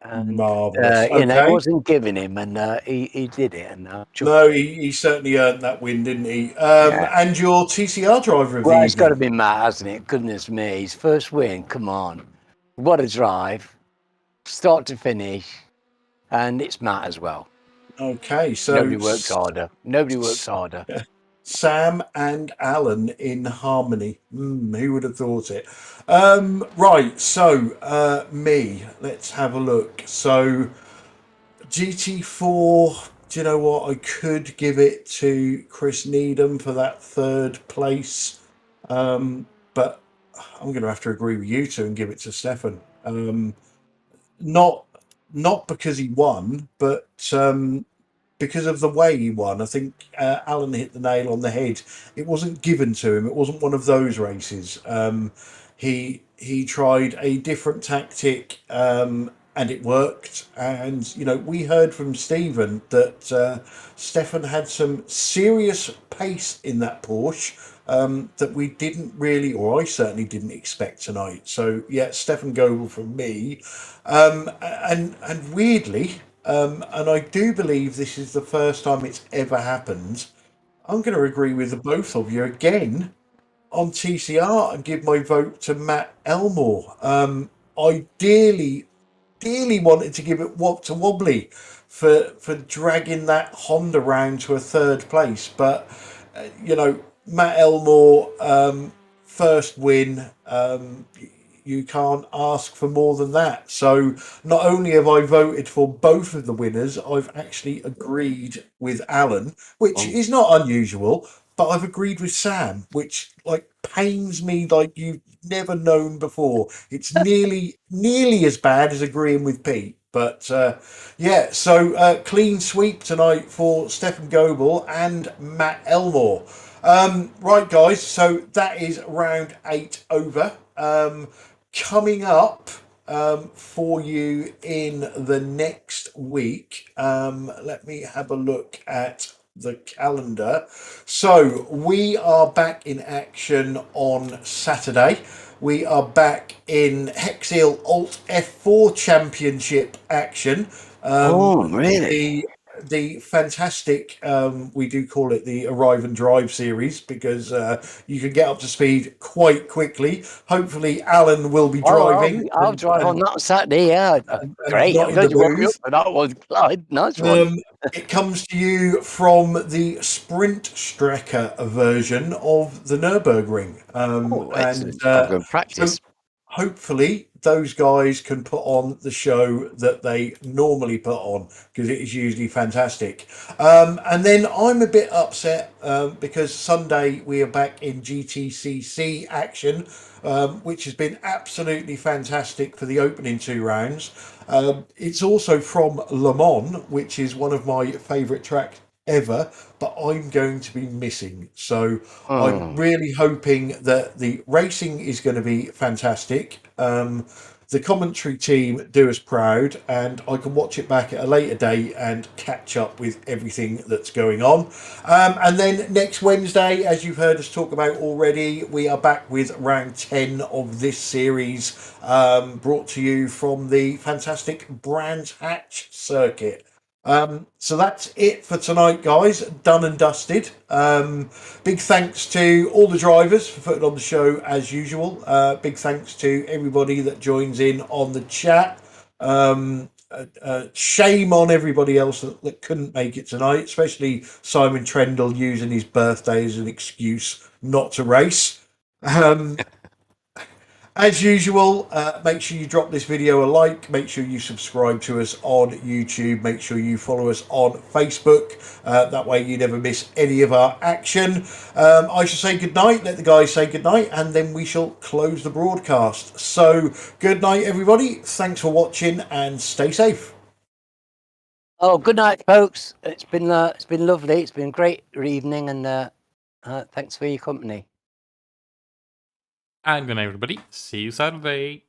And, marvelous. It wasn't giving him, and he did it. And no, he certainly earned that win, didn't he? And your TCR driver of the evening. It's got to be Matt, hasn't it? Goodness me, his first win. Come on, what a drive, start to finish, and it's Matt as well. Okay, so nobody works harder. Sam and Alan in harmony. Who would have thought it? Right, so me. Let's have a look. So GT4. Do you know what? I could give it to Chris Needham for that third place, but I'm going to have to agree with you two and give it to Stefan. Not because he won, but because of the way he won. I think Alan hit the nail on the head. It wasn't given to him. It wasn't one of those races. He tried a different tactic, and it worked. And we heard from Stephen that Stefan had some serious pace in that Porsche that we didn't really, or I certainly didn't expect tonight. So yeah, Stefan Goebel from me, and weirdly. And I do believe this is the first time it's ever happened. I'm going to agree with the both of you again on TCR and give my vote to Matt Elmore. I dearly wanted to give it to Wobbly for dragging that Honda round to a third place. But, Matt Elmore, first win, you can't ask for more than that. So not only have I voted for both of the winners, I've actually agreed with Alan, which is not unusual, but I've agreed with Sam, which pains me like you've never known before. It's nearly as bad as agreeing with Pete. But yeah, so clean sweep tonight for Stefan Goebel and Matt Elmore. Right, guys, so that is round 8 over. Coming up for you in the next week, let me have a look at the calendar. So we are back in action on Saturday. We are back in Hexil Alt F4 Championship action. Oh, really? The fantastic, we do call it the Arrive and Drive series because you can get up to speed quite quickly. Hopefully, Alan will be driving. I'll drive on that Saturday. Yeah, great. not I'm in glad the you woke me up booth. for that one, Clyde. Nice one. It comes to you from the Sprint Strecker version of the Nürburgring. Excellent. I'm going to practice. So hopefully those guys can put on the show that they normally put on because it is usually fantastic. And then I'm a bit upset because Sunday we are back in GTCC action, which has been absolutely fantastic for the opening 2 rounds. It's also from Le Mans, which is one of my favourite tracks ever, but I'm going to be missing. So I'm really hoping that the racing is going to be fantastic. The commentary team do us proud, and I can watch it back at a later date and catch up with everything that's going on. And then next Wednesday, as you've heard us talk about already, we are back with round 10 of this series, brought to you from the fantastic Brands Hatch circuit. So that's it for tonight, guys. Done and dusted. Big thanks to all the drivers for putting on the show as usual. Big thanks to everybody that joins in on the chat. Shame on everybody else that couldn't make it tonight, especially Simon Trendle using his birthday as an excuse not to race. As usual, make sure you drop this video a like, make sure you subscribe to us on YouTube, make sure you follow us on Facebook, that way you never miss any of our action. I shall say goodnight, let the guys say goodnight, and then we shall close the broadcast. So, good night everybody, thanks for watching and stay safe. Oh, good night, folks. It's been lovely. It's been a great evening, and thanks for your company. And good night, everybody. See you Saturday.